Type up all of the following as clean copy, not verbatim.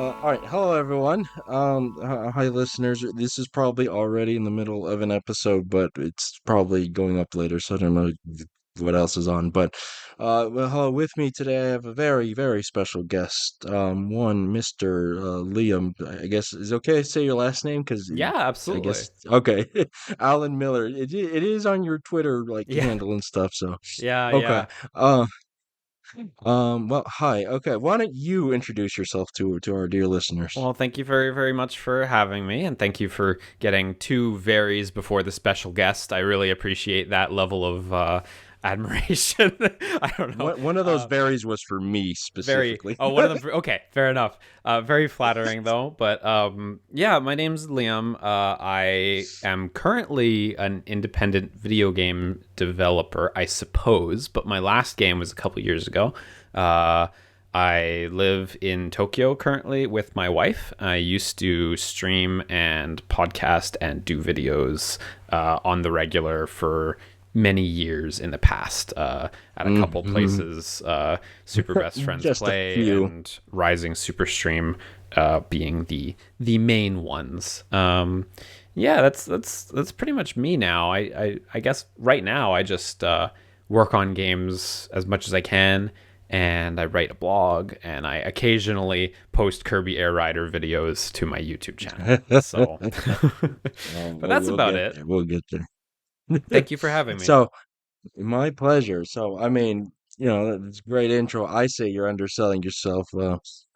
All right, hello everyone. Hi listeners. This is probably already in the middle of an episode, but it's probably going up later, so I don't know what else is on. But well, hello. With me today, I have a very, very special guest. One Mr. Liam. I guess is it okay to say your last name because Yeah, I absolutely. guess okay. Alan Miller. It is on your Twitter like Yeah, handle and stuff. So yeah, okay. yeah. Uh, well, hi. Okay, why don't you introduce yourself to our dear listeners? Well, thank you very, very much for having me, and thank you for getting two varies before the special guest. I really appreciate that level of admiration. I don't know. One of those varies was for me Very. specifically. Oh, one of them. Okay, fair enough. Very flattering though. But yeah, my name's Liam. I am currently an independent video game developer, I suppose. But my last game was a couple years ago. Uh, I live in Tokyo currently with my wife. I used to stream and podcast and do videos on the regular for many years in the past at a couple Hmm. places, Super Best Friends Just a Play few. and Rising Superstream being the main ones. Yeah, that's pretty much me now. I guess right now I just work on games as much as I can, and I write a blog, and I occasionally post Kirby Airrider videos to my YouTube channel. So, but that's We'll about get it. there. We'll get there. Thank you for having me. So, my pleasure. So, I mean, that's a great intro. I say you're underselling yourself.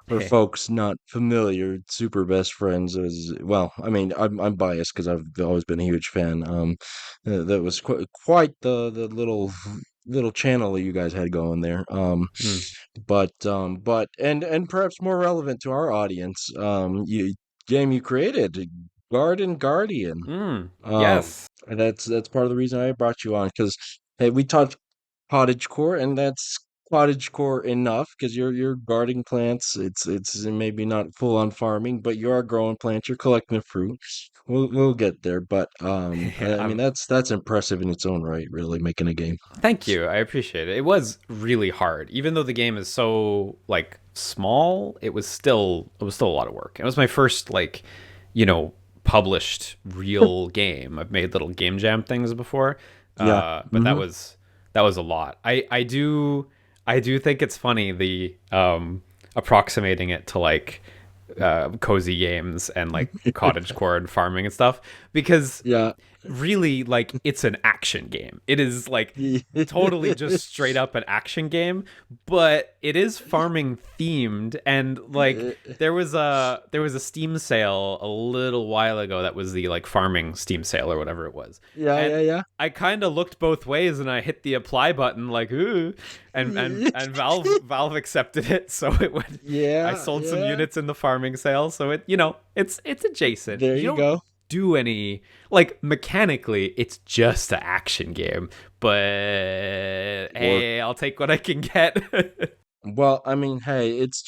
For Hey. folks not familiar, Super Best Friends is well. I mean, I'm biased because I've always been a huge fan. That was quite the little channel that you guys had going there. Hmm. But and perhaps more relevant to our audience, game you created, Garden Guardian. Mm, Um, yes. and that's part of the reason I brought you on because hey, we talked cottage core, and that's cottage core enough because you're guarding plants. It's maybe not full on farming, but you are growing plants. You're collecting the fruit. We'll get there, but Yeah, I mean that's impressive in its own right. Really making a game. thank you. I appreciate it. It was really hard. Even though the game is so like small, it was still a lot of work. It was my first you know, published real game. I've made little game jam things before. Yeah. But Hmm. that was a lot. I do think it's funny the approximating it to cozy games and like cottage core and farming and stuff because Yeah. really like it's an action game. It is like totally just straight up an action game, but it is farming themed. And like there was a Steam sale a little while ago that was the like farming Steam sale or whatever it was. Yeah, And yeah, I kind of looked both ways and I hit the apply button like ooh, yeah. and Valve accepted it, so it went. I Yeah, sold some yeah. units in the farming sale, so it's adjacent. There You you don't go. do any like mechanically it's just an action game, but Or hey, I'll take what I can get. well, I mean, hey, it's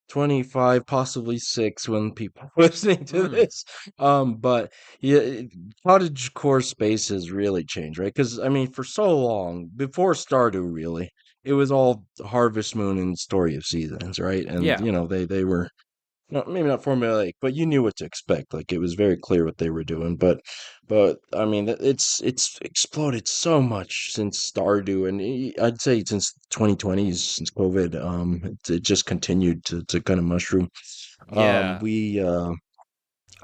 2025, possibly six when people are listening to Mm, this. But yeah, cottage core space has really changed, right? Because I mean, for so long before Stardew, really, it was all Harvest Moon and Story of Seasons, right? And yeah. they were no, maybe not formulaic, but you knew what to expect. Like it was very clear what they were doing. But I mean, it's exploded so much since Stardew, and I'd say since 2020s, since COVID, it just continued to kind of mushroom. Yeah. We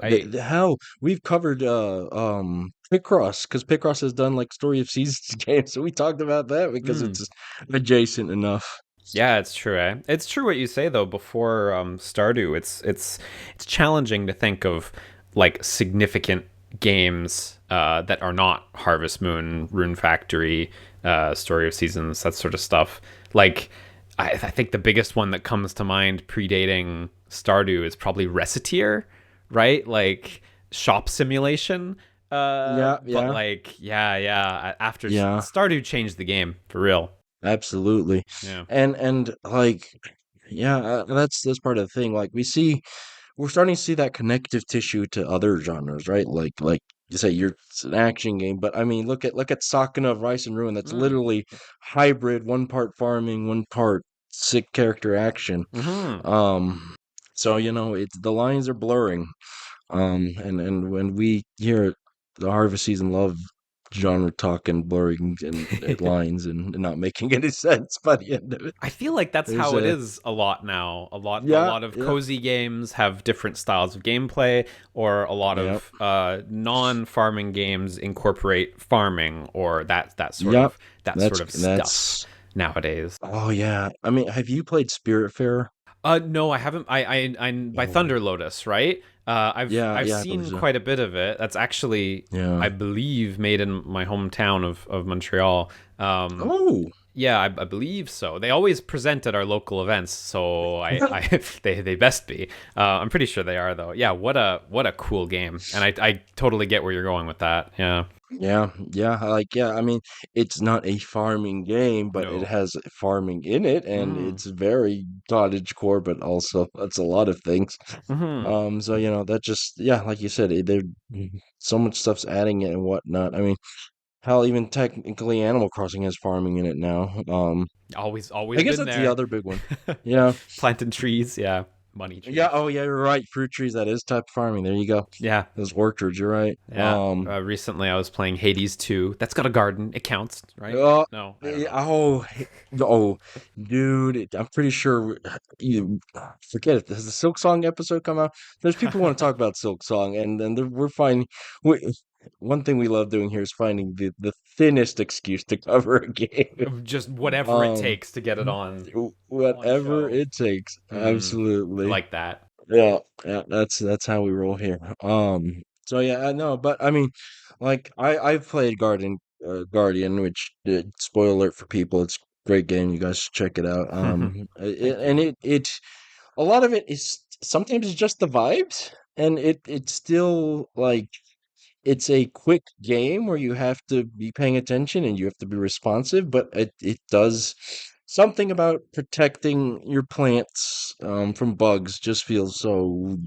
I hell, we've covered Picross because Picross has done like Story of Seasons games, so we talked about that because mm, it's adjacent enough. yeah, it's true. It's true what you say though. Before Stardew, it's challenging to think of like significant games that are not Harvest Moon, Rune Factory, Story of Seasons, that sort of stuff. Like, I think the biggest one that comes to mind predating Stardew is probably Recettear, right? Like shop simulation. Yeah, But yeah, like, yeah. After yeah. Stardew changed the game for real. Absolutely. Yeah. And like yeah, that's part of the thing. Like we're starting to see that connective tissue to other genres, right? Like you say it's an action game, but I mean look at Sakuna of Rice and Ruin. That's Mm. literally hybrid, one part farming, one part sick character action. Hmm. Um So, it's the lines are blurring. And when we here at the harvest season love genre talk and blurring and lines and not making any sense by the end of it. I feel like that's There's how it a is a lot now. A yeah, lot of yeah, cozy games have different styles of gameplay, or a lot yeah, of non-farming games incorporate farming or yeah. that That's sort of stuff that's nowadays. oh yeah. I mean, have you played Spiritfarer? No, I haven't. I by Oh, Thunder Lotus, right? yeah, I've yeah, I believe seen so. quite a bit of it. That's actually, Yeah. I believe, made in my hometown of Montreal. Um, Oh, yeah, I believe so. They always present at our local events, so I they best be. I'm pretty sure they are though. Yeah, what a cool game, and I totally get where you're going with that. Yeah, yeah, yeah. Yeah. I mean, it's not a farming game, but it no. has farming in it, and Mm. it's very cottage core, but also that's a lot of things. Hmm. So that just yeah, like you said, there so much stuff's adding it and whatnot. I mean, hell, even technically, Animal Crossing has farming in it now. I Always guess been that's the there. other big one. Yeah, Planting trees, yeah, money yeah. trees. Oh, yeah. You're right. Fruit trees. That is type of farming. There you go. Yeah, Those orchards. You're right. yeah. Recently, I was playing Hades 2. That's got a garden. It counts, right? Oh, No, I don't know. oh, dude! I'm pretty sure you forget it. Has the Silk Song episode come out? There's people who want to talk about Silk Song, and we're finding. We, one thing we love doing here is finding the thinnest excuse to cover a game. Just whatever it Um, takes to get it on whatever show. it takes. Hmm. I Absolutely. like that. Yeah, yeah, that's how we roll here. So yeah, I know, but I mean, like I've played Guardian, which spoiler alert for people, it's a great game. You guys should check it out. Thank And you. it a lot of it is sometimes it's just the vibes, and it's still like it's a quick game where you have to be paying attention and you have to be responsive, but it does something about protecting your plants from bugs just feels so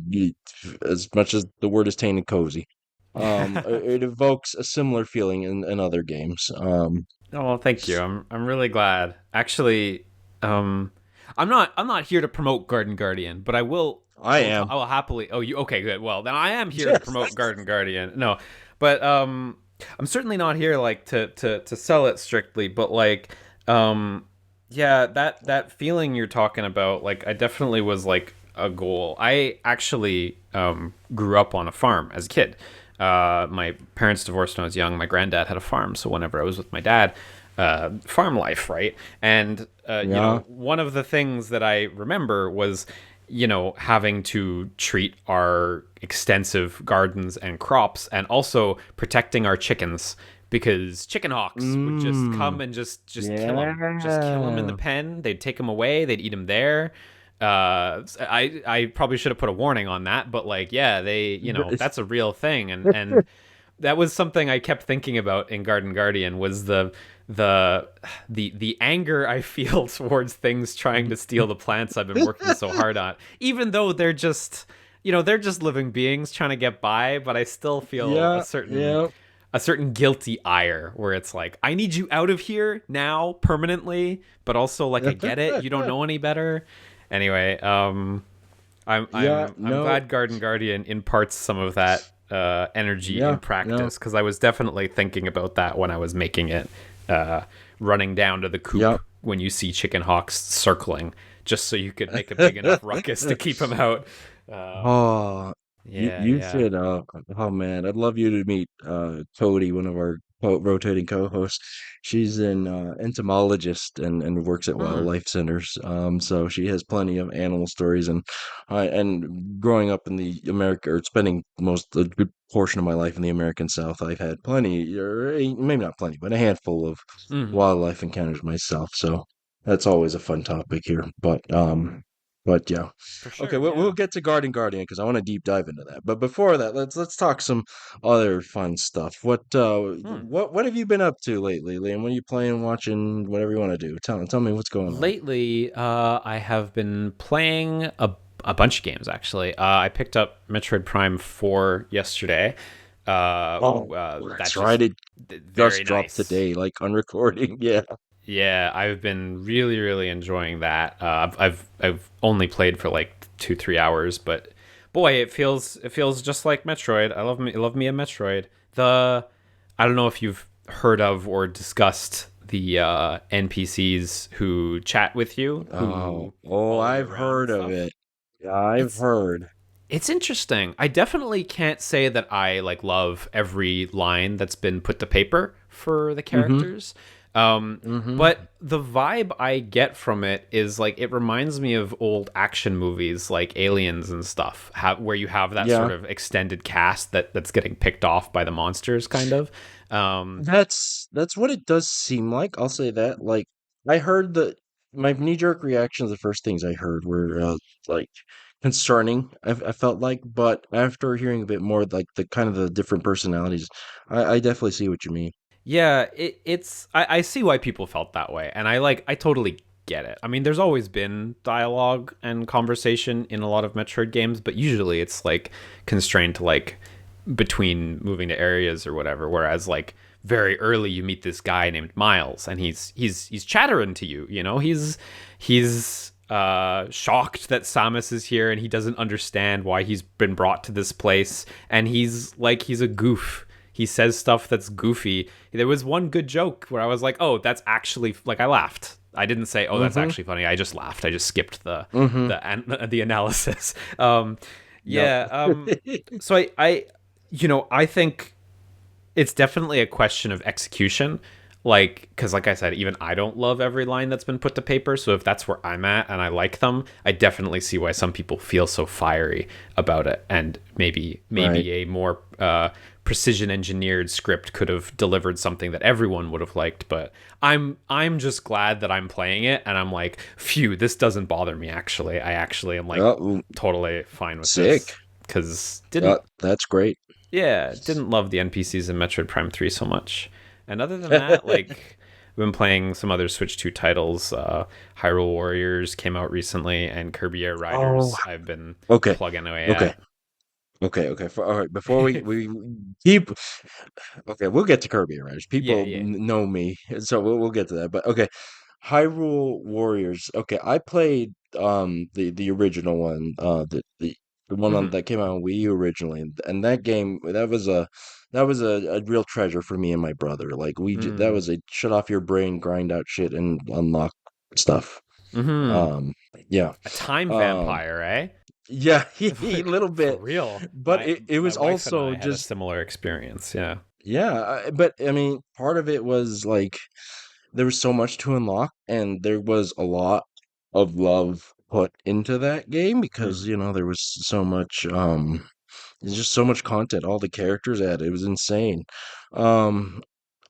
as much as the word is tainted cozy. It evokes a similar feeling in other games. Oh, well, thank you. I'm really glad. Actually, um, I'm not here to promote Garden Guardian, but I am. I will happily. Oh, you okay? Good. Well, then I am here to Yes. promote Garden Guardian. No, but I'm certainly not here like to sell it strictly, but like um, yeah, that feeling you're talking about, like I definitely was like a goal. I actually grew up on a farm as a kid. My parents divorced when I was young. My granddad had a farm, so whenever I was with my dad, farm life, right? And Yeah. one of the things that I remember was, having to treat our extensive gardens and crops, and also protecting our chickens because chicken hawks would just Mm. come and just kill them in the Yeah. pen. They'd take them away. They'd eat them there. I probably should have put a warning on that, but like, yeah, that's a real thing, and that was something I kept thinking about in Garden Guardian was the the anger I feel towards things trying to steal the plants I've been working so hard on, even though they're just living beings trying to get by, but I still feel Yeah. Yeah. a certain guilty ire where it's like, I need you out of here now permanently, but also like I get it, you don't know any better. Anyway, Yeah. I'm No. glad Garden Guardian imparts some of that energy in Yeah. No. practice, because I was definitely thinking about that when I was making it, uh, running down to the coop Yeah. when you see chicken hawks circling, just so you could make a big enough ruckus to keep them out. Um, Oh, yeah, you yeah. should. Oh man, I'd love you to meet Cody, one of our rotating co-hosts. She's an entomologist and works at Hmm. wildlife centers. So she has plenty of animal stories, and growing up in the America or spending a good portion of my life in the American South, I've had plenty, or maybe not plenty, but a handful of Hmm. wildlife encounters myself. So that's always a fun topic here. But yeah. For Okay, sure, we'll yeah. get to Guardian because I want to deep dive into that. But before that, let's talk some other fun stuff. Hmm. What have you been up to lately, Liam? What are you playing, watching, whatever you want to do? Tell me what's going on. Lately, I have been playing a bunch of games actually. I picked up Metroid Prime 4 yesterday. Oh, That that's right. just It just very dropped nice. today, like on recording. Yeah. Yeah, I've been really, really enjoying that. I've only played for like 2-3 hours, but boy, it feels just like Metroid. I love me a Metroid. The I don't know if you've heard of or discussed the NPCs who chat with you, Oh, who oh, follow you I've around and heard of stuff. it. Yeah, I've It's heard. it's interesting. I definitely can't say that I like love every line that's been put to paper for the Mm-hmm. characters. Um, Mm-hmm. but the vibe I get from it is like it reminds me of old action movies like Aliens and stuff, where you have that sort Yeah. of extended cast that's getting picked off by the monsters, kind of. Um, That's what it does seem like. I'll say that. Like I heard the my knee-jerk reactions, the first things I heard were like concerning. I felt like, but after hearing a bit more, like the kind of the different personalities, I definitely see what you mean. Yeah, I see why people felt that way, and I totally get it. I mean, there's always been dialogue and conversation in a lot of Metroid games, but usually it's like constrained to like between moving to areas or whatever. Whereas like very early you meet this guy named Miles, and he's chattering to you. You know, he's shocked that Samus is here, and he doesn't understand why he's been brought to this place, and he's a goof. He says stuff that's goofy. There was one good joke where I was like, "Oh, that's actually like," I laughed. I didn't say, "Oh, that's Mm-hmm. actually funny." I just laughed. I just skipped Mm-hmm. the analysis. Yep. Yeah. So I think it's definitely a question of execution. Like, because like I said, even I don't love every line that's been put to paper. So if that's where I'm at and I like them, I definitely see why some people feel so fiery about it. And Right. maybe a more precision engineered script could have delivered something that everyone would have liked. But I'm just glad that I'm playing it, and I'm like, phew, this doesn't bother me. Actually, I actually am like Oh, totally fine with sick. this because didn't That's great. yeah, didn't love the NPCs in Metroid Prime 3 so much. And other than that, like, I've been playing some other Switch 2 titles. Hyrule Warriors came out recently, and Kirby Oh, Airriders I've been okay. plugging away Okay. at. Okay. All right. Before we keep, okay, we'll get to Kirby Airriders. Yeah, People yeah. know me, so we'll get to that. But okay, Hyrule Warriors. Okay, I played the original one, the one Mm-hmm. that came out on Wii U originally, and that game that was a real treasure for me and my brother. Like that Mm. was a shut off your brain, grind out shit, and unlock stuff. Mm-hmm. Um, yeah. A time Um, vampire, eh? yeah, a little For bit, real. but My it my was wife and also I had a just similar experience. Yeah. yeah. But I mean, part of it was like there was so much to unlock, and there was a lot of love put into that game because Mm. there was so much there's just so much content, all the characters added. It was insane. Um,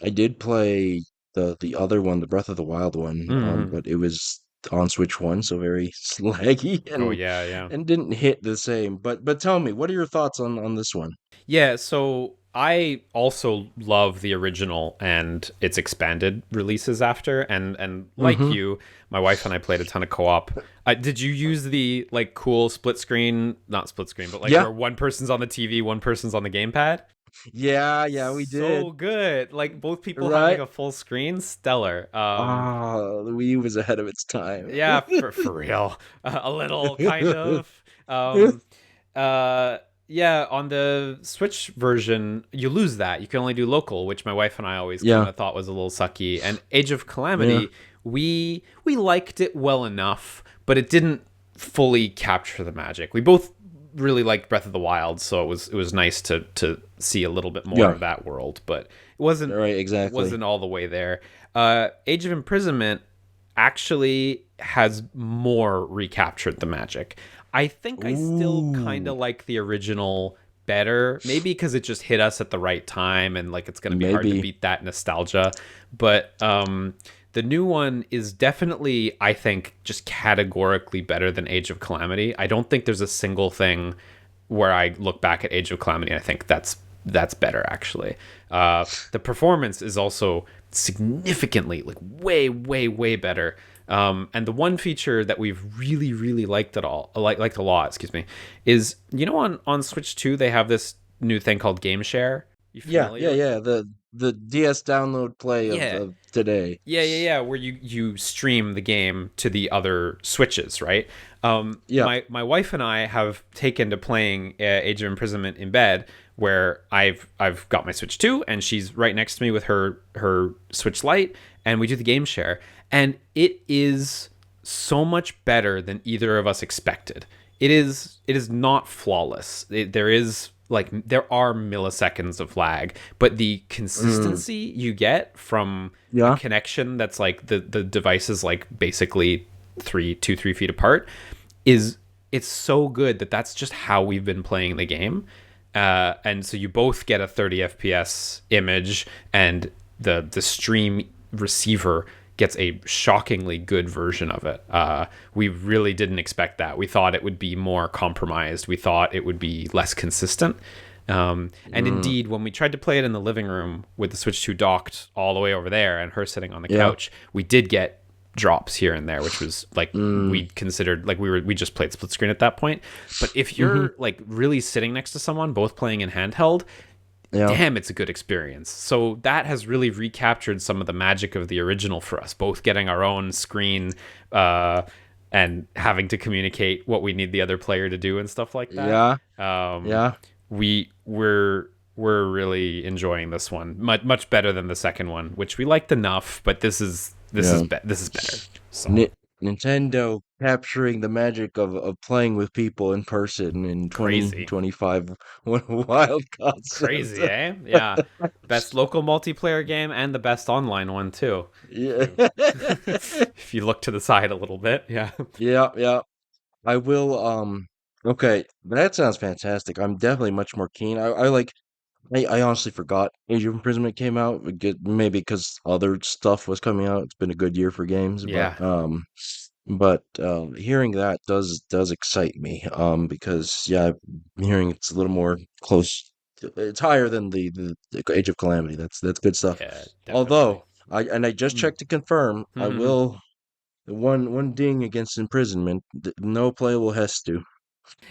I did play the other one, the Breath of the Wild one, Mm-hmm. but it was on Switch 1, so very laggy Oh yeah, yeah. and didn't hit the same. But tell me, what are your thoughts on this one? Yeah, so I also love the original and its expanded releases after, and like Mm-hmm. you, my wife and I played a ton of co-op. Did you use the like cool split screen, not split screen, but like Yeah, where one person's on the TV, one person's on the gamepad? yeah, we did. So good. Like both people having Right? a full screen, stellar. Ah, the Wii U was ahead of its time. Yeah, for real. A little kind of. Um yeah, on the Switch version, you lose that. You can only do local, which my wife and I always kind Yeah, of thought was a little sucky. And Age of yeah. Calamity, we liked it well enough, but it didn't fully capture the magic. We both really liked Breath of the Wild, so it was nice to see a little bit more Yeah, of that world, but it wasn't right, it exactly. wasn't all the way there. Age of Imprisonment actually has more recaptured the magic. I think I still kind Ooh, of like the original better, maybe because it just hit us at the right time and like it's going to be hard to maybe. beat that nostalgia. But the new one is definitely, I think, just categorically better than Age of Calamity. I don't think there's a single thing where I look back at Age of Calamity and I think that's better actually. The performance is also significantly like way better. And the one feature that we've really liked at all, liked a lot, excuse me, is on Switch 2 they have this new thing called Game Share. You familiar with Yeah. The DS download play Yeah. of today. Yeah, where you stream the game to the other switches, right? Yeah. My wife and I have taken to playing Age of Imprisonment in bed, where I've got my Switch 2 and she's right next to me with her Switch Lite, and we do the game share, and it is so much better than either of us expected. It is not flawless. There are milliseconds of lag, but the Mm, consistency you get from a yeah. connection that's like the device is like basically 3 feet apart is it's so good that that's just how we've been playing the game. And so you both get a 30 FPS image, and the stream receiver gets a shockingly good version of it. We really didn't expect that. We thought it would be more compromised. We thought it would be less consistent. And Mm, indeed, when we tried to play it in the living room with the Switch 2 docked all the way over there and her sitting on the yeah. couch, we did get drops here and there, which was like Mm, we considered like we just played split screen at that point. But if hmm. you're like really sitting next to someone, both playing in handheld, Yeah. damn, it's a good experience. So that has really recaptured some of the magic of the original for us, both getting our own screen uh, and having to communicate what we need the other player to do and stuff like that. Yeah. Um, Yeah. we're really enjoying this one much better than the second one, which we liked enough, but Yeah. this is better. So Ni Nintendo capturing the magic of playing with people in person in crazy. 2025. What a wild concept. Crazy, eh? Yeah. Best local multiplayer game and the best online one too. If Yeah. you if you look to the side a little bit, yeah. Yeah, yeah. I will, okay, that sounds fantastic. I'm definitely much more keen. I like I honestly forgot Age of Imprisonment came out. Maybe because other stuff was coming out. It's been a good year for games, Yeah. but hearing that does excite me. Because yeah, I'm hearing it's a little more close. It's higher than the Age of Calamity. That's good stuff. Yeah, definitely. Although I just Mm. checked to confirm, I Mhm. will one ding against imprisonment. No playable Hestu.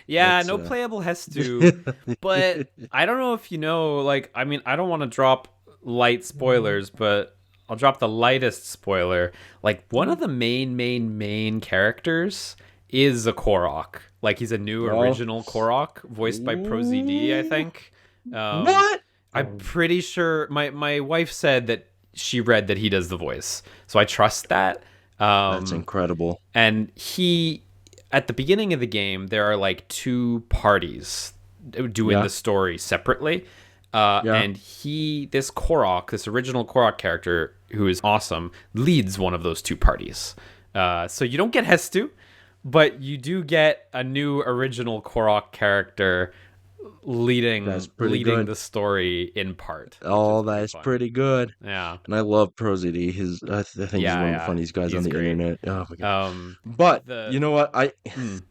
Yeah, That's no playable Hestu, but I don't know if you know, like, I mean, I don't want to drop light spoilers, but I'll drop the lightest spoiler. Like, one of the main characters is a Korok. Like, he's a new oh. original Korok, voiced by ProZD, I think. Um, What? I'm pretty sure my wife said that she read that he does the voice, so I trust that. That's Um, incredible. and he at the beginning of the game there are like two parties doing Yeah, the story separately, yeah. and this Korok, this original Korok character who is awesome, leads one of those two parties. So you don't get Hestu, but you do get a new original Korok character That's pretty leading good. the story in part, which is Oh, very that's fun. pretty good. Yeah, And I love ProZD. I think he's yeah, one of the yeah. funniest guys on He's the great. internet. Oh my God. Um, But the you know what? mm.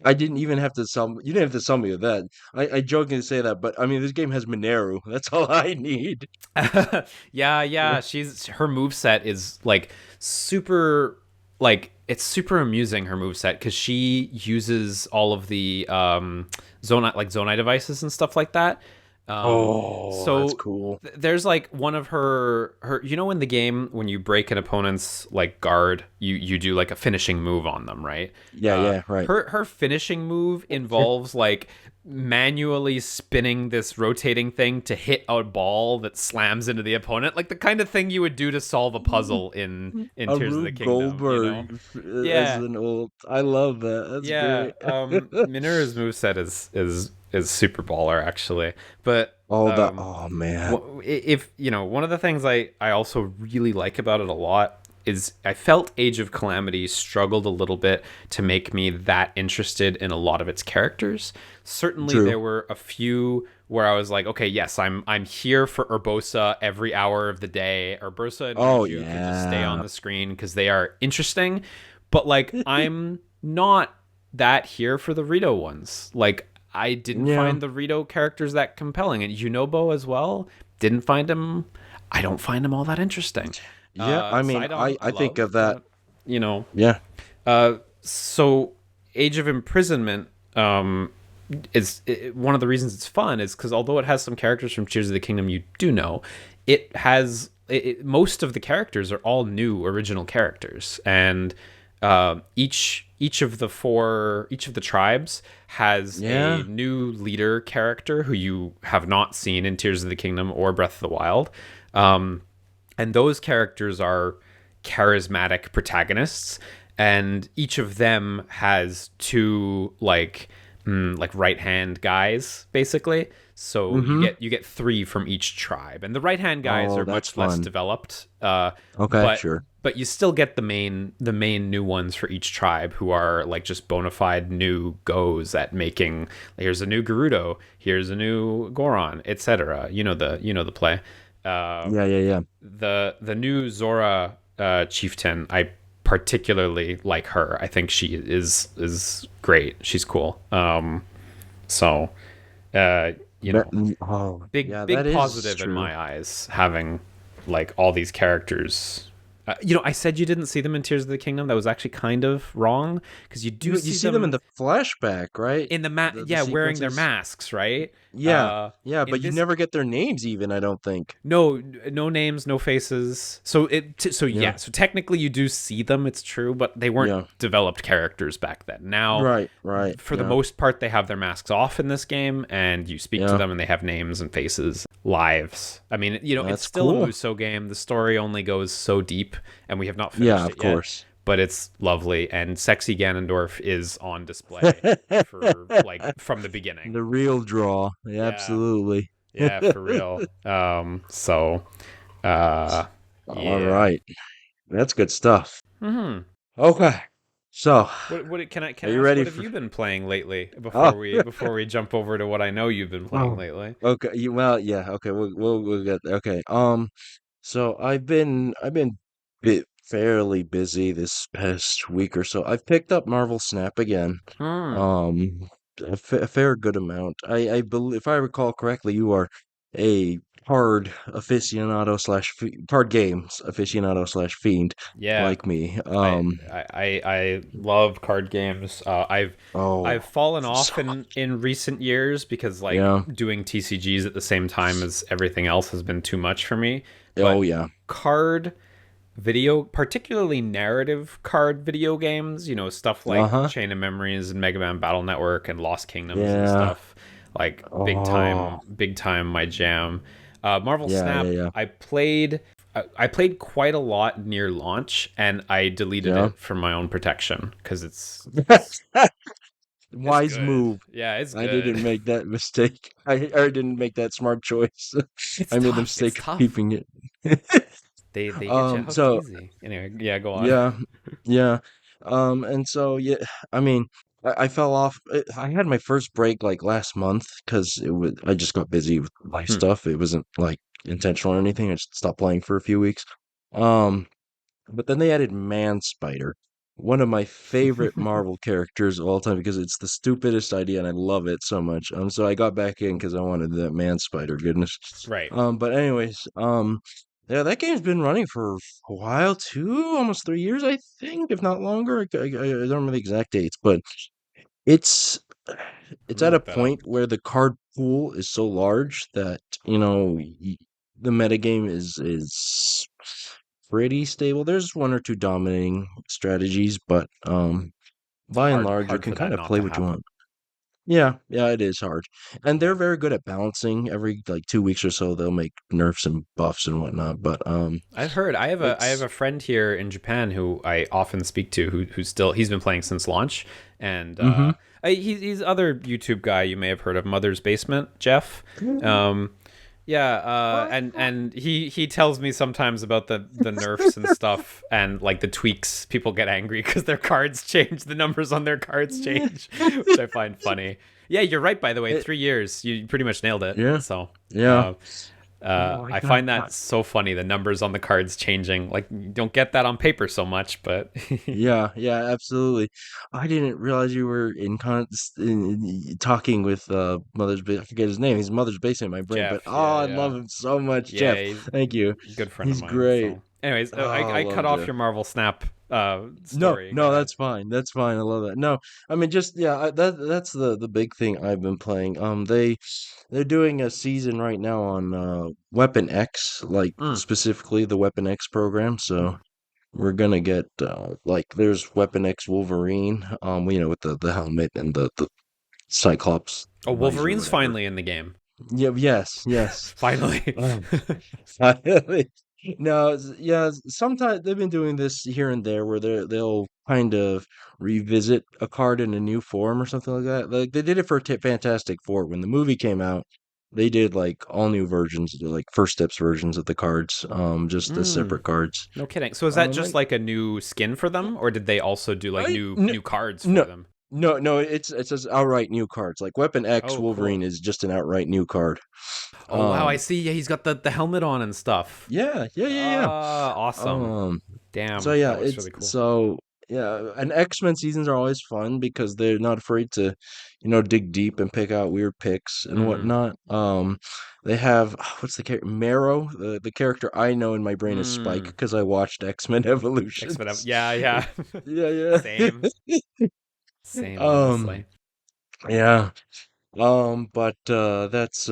I didn't even have to sell you didn't have to sell me with that. I jokingly say that, but I mean this game has Mineru. That's all I need. Yeah, Yeah. yeah. She's her move set is like super, like it's super amusing, her move set, because she uses all of the zonai devices and stuff like that. Oh, that's So cool. there's like one of her you know, in the game when you break an opponent's like guard, you do like a finishing move on them, right? Yeah, yeah, right. Her finishing move involves like manually spinning this rotating thing to hit a ball that slams into the opponent, like the kind of thing you would do to solve a puzzle in A Tears of the Rube Kingdom, you know? Goldberg as Yeah, an old. I love that. That's yeah. great. Minura's moveset is super baller actually, but All that. Oh man. if you know, one of the things I also really like about it a lot is I felt Age of Calamity struggled a little bit to make me that interested in a lot of its characters. Certainly True. there were a few where I was like, okay, yes, I'm here for Urbosa every hour of the day. Urbosa and Oh Riju can just stay on yeah. the screen because they are interesting, but like I'm not that here for the Rito ones. Like I didn't Yeah. find the Rito characters that compelling, and Yunobo as well. Didn't find him. I don't find him all that interesting. Yeah. I mean, Sidon, I I think love, of that. but you know. Yeah. So Age of Imprisonment one of the reasons it's fun is because although it has some characters from Tears of the Kingdom you do know, most of the characters are all new original characters, and each of the tribes has a Yeah. new leader character who you have not seen in Tears of the Kingdom or Breath of the Wild. Um, and those characters are charismatic protagonists, and each of them has two like right hand guys basically. So Mm-hmm. you get three from each tribe, and the right hand guys Oh, are that's much less fun. developed. Okay, sure. But you still get the main new ones for each tribe who are like just bona fide new goes at making. Here's a new Gerudo, here's a new Goron, etc. You know the play. Uh, Yeah, yeah, yeah. the new Zora chieftain, I particularly like her. I think she is great. She's cool. So uh, you That, know, oh, yeah, big that is positive in true. my eyes having like all these characters. I said you didn't see them in Tears of the Kingdom. That was actually kind of wrong because you do You see see them in them the flashback, right? in The yeah, wearing their sequences. masks, right? Yeah, yeah, In but you this never get their names even, I don't think. no names, no faces. So Yeah, yeah, so technically you do see them, it's true, but they weren't yeah. developed characters back then. Now, Right, right. for the Yeah, most part, they have their masks off in this game, and you speak to yeah. them, and they have names and faces, lives. I mean, it's That's still a cool. Muso game. The story only goes so deep, and we have not Yeah, finished of it yet, course. but it's lovely, and sexy Ganondorf is on display for like from the beginning. The real draw. Yeah, Yeah, absolutely. yeah, for real. Uh, All yeah. right. That's good stuff. Hmm. Okay. So, What can are I you ask? ready What have for you been playing lately? Oh, Before we jump over to what I know you've been playing oh. lately. Okay. Well, yeah, okay. We'll get okay. So I've been bit fairly busy this past week or so. I've picked up Marvel Snap again. Hmm. Um, a fair good amount. I believe, if I recall correctly, you are a card aficionado slash card games aficionado slash fiend Yeah. like me. I love card games. Oh, I've fallen so, off in recent years because like yeah. doing TCGs at the same time as everything else has been too much for me. Oh, But yeah. card video, particularly narrative card video games, stuff like Uh-huh. Chain of Memories and Mega Man Battle Network and Lost Kingdoms and Yeah. stuff, like Oh, big time my jam. Marvel yeah, yeah, Snap, yeah. I played quite a lot near launch, and I deleted Yeah. it for my own protection because it's Wise good. move. Yeah, it's I good. didn't make that mistake. I didn't make that smart choice. It's I made the tough. It's mistake of tough. keeping it. They get you hooked So easy. Anyway, yeah, go on. yeah, yeah. And so yeah, I mean, I fell off. I had my first break like last month because I just got busy with life Hmm. stuff. It wasn't like intentional or anything. I just stopped playing for a few weeks. Um, but then they added Man Spider, one of my favorite Marvel characters of all time because it's the stupidest idea and I love it so much. So I got back in because I wanted that Man Spider goodness. Right. But anyways, yeah, that game's been running for a while too, almost 3 years, I think, if not longer. I don't remember the exact dates, but it's I'm it's gonna at a look that up. point where the card pool is so large that the metagame is pretty stable. There's one or two dominating strategies, but It's by and large, you hard can for kind that of not play to what you happen. want. Yeah, yeah, it is hard, and they're Yeah. very good at balancing. Every like 2 weeks or so, they'll make nerfs and buffs and whatnot. But I've heard. I have it's a friend here in Japan who I often speak to who's still he's been playing since launch, and mm-hmm. he's other YouTube guy you may have heard of, Mother's Basement, Jeff. Um, yeah, and he tells me sometimes about the nerfs and stuff and like the tweaks. People get angry because their cards change, the numbers on their cards change, which I find funny. Yeah, you're right. By the way, It, 3 years, you pretty much nailed it. yeah, So. yeah. Uh, Oh my I god. find that so funny. The numbers on the cards changing. Like you don't get that on paper so much, but Yeah, yeah, absolutely. I didn't realize you were talking with I forget his name. He's Mother's Basement in my brain, but Jeff, oh, yeah, I yeah, love him so much, Jeff. yeah, he's Thank you. a good friend of He's mine. great. So, anyways, Oh, I I cut love off Jeff. your Marvel Snap No, story. Go no, ahead. that's fine. That's fine. I love that. No, I mean just yeah, that's the big thing I've been playing. They're doing a season right now on Weapon X, like Mm. specifically the Weapon X program. So We're gonna get like there's Weapon X Wolverine, with the helmet and the Cyclops Oh, visor or Wolverine's whatever. finally in the game. Yeah, yes, yes. Finally. Um, no, yeah, sometimes they've been doing this here and there where they'll kind of revisit a card in a new form or something like that. Like they did it for Fantastic Four when the movie came out. They did like all new versions, like first steps versions of the cards, just as Mm, separate cards. no kidding. So is that just And like a new skin for them, or did they also do like I new cards for no, them? no, it's just outright new cards. Like Weapon X Oh, Wolverine cool. is just an outright new card. Oh wow, I Um, see. Yeah, he's got the helmet on and stuff. yeah, yeah, yeah, yeah. Ah, awesome. Um, so Damn, yeah, that looks it's really cool. so yeah, and X-Men seasons are always fun because they're not afraid to, dig deep and pick out weird picks and Mm. whatnot. They have what's the character Marrow? The character I know in my brain is Spike Mm. because I watched X-Men X-Men. Evolutions. Yeah, yeah. Yeah, yeah. Same. Same, Um, honestly. yeah. But that's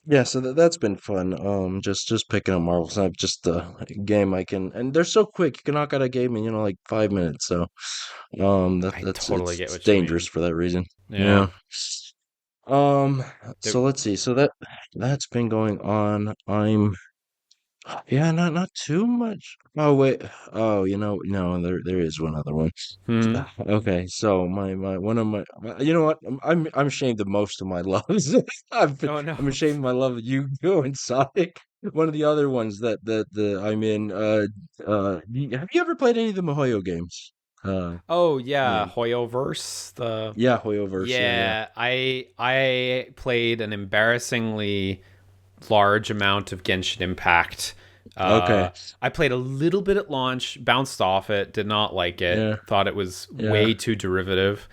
yeah, so that's been fun. Just picking up Marvel Snap, just a game I can, and they're so quick. You can knock out a game in like 5 minutes. So, I that's totally get it's what you dangerous mean. for that reason. Yeah. Yeah. Um. There, So let's see. So that's been going on. Yeah, not too much. Oh wait. Oh, no, there is one other one. hmm. Okay, so my one of my you know what? I'm ashamed of most of my loves. Oh no. I'm ashamed of my love of Yu-Gi-Oh and Sonic. One of the other ones that I'm in. Have you ever played any of the Mihoyo games? Oh yeah, Liam. Hoyoverse. The Yeah, Hoyoverse. Yeah, yeah. Yeah, I played an embarrassingly large amount of Genshin Impact. Okay. I played a little bit at launch, bounced off it, did not like it, Yeah, thought it was yeah, way too derivative.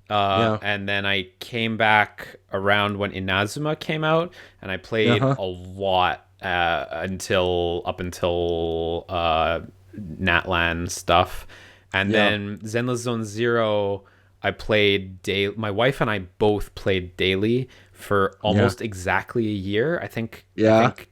yeah. And then I came back around when Inazuma came out, and I played Uh-huh. a lot up until Natlan stuff, and Yeah, then Zenless Zone Zero. I played daily. My wife and I both played daily for yeah, almost exactly a year. I yeah. think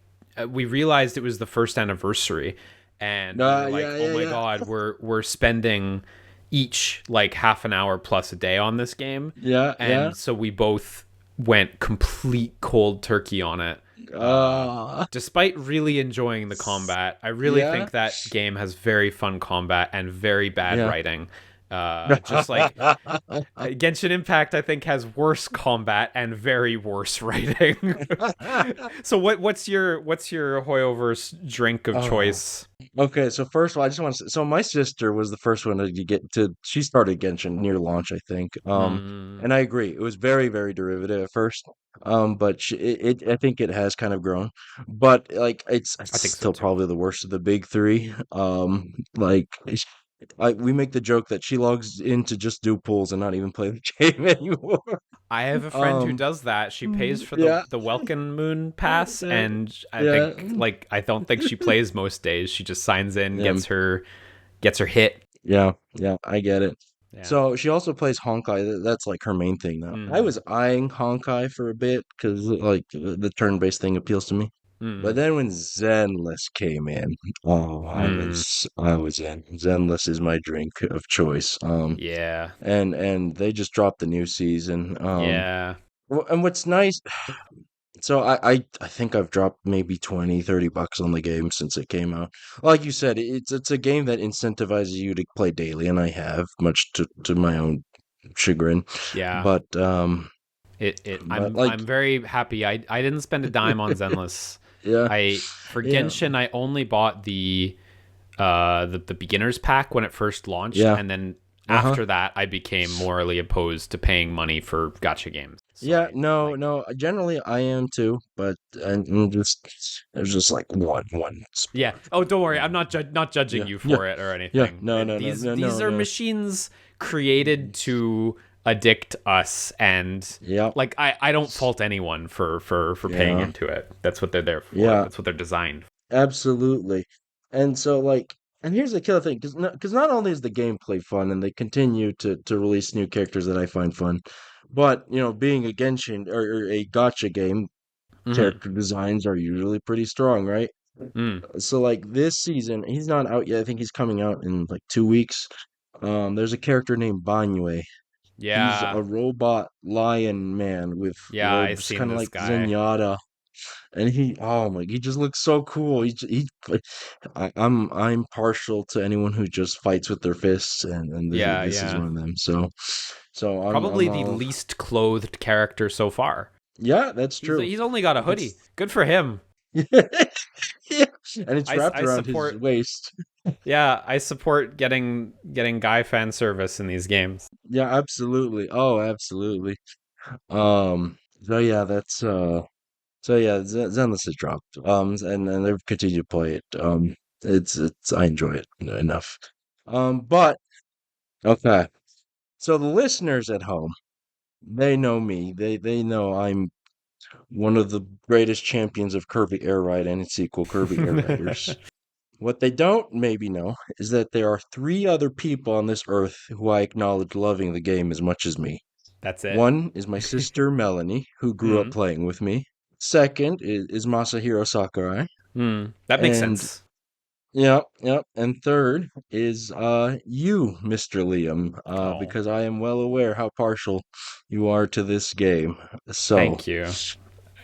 we realized it was the first anniversary, and we were like, Yeah, "Oh yeah, my yeah. god, we're spending each like half an hour plus a day on this game," Yeah, yeah. and so we both went complete cold turkey on it. Uh, Despite really enjoying the combat, I really yeah, think that game has very fun combat and very bad yeah. writing. Just like Genshin Impact, I think has worse combat and very worse writing. So what's your Hoyoverse drink of Oh, choice? okay. So first of all, I just want to say, so my sister was the first one to get to. She started Genshin near launch, I think. Hmm, And I agree, it was very, very derivative at first. But I think it has kind of grown, but like it's I think so still too. probably the worst of the big three. Like we make the joke that she logs in to just do pulls and not even play the game anymore. I have a friend who Um, does that. She pays for the yeah, the Welkin Moon pass, yeah, and yeah, I don't think she plays most days. She just signs in, yeah. gets her hit. Yeah, yeah, I get it. Yeah. So she also plays Honkai. That's like her main thing now. I Hmm. was eyeing Honkai for a bit because like the turn-based thing appeals to me. But Hmm. then when Zenless came in, oh, Hmm. I was in. Zenless is my drink of choice. Yeah. And they just dropped the new season. Yeah. And what's nice, so I think I've dropped maybe 20, $30 on the game since it came out. Like you said, it's a game that incentivizes you to play daily, and I have, much to my own chagrin. Yeah. But It but I'm like very happy. I didn't spend a dime on Zenless. yeah, I For yeah, Genshin I only bought the beginners pack when it first launched, yeah, and then uh-huh. after that I became morally opposed to paying money for gacha games. So Yeah, I no, like no, generally I am too, but I'm just there's just like one Yeah. spot. Oh, don't worry. I'm Um, not judging yeah, you yeah, for it or yeah. anything. No, no, no, These no, these no, are no. machines created to addict us, and Yeah, like I don't fault anyone for paying yeah, into it. That's what they're there for. yeah. That's what they're designed. Absolutely. And so like and here's the killer thing because not only is the gameplay fun and they continue to release new characters that I find fun, but being a Genshin or a gotcha game, Hmm. character designs are usually pretty strong, right? Mm. So like this season, he's not out yet. I think he's coming out in like 2 weeks. There's a character named Banyue. He's Yeah. a robot lion man with Yeah, I robes, seen kind of this like guy. Zenyatta, and he just looks so cool. I'm partial to anyone who just fights with their fists, and Yeah, this is yeah. one of them. So I'm Probably the all least clothed character so far. yeah, that's true. He's only got a hoodie. It's Good for him. yeah, and it's wrapped I around his support. waist. Yeah, I support getting guy fan service in these games. Yeah, absolutely. Oh, absolutely. So yeah, that's so yeah, Zenless has dropped. And they've continued to play it. It's I enjoy it enough. But okay. So the listeners at home, they know me. They know I'm one of the greatest champions of Kirby Air Ride and its sequel, Kirby Airriders. What they don't maybe know is that there are three other people on this earth who I acknowledge loving the game as much as me. That's it. One is my sister Melanie, who grew up Hmm. playing with me. Second is Masahiro Sakurai. Hmm. That makes And sense. yep, yep. And third is you, Mr. Liam, Oh, because I am well aware how partial you are to this game. So, thank you.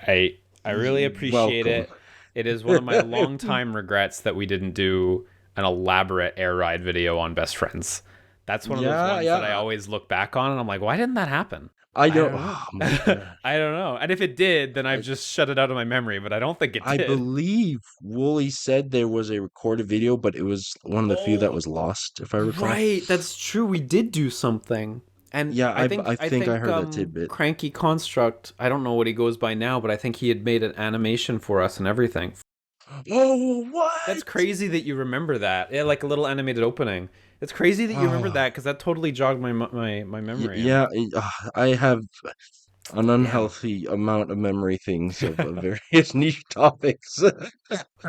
I really appreciate welcome. it. It is one of my longtime regrets that we didn't do an elaborate air ride video on Best Friends. That's one of those Yeah, ones that I yeah. always look back on and I'm like, why didn't that happen? I I don't. don't know. Oh my god. I don't know. And if it did, then I've I, just shut it out of my memory, but I don't think it I did. believe Wooly said there was a recorded video, but it was one of the few that Oh, was lost, if I recall. right. That's true. We did do something. And Yeah, I I think I think heard that tidbit. Cranky Construct, I don't know what he goes by now, but I think he had made an animation for us and everything. Oh, That's what? crazy that you remember that. Yeah, like a little animated opening. It's crazy that you remember Oh, that because that totally jogged my memory. And yeah. I have an damn, unhealthy amount of memory things of various niche topics.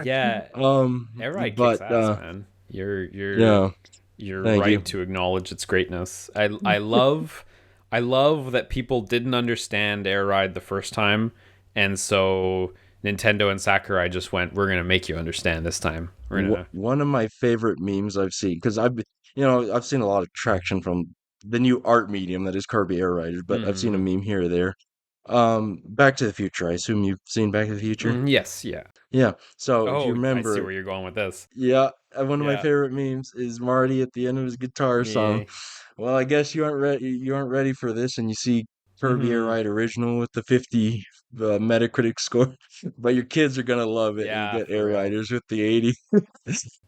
yeah, Air Ride kicks But ass, man. yeah. You're Thank right you. to acknowledge its greatness. I love that people didn't understand Air Ride the first time, and so Nintendo and Sakurai just went, "We're gonna make you understand this time. We're gonna." One of my favorite memes I've seen because I've seen a lot of traction from the new art medium that is Kirby Air Riders, but I've seen a Mm, meme here or there. Back to the Future. I assume you've seen Back to the Future. yes, yeah. Yeah. So if you Oh, I see remember, where you're going with this. yeah, one of my Yeah. favorite memes is Marty at the end of his guitar song. Yeah. Well, I guess you aren't ready. You aren't ready for this, and you see Kirby Air Hmm. Ride original with the 50 Metacritic score, but your kids are gonna love it, and you Yeah, get for Air real. Riders with the 80.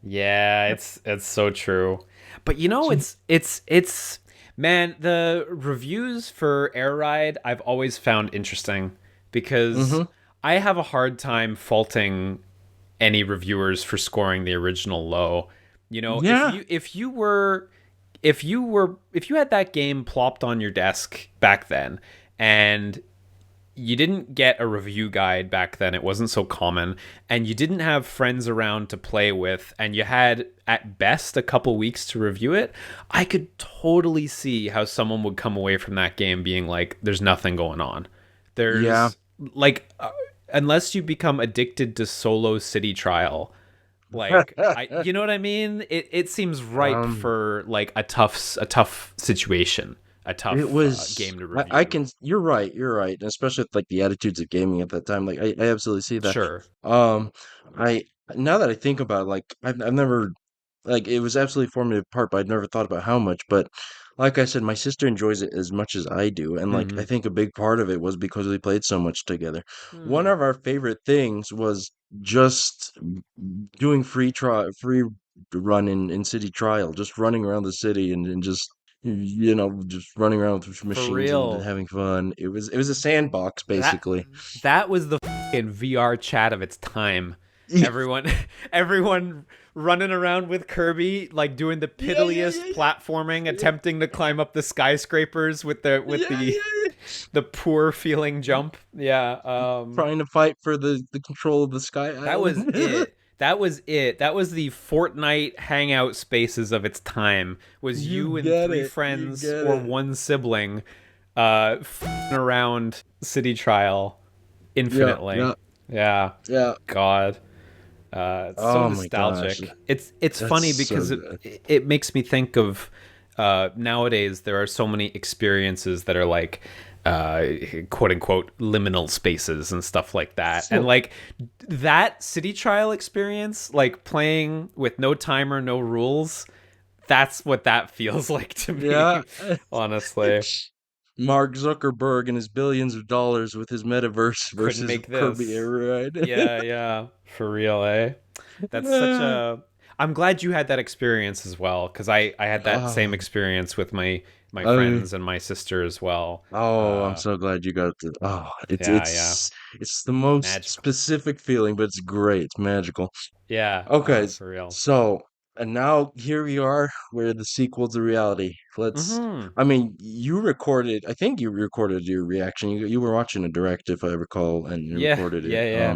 Yeah, it's so true. But you know, it's man, the reviews for Air Ride I've always found interesting because Mm-hmm. I have a hard time faulting any reviewers for scoring the original low. You know, Yeah. if you had that game plopped on your desk back then and you didn't get a review guide back then, it wasn't so common, and you didn't have friends around to play with, and you had at best a couple weeks to review it, I could totally see how someone would come away from that game being like, there's nothing going on. Yeah. There's like unless you become addicted to solo city trial, like I you know what I mean? It seems ripe Um, for like a tough situation, a it tough was game to I review. can you're right, and especially with like the attitudes of gaming at that time. Like I absolutely see that. Sure. Um I now that I think about it, like I've never like it was absolutely formative part, but I'd never thought about how much. But like I said, my sister enjoys it as much as I do, and like I Hmm. think a big part of it was because we played so much together. One of our favorite things was just doing free run in city trial, just running around the city and just just running around with For machines and real. having fun. It was a sandbox That basically. that was the fucking VR chat of its time. Everyone everyone running around with Kirby like doing the Yeah, yeah, piddliest yeah, platforming, yeah, attempting to climb up the skyscrapers with the yeah, yeah. the poor feeling jump. Yeah, Trying to fight for the control of the Sky that was Island. it. That was it. That was the Fortnite hangout spaces of its time. Was You you and get three it. You friends get or it. one sibling around city trial Yeah, infinitely. yeah, Yeah. yeah. God. It's so Oh my gosh, nostalgic. It's that's funny so because good. it makes me think of nowadays there are so many experiences that are like quote unquote liminal spaces and stuff like that. And like that city trial experience, like playing with no timer, no rules, that's what that feels like to Yeah. me, honestly. Mark Zuckerberg and his billions of dollars with his metaverse Couldn't versus make Kirby this. Airride. Yeah, yeah. For real, eh? That's such a I'm glad you had that experience as well cuz I had that same Oh, experience with my I, friends and my sister as well. oh, I'm so glad you got to. Oh, Yeah, yeah. it's the most Magical. specific feeling, but it's great. It's magical. Yeah, Okay, for real. so and now here we are, where the sequel to reality. Let's. Mhm. I mean, you recorded. I think you recorded your reaction. You were watching a direct, if I recall, and you Yeah, recorded it. yeah, yeah.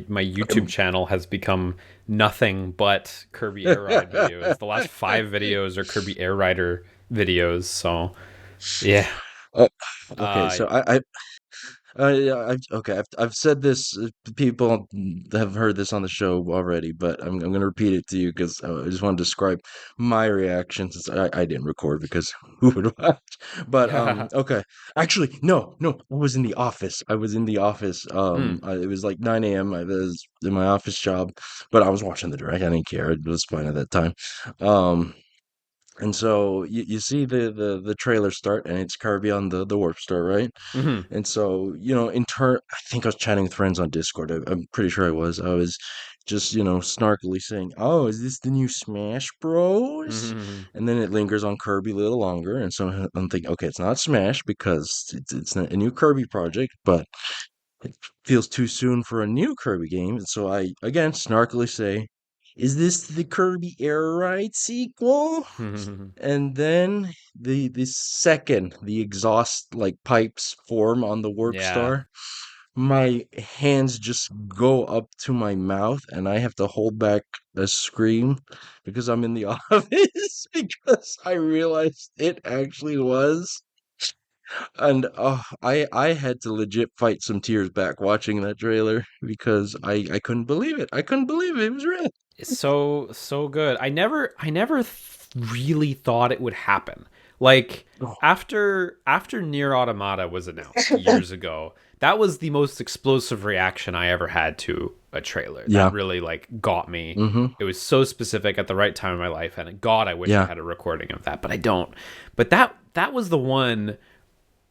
My YouTube Um, channel has become nothing but Kirby Air Ride videos. The last 5 videos are Kirby Air Rider videos, so yeah. uh, okay, Uh so yeah, I've said this. People have heard this on the show already, but I'm going to repeat it to you because I just want to describe my reaction since I didn't record because who would watch? But okay, actually, no, I was in the office. I was in the office. mm, It was like 9 a.m. I was in my office job, but I was watching the direct. I didn't care. It was fine at that time. Um, and so you see the trailer start, and it's Kirby on the Warp Star, right? mhm, And so, in turn, I think I was chatting with friends on Discord. I'm pretty sure I was. I was just, snarkily saying, "Oh, is this the new Smash Bros?" mhm. And then it lingers on Kirby a little longer. And so I'm thinking, okay, it's not Smash because it's not a new Kirby project, but it feels too soon for a new Kirby game. And so I, again, snarkily say, "Is this the Kirby Air Ride sequel?" And then the second the exhaust like pipes form on the warp Yeah. star, my hands just go up to my mouth and I have to hold back a scream because I'm in the office because I realized it actually was. And I had to legit fight some tears back watching that trailer because I couldn't believe it. I couldn't believe it. It was real. It's so good. I never really thought it would happen. Like Oh. after Near Automata was announced years ago, that was the most explosive reaction I ever had to a trailer. That Yeah. really like got me. Mm-hmm. It was so specific at the right time in my life, and God, I wish I Yeah. had a recording of that, but I don't. But that was the one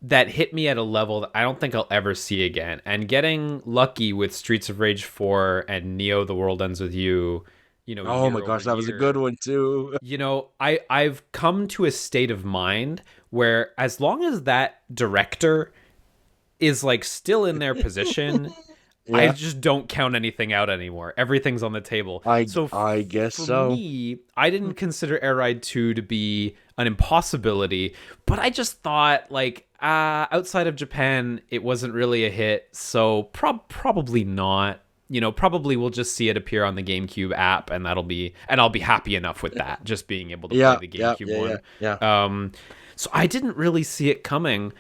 that hit me at a level that I don't think I'll ever see again. And getting lucky with Streets of Rage 4 and Neo The World Ends With You, Oh my year over gosh, that was a good year, one too. I've come to a state of mind where as long as that director is like still in their position, I Yeah, just don't count anything out anymore. Everything's on the table. So I guess for so. me, I didn't consider Air Ride 2 to be an impossibility, but I just thought like outside of Japan, it wasn't really a hit, so probably not. Probably we'll just see it appear on the GameCube app, and I'll be happy enough with that, just being able to play Yeah, the yeah, GameCube yeah, yeah, one. yeah. So I didn't really see it coming,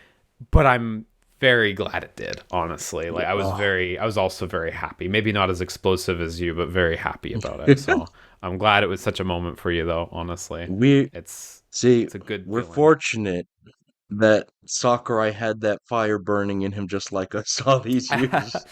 but I'm very glad it did, honestly. Like Oh. I was also very happy. Maybe not as explosive as you, but very happy about it. So I'm glad it was such a moment for you though, honestly. We It's see, it's a good we're feeling. fortunate that Sakurai had that fire burning in him just like us all these years.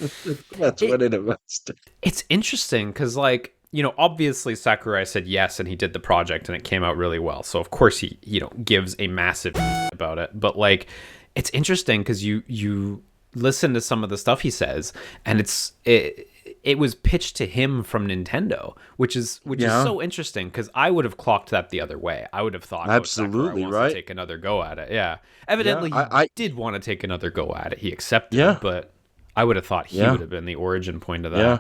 That's what it it amounts to. it's interesting because like obviously Sakurai said yes and he did the project and it came out really well, so of course he gives a massive about it, but like it's interesting because you listen to some of the stuff he says, and it was pitched to him from Nintendo, which is Yeah, so interesting because I would have clocked that the other way. I would have thought, oh, Sakurai absolutely, wants to right? take another go at it. Yeah, Yeah, evidently he I did want to take another go at it. He accepted, yeah, but I would have thought he yeah, would have been the origin point of yeah.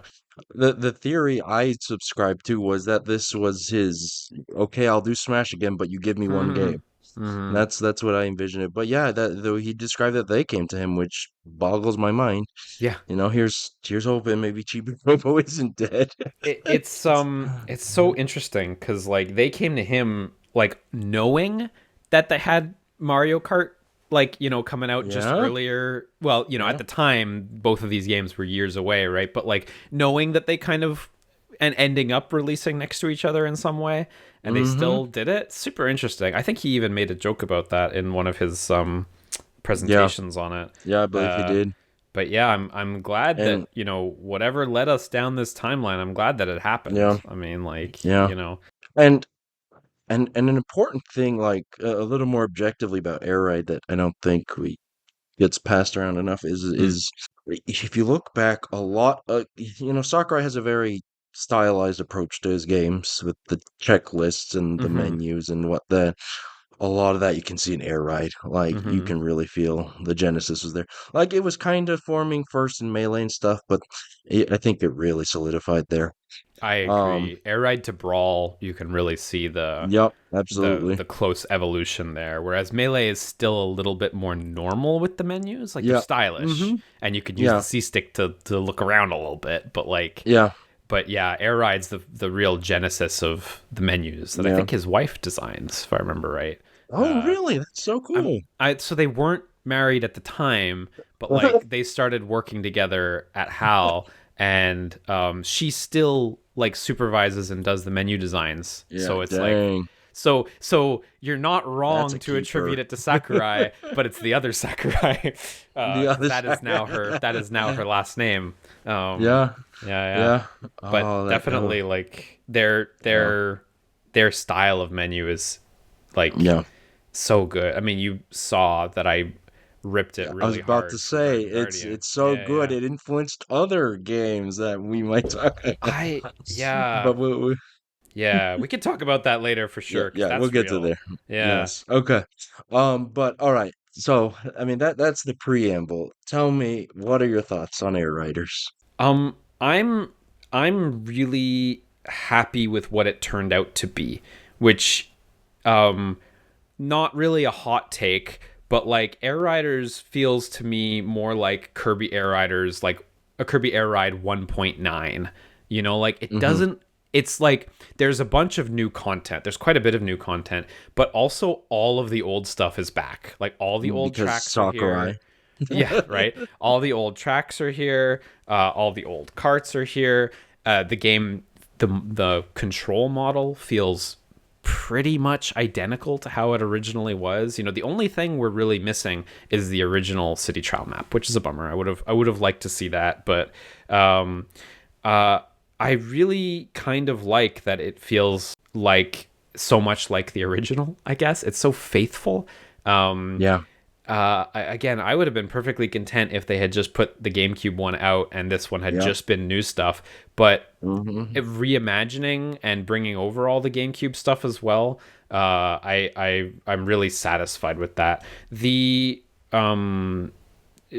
that. The theory I subscribed to was that this was his, okay, I'll do Smash again, but you give me one game. Hmm. That's what I envision it. But yeah, that though he described that they came to him, which boggles my mind. Yeah, Here's hoping maybe Chibi Robo isn't dead. it's so interesting because like they came to him like knowing that they had Mario Kart like coming out just Yeah, earlier. Well, at yeah, the time both of these games were years away, right? But like knowing that they kind of and ending up releasing next to each other in some way, and they Mm-hmm. still did it. Super interesting. I think he even made a joke about that in one of his Yeah. presentations on it. Yeah, I believe he Uh, did. but yeah, I'm glad that And whatever led us down this timeline. I'm glad that it happened. yeah, I mean, like yeah. you know. And and an important thing, like a little more objectively about air ride that I don't think we gets passed around enough Mm, is if you look back a lot, Sakurai has a very stylized approach to his games with the checklists and the mm-hmm. menus and what the a lot of that you can see in Air Ride. Like you Mm-hmm. can really feel the genesis was there. Like it was kind of forming first in Melee and stuff, but I think it really solidified there. I Um, agree. Air Ride to Brawl, you can really see yep, the absolutely. the close evolution there. Whereas Melee is still a little bit more normal with the menus. Like they're Yeah. stylish, Mm-hmm. and you could use the Yeah. C stick to look around a little bit. Yeah. But yeah, Air Ride's the real genesis of the menus that I Yeah. think his wife designs, if I remember right. Oh, Uh, really? That's so I'm cool. I so they weren't married at the time, but like they started working together at HAL, and she still like supervises and does the menu designs. Yeah, So it's like dang. so you're not That's wrong a to attribute keeper. it to Sakurai, but it's the other Sakurai, The because other side. that is now her last name. Um, Yeah, yeah, yeah, yeah. but Oh, that. definitely like their style of menu is like Yeah. so good. I mean, you saw that I ripped it Yeah, I was really about to hard for say Garden it's Guardian. it's so Yeah, good yeah. it influenced other games that we might talk about. I yeah But we yeah. We could talk about that later for yeah, sure because yeah, we'll that's get to real. there. Yeah. Yes. Okay. But all right. So, I mean that's the preamble. Tell me, what are your thoughts on Air Riders? Um. I'm I'm really happy with what it turned out to be, which um not really a hot take, but like Air Riders feels to me more like Kirby Air Riders, like a Kirby Air Ride 1.9. Like it Mm-hmm. doesn't. It's like there's a bunch of new content. There's quite a bit of new content, but also all of the old stuff is back. Like all the old Because tracks are Sakurai. here. Yeah, right. All the old tracks are here. All the old carts are here. The game, the control model feels pretty much identical to how it originally was. The only thing we're really missing is the original city trial map, which is a bummer. I would have liked to see that, but um, uh, I really kind of like that it feels like so much like the original. I guess it's so faithful. Um, Yeah. Again, I would have been perfectly content if they had just put the GameCube one out and this one had Yeah. just been new stuff. But Mm-hmm. reimagining and bringing over all the GameCube stuff as well, I'm really satisfied with that. The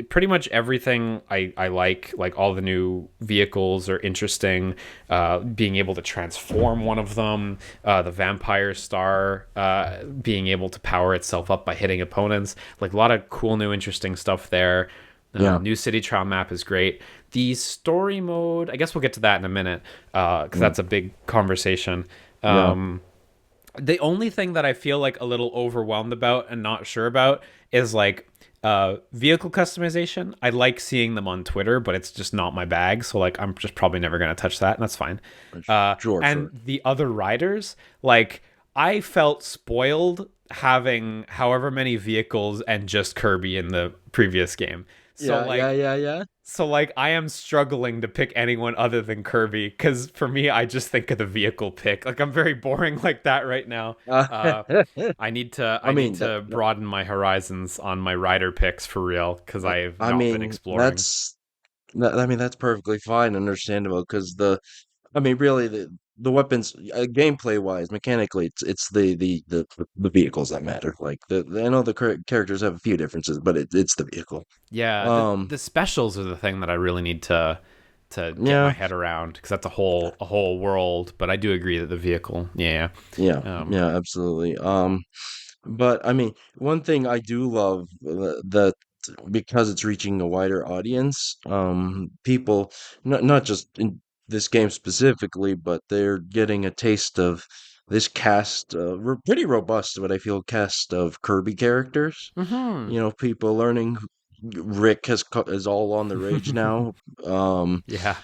pretty much everything I like all the new vehicles are interesting. Being able to transform one of them, the vampire star being able to power itself up by hitting opponents, like a lot of cool new interesting stuff there. Yeah. New city trial map is great. The story mode, I guess we'll get to that in a minute, because Mm, that's a big conversation. yeah. The only thing that I feel like a little overwhelmed about and not sure about is like vehicle customization. I like seeing them on Twitter, but it's just not my bag. So like I'm just probably never gonna touch that, and that's fine. Sure, And sure. the other riders, like I felt spoiled having however many vehicles and just Kirby in the previous game. So Yeah, yeah, like yeah, yeah. I am struggling to pick anyone other than Kirby because for me, I just think of the vehicle pick. Like I'm very boring like that right now. Uh, Uh, I need to I mean broaden my horizons on my rider picks for real because I've I not been mean exploring. I mean that's perfectly fine, understandable. Because I mean, really, the weapons, gameplay wise, mechanically, it's the vehicles that matter. Like I know the characters have a few differences, but it's the vehicle. Yeah, Um, the specials are the thing that I really need to get my yeah, head around because that's a whole world. But I do agree that the vehicle, yeah, yeah, um, yeah, absolutely. But I mean, one thing I do love that because it's reaching a wider audience, people not just in this game specifically, but they're getting a taste of this cast, pretty robust, but I feel cast of Kirby characters. hmm People learning. Rick is all on the rage now. Um, Yeah.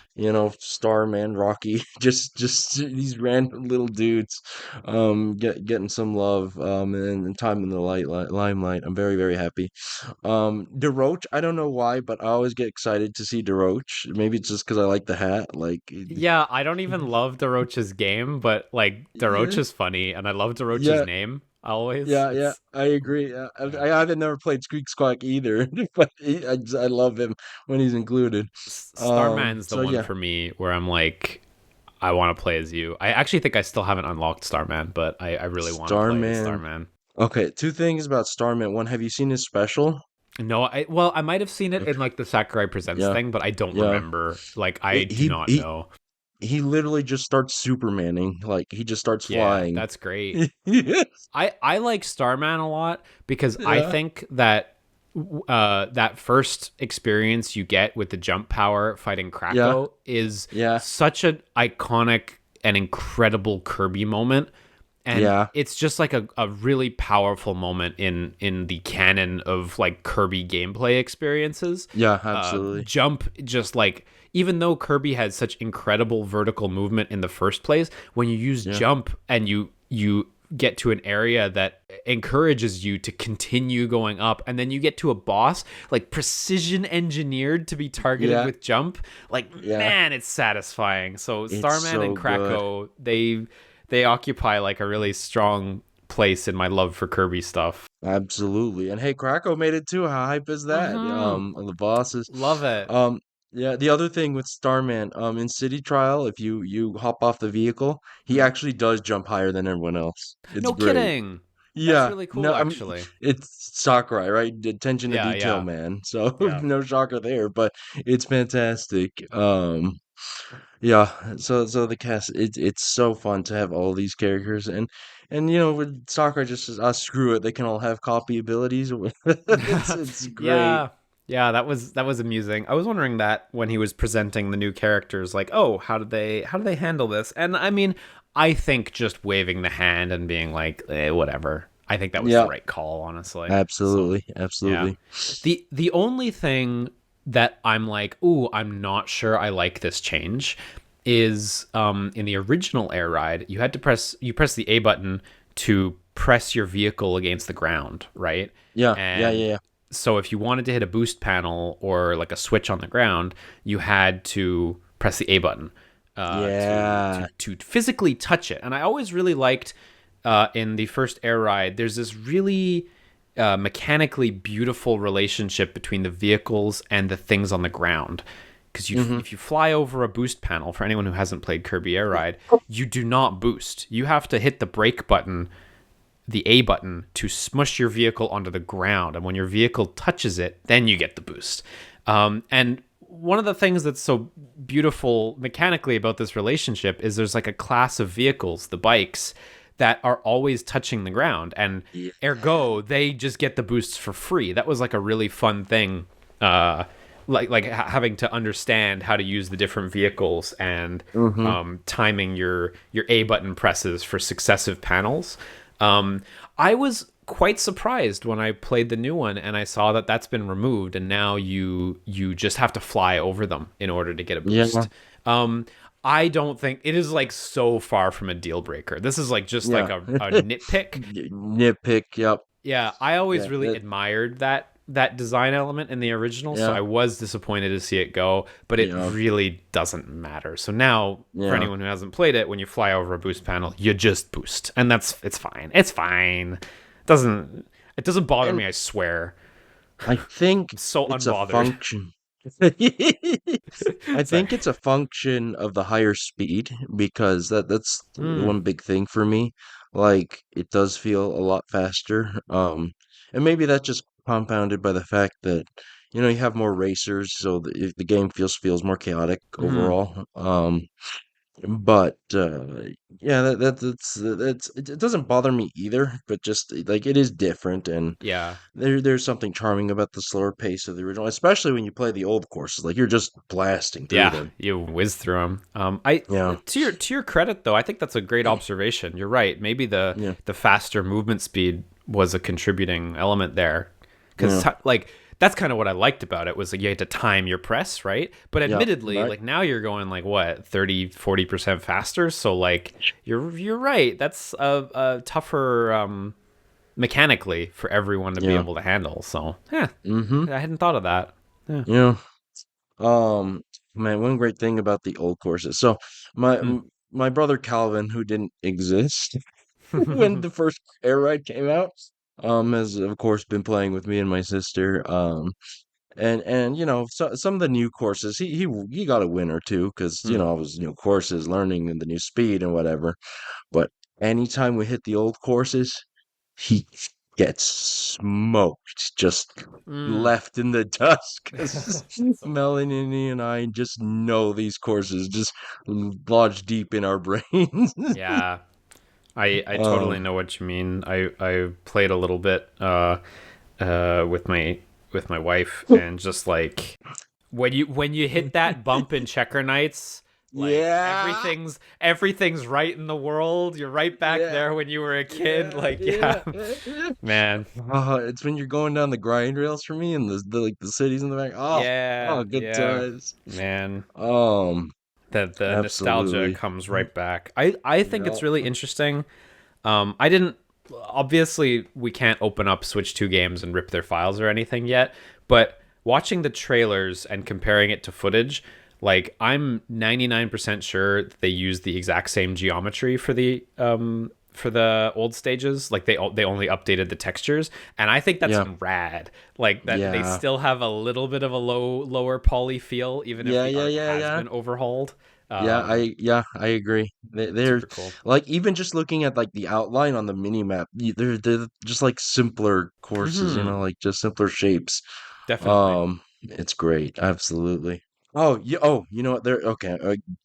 Starman, Rocky, just these random little dudes, getting some love, and time in the limelight. I'm very, very happy. DeRoach, I don't know why, but I always get excited to see DeRoach. Maybe it's just because I like the hat. Yeah, I don't even love DeRoach's game, but like DeRoach Yeah, is funny, and I love DeRoach's yeah, name always. yeah. It's I agree. yeah. I haven't never played Squeak Squawk either, but I love him when he's included. Starman's the So one yeah, for me where I'm like, I want to play as you. I actually think I still haven't unlocked Starman, but I really want to play as Starman. Starman. Okay, two things about Starman. One, have you seen his special? No, I might have seen it in like the Sakurai Presents Yeah, thing, but I don't yeah. remember. Like I It, do he not he know. he literally just starts Supermaning. Like he just starts Yeah, flying. that's great. Yeah, I like Starman a lot because I yeah, think that that first experience you get with the jump power fighting yeah, Krako is yeah, such an iconic and incredible Kirby moment. And yeah, it's just like a really powerful moment in the canon of like Kirby gameplay experiences. yeah. Absolutely. Jump just like even though Kirby has such incredible vertical movement in the first place, when you use Yeah, jump and you get to an area that encourages you to continue going up and then you get to a boss like precision engineered to be targeted yeah, with jump, like yeah. man, it's satisfying. So It's Starman and so good. Krako, they occupy like a really strong place in my love for Kirby stuff. Absolutely. And hey, Krakow made it too. How hype is that? Mhm. The bosses. Love it. Um, yeah, the other thing with Starman, in City Trial, if you hop off the vehicle, he Mhm. actually does jump higher than everyone else. It's No great. kidding. That's Yeah, really no, cool I mean actually. it's Sakurai, right? Attention to Yeah, detail, yeah. man. So Yeah. no shocker there, but it's fantastic. Yeah. So the cast, it's so fun to have all these characters, and with Sakurai just says, "Ah, screw it, they can all have copy abilities." It's great. Yeah. Yeah, that was amusing. I was wondering that when he was presenting the new characters, like, oh, how do they handle this? And I mean, I think just waving the hand and being like, whatever. I think that was the Yeah, right call, honestly. So absolutely, yeah. absolutely. The only thing that I'm like, ooh, I'm not sure I like this change is in the original Air Ride, you press the A button to press your vehicle against the ground, right? Yeah, yeah, And yeah, so if you wanted to hit a boost panel or like a switch on the ground, you had to press the A button to yeah, physically touch it. And I always really liked in the first Air Ride, there's this really mechanically beautiful relationship between the vehicles and the things on the ground. Because hmm if you fly over a boost panel, for anyone who hasn't played Kirby Air Ride, you do not boost. You have to hit the brake button, the A button, to smush your vehicle onto the ground. And when your vehicle touches it, then you get the boost. And one of the things that's so beautiful mechanically about this relationship is there's like a class of vehicles, the bikes, that are always touching the ground. And yeah. ergo, they just get the boosts for free. That was like a really fun thing. Having to understand how to use the different vehicles and hmm timing your A button presses for successive panels. I was quite surprised when I played the new one and I saw that that's been removed and now you just have to fly over them in order to get a Yeah, boost. I don't think it is like so far from a deal breaker. This is like just like yeah. a nitpick. Nitpick. Yep. Yeah, I always Yeah. really admired that design element in the original, so Yeah. I was disappointed to see it go, but it Yeah. really doesn't matter. So now, for Yeah. anyone who hasn't played it, when you fly over a boost panel, you just boost, and it's fine. It's fine. It doesn't bother And me. I swear. I think I'm so it's a unbothered. function. I Sorry. think it's a function of the higher speed because that's Hmm. one big thing for me. Like it does feel a lot faster. And maybe that's just compounded by the fact that you have more racers, so the game feels more chaotic Hmm. overall. But yeah, it doesn't bother me either, but just like it is different, and Yeah. there's something charming about the slower pace of the original, especially when you play the old courses. Like you're just blasting through Yeah, them. you whiz through them. I Yeah, to your credit though, I think that's a great observation. You're right. Maybe the yeah, the faster movement speed was a contributing element there, because yeah, like that's kind of what I liked about it was like you had to time your press, right? But Yeah, admittedly, right. like now you're going like what 30-40% faster. So like you're right. That's a tougher mechanically for everyone to be Yeah. able to handle. So yeah, Mm-hmm. I hadn't thought of that. Yeah. Yeah. Um, man, one great thing about the old courses. So my brother Calvin, who didn't exist when the first air ride came out, has of course been playing with me and my sister. And so some of the new courses, he got a win or two because Hmm. I was new courses, learning and the new speed and whatever. But anytime we hit the old courses, he gets smoked, just Mm. left in the dust because So funny. Melanie and I just know these courses just lodged deep in our brains. Yeah, I totally um, know what you mean. I played a little bit with my wife, and just like when you hit that bump in Checker Nights, like yeah, everything's right in the world. You're right back yeah, there when you were a kid. yeah, Like yeah. yeah, man. It's when you're going down the grind rails for me and the like the cities in the back. Yeah, Good yeah, times. man. Um, The nostalgia absolutely. comes right back. I think Yeah. it's really interesting. I didn't. Obviously, we can't open up Switch 2 games and rip their files or anything yet, but watching the trailers and comparing it to footage, like I'm 99% sure that they use the exact same geometry for the old stages. Like they only updated the textures, and I think that's Yeah. rad. Like that they Yeah. still have a little bit of a lower poly feel, even if Yeah, the yeah, art yeah, has yeah. been overhauled. Yeah, Um, I agree. They're Super cool. like even just looking at like the outline on the mini map, they're just like simpler courses, Hmm. like just simpler shapes. Definitely. It's great, absolutely. Oh, you know what? There, okay.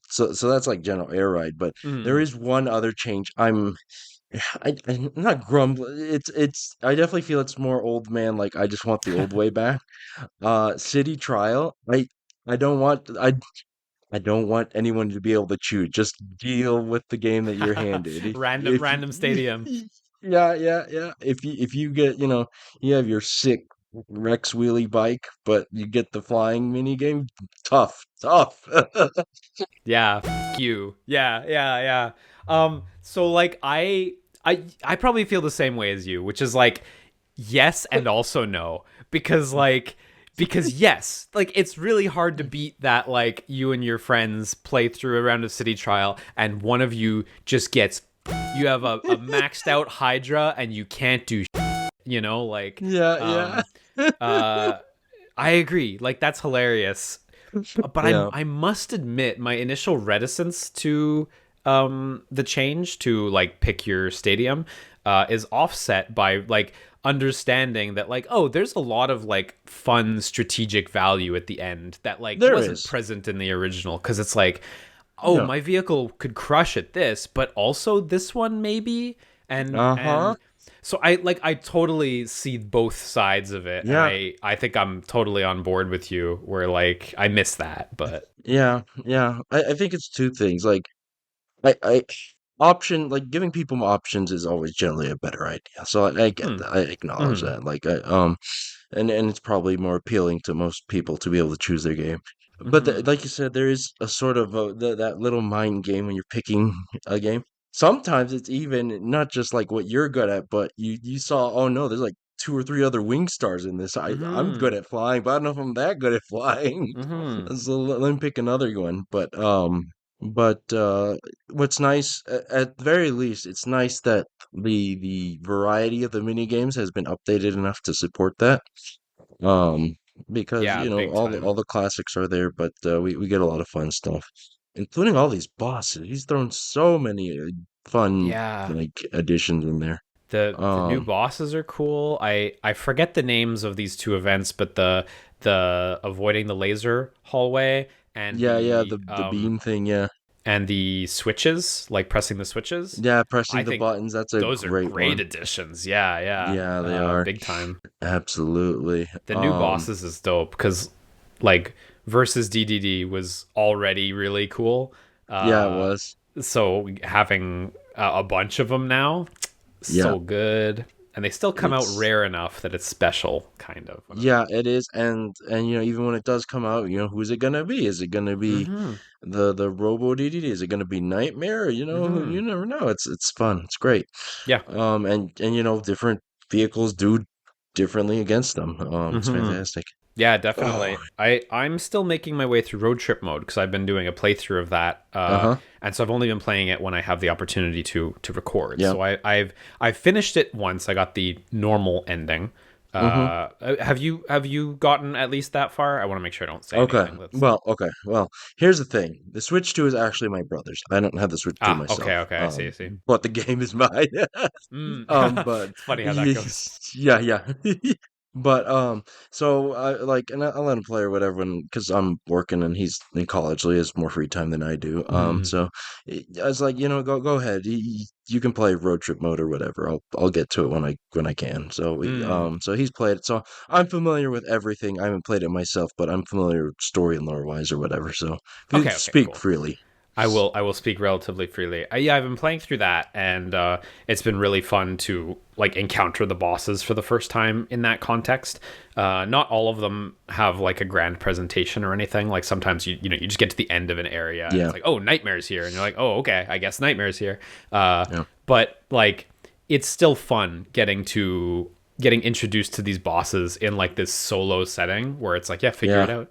So that's like general air ride, but there Hmm. is one other change. I'm not grumbling. I definitely feel it's more old man. Like I just want the old way back. City trial. I don't want anyone to be able to choose. Just deal with the game that you're handed. If Random stadium. yeah, yeah, yeah. If you get, you have your sick Rex wheelie bike, but you get the flying mini game, tough, tough. Yeah, you. Yeah, yeah, yeah. So like I probably feel the same way as you, which is like yes and also no. Because yes, like it's really hard to beat that like you and your friends play through a round of city trial and one of you just gets you have a maxed out Hydra and you can't do like Yeah, yeah. um uh I agree. Like that's hilarious. But I Yeah. I must admit my initial reticence to the change to like pick your stadium is offset by like understanding that like oh there's a lot of like fun strategic value at the end that like There wasn't is. present in the original because it's like oh Yeah. my vehicle could crush at this but also this one maybe Uh-huh. and so I totally see both sides of it and Yeah. I think I'm totally on board with you where like I miss that but Yeah. Yeah. I think it's two things. Like I option like giving people options is always generally a better idea. So I get hmm that. I acknowledge hmm that. And it's probably more appealing to most people to be able to choose their game. But hmm like you said, there is a sort of that little mind game when you're picking a game. Sometimes it's even not just like what you're good at, but you saw, oh no, there's like two or three other wing stars in this. I'm good hmm at flying, but I don't know if I'm that good at flying. hmm So let me pick another one. But what's nice, at the very least, it's nice that the variety of the mini games has been updated enough to support that. Um, because yeah big all time the classics are there, but we get a lot of fun stuff, including all these bosses. He's thrown so many fun yeah like additions in there. the new Um, bosses are cool I forget the names of these two events but the avoiding the laser hallway and yeah, yeah, the the beam thing, yeah, switches, like pressing the switches. yeah, I pressing the think buttons. That's a those are great great one. additions. Yeah, yeah, Yeah, they are big time. absolutely. The new bosses is dope because, like, versus DDD was already really cool. Yeah, it Uh, was. so having a bunch of them now, Yeah. so good. and they still come out It's rare enough that it's special, kind of. Yeah, it is, and even when it does come out, who's it gonna be? Is it gonna be Mm-hmm. the Robo DDD? Is it gonna be Nightmare? Mm-hmm. You never know. It's fun. It's great. Yeah. And different vehicles do differently against them. It's Mm-hmm. fantastic. Yeah, Oh, definitely. I'm still making my way through road trip mode because I've been doing a playthrough of that, uh-huh. and so I've only been playing it when I have the opportunity to record. Yeah. So I've finished it once. I got the normal ending. Mm-hmm. Have you gotten at least that far? I want to make sure I don't say Okay. anything that's Okay. Well, here's the thing. The Switch 2 is actually my brother's. I don't have the Switch 2 myself. okay, I see, I see. But the game is mine. Mm. But It's funny how that goes. yeah, yeah. But so I like, and I'll let him play or whatever, because I'm working and he's in college, so he has more free time than I do. Mm. So I was like, go ahead. You can play road trip mode or whatever. I'll get to it when I can. Mm. So he's played it. So I'm familiar with everything. I haven't played it myself, but I'm familiar with story and lore wise or whatever. So Okay, okay, speak cool. freely. I will speak relatively freely. Yeah, I've been playing through that, and it's been really fun to like encounter the bosses for the first time in that context. Not all of them have like a grand presentation or anything. Like sometimes you just get to the end of an area and Yeah, it's like, oh, Nightmare's here, and you're like, oh, okay, I guess Nightmare's here. yeah, But like it's still fun getting introduced to these bosses in like this solo setting where it's like, yeah, figure it yeah. out.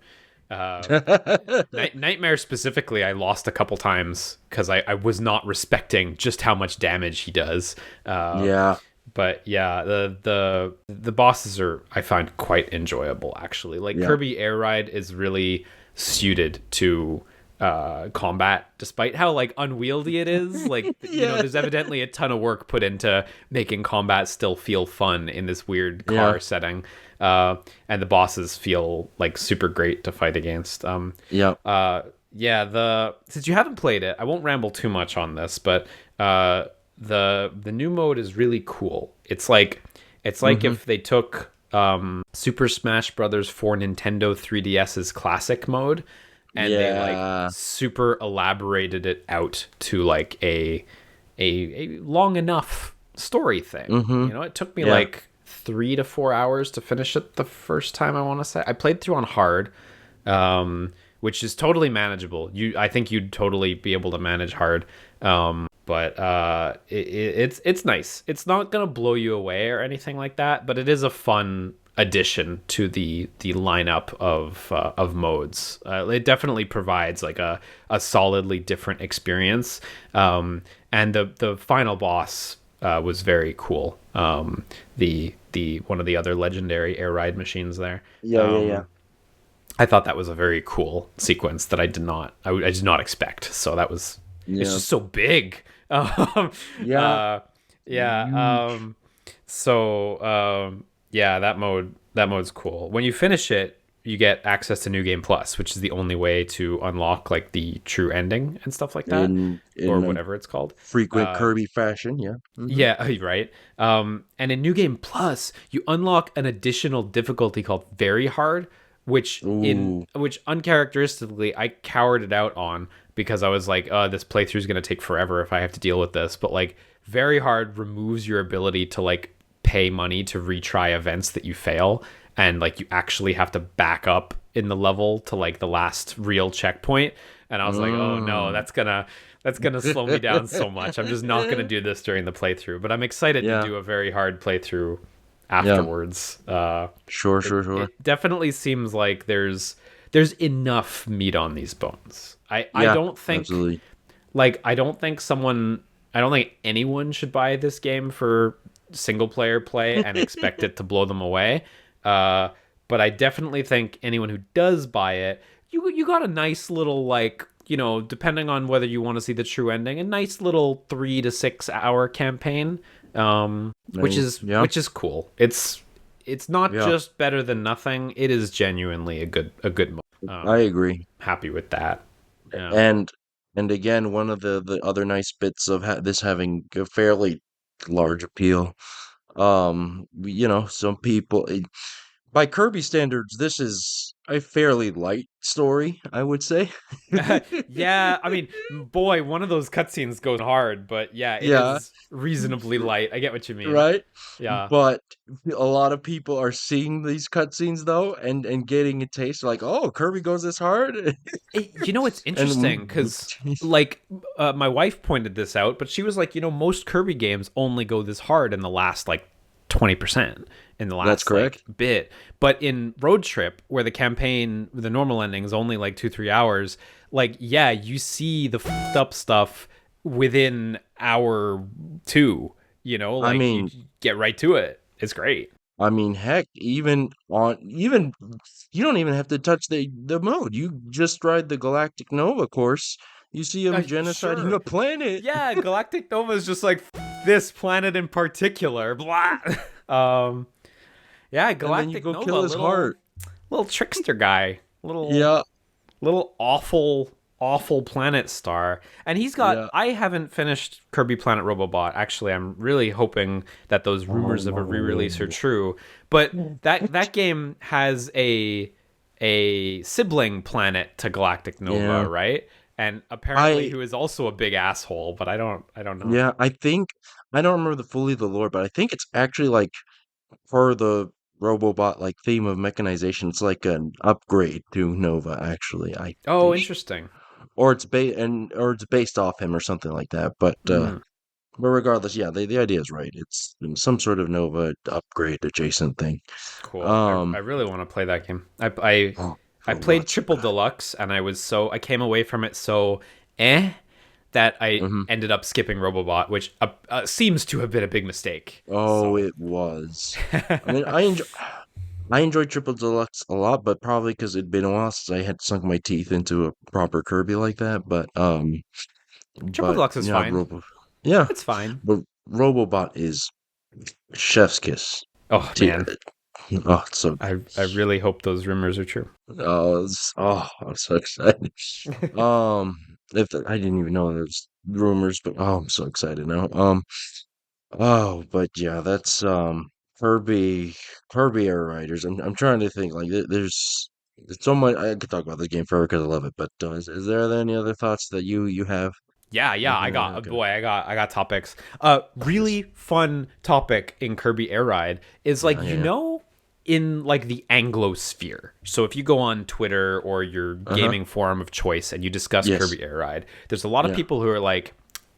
Nightmare specifically, I lost a couple times because I was not respecting just how much damage he does. Yeah, But yeah, the bosses are I find quite enjoyable actually. Like yeah. Kirby Air Ride is really suited to combat, despite how like unwieldy it is. Like Yeah, there's evidently a ton of work put into making combat still feel fun in this weird yeah, car setting. And the bosses feel like super great to fight against. yeah. Yeah, the since you haven't played it, I won't ramble too much on this, but the new mode is really cool. It's like Mm-hmm. if they took Super Smash Brothers for Nintendo 3DS's classic mode and they like Yeah. super elaborated it out to like a long enough story thing. Mm-hmm. It took me Yeah. like 3 to 4 hours to finish it the first time. I want to say I played through on hard, which is totally manageable. I think you'd totally be able to manage hard. But it's nice. It's not gonna blow you away or anything like that, but it is a fun addition to the lineup of modes. It definitely provides like a solidly different experience. And the final boss was very cool. The one of the other legendary air ride machines there. Yeah, yeah, yeah. I thought that was a very cool sequence that I did not expect. So that was it's Yeah. just so big. Yeah. Yeah. Huge. Yeah, that mode's cool. When you finish it, you get access to New Game Plus, which is the only way to unlock like the true ending and stuff like that, or In a whatever it's called. frequent Kirby fashion, yeah. Mm-hmm. Yeah, right. And in New Game Plus, you unlock an additional difficulty called Very Hard, Ooh. which uncharacteristically I cowered it out on because I was like, this playthrough is gonna take forever if I have to deal with this. But like Very Hard removes your ability to like pay money to retry events that you fail, and like you actually have to back up in the level to like the last real checkpoint. And I was like, oh no, Mm. that's gonna slow me down so much. I'm just not gonna do this during the playthrough. But I'm excited to Yeah. do a Very Hard playthrough Yeah. afterwards. Sure, It sure, sure. it definitely seems like there's enough meat on these bones. I Yeah, don't think absolutely. like I don't think anyone should buy this game for single player play and expect it to blow them away. Uh, but I definitely think anyone who does buy it, you got a nice little like depending on whether you want to see the true ending, a nice little 3 to 6 hour campaign, which And is yeah, which is cool. It's not yeah, just better than nothing. It is genuinely a good mode. I agree. Happy with that. Yeah. And again, one of the other nice bits of this having a fairly large appeal. Some people by Kirby standards, this is a fairly light story, I would say. Yeah, I mean, boy, one of those cutscenes goes hard, but yeah, it Yeah, is reasonably light. I get what you mean. right. Yeah. But a lot of people are seeing these cutscenes though, and getting a taste like, oh, Kirby goes this hard, You know, it's and interesting because, like, my wife pointed this out, but she was like, most Kirby games only go this hard in the last, like, 20%, in the that's last, like, correct. bit. But in Road Trip, where the campaign, the normal ending is only, like, 2-3 hours, like, yeah, you see the fucked up stuff within hour two, I like, you mean, get right to it. It's great. heck, even you don't even have to touch the mode. You just ride the Galactic Nova course. You see him genociding Sure. a planet, Yeah, Galactic Nova is just like this planet in particular. Blah. Um, yeah, and then you Galactic go Nova, kill his little heart. little trickster guy, little Yeah, little awful planet star. And he's got. yeah. I haven't finished Kirby Planet Robobot. Actually, I'm really hoping that those rumors of a re-release are Oh, true. But that game has a sibling planet to Galactic Nova, yeah. right? And apparently, I who is also a big asshole. But I don't know. Yeah, I think I don't remember the lore, but I think it's actually like for the Robobot like theme of mechanization. It's like an upgrade to Nova, actually. I Oh, think, interesting. or it's based off him or something like that. Mm, But regardless, yeah, the idea is right. It's some sort of Nova upgrade adjacent thing. cool. I Um, really want to play that game. I played Robots. Triple Deluxe and I came away from it so that I Hmm. ended up skipping Robobot, which seems to have been a big mistake. Oh, So it was. I mean, I enjoyed Triple Deluxe a lot, but probably because it'd been a while since I had sunk my teeth into a proper Kirby like that. Triple Deluxe is Yeah, fine. Yeah, It's fine. but Robobot is chef's kiss. Oh T- man, Oh, it's so I really hope those rumors are true. I'm so excited. Um, I didn't even know there's rumors, but oh, I'm so excited now. Oh, but yeah, that's Kirby Kirby Airriders. I'm trying to think like there's so much I could talk about this game forever because I love it. But is there any other thoughts that you have? Yeah, I got Okay. boy, I got topics. Yes. Really fun topic in Kirby Air Ride is like Yeah. in like the Anglosphere. So if you go on Twitter or your Uh-huh. gaming forum of choice and you discuss Yes. Kirby Air Ride, there's a lot of Yeah. people who are like,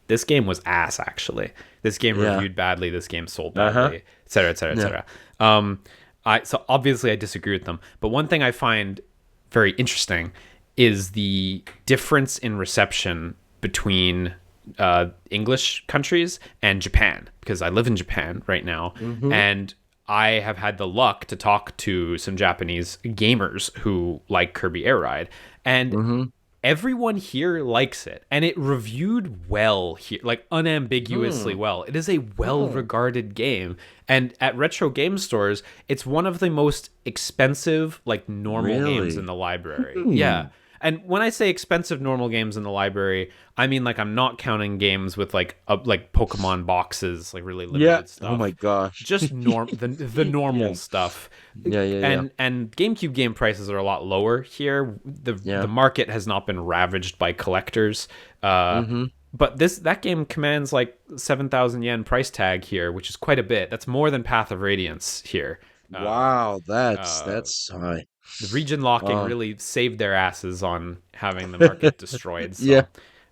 this game was ass actually. This game Yeah. reviewed badly. This game sold Uh-huh. badly, et cetera, et cetera, et Yeah. cetera. So obviously I disagree with them. But one thing I find very interesting is the difference in reception between English countries and Japan, because I live in Japan right now, Mm-hmm. and I have had the luck to talk to some Japanese gamers who like Kirby Air Ride, and Mm-hmm. everyone here likes it, and it reviewed well here, like unambiguously Hmm. well. It is a Oh, well-regarded game, and at retro game stores, it's one of the most expensive, like normal games in really? the library. Hmm. Yeah. And when I say expensive normal games in the library, I mean like I'm not counting games with like Pokemon boxes, like really Yeah. limited Oh my stuff. gosh. Just the Yeah. normal stuff. Yeah. And GameCube game prices are a lot lower here. The Yeah. market has not been ravaged by collectors. Mm-hmm. But that game commands like 7,000 yen price tag here, which is quite a bit. That's more than Path of Radiance here. Um, Wow, uh, that's high. the region locking Uh, really saved their asses on having the market destroyed. yeah.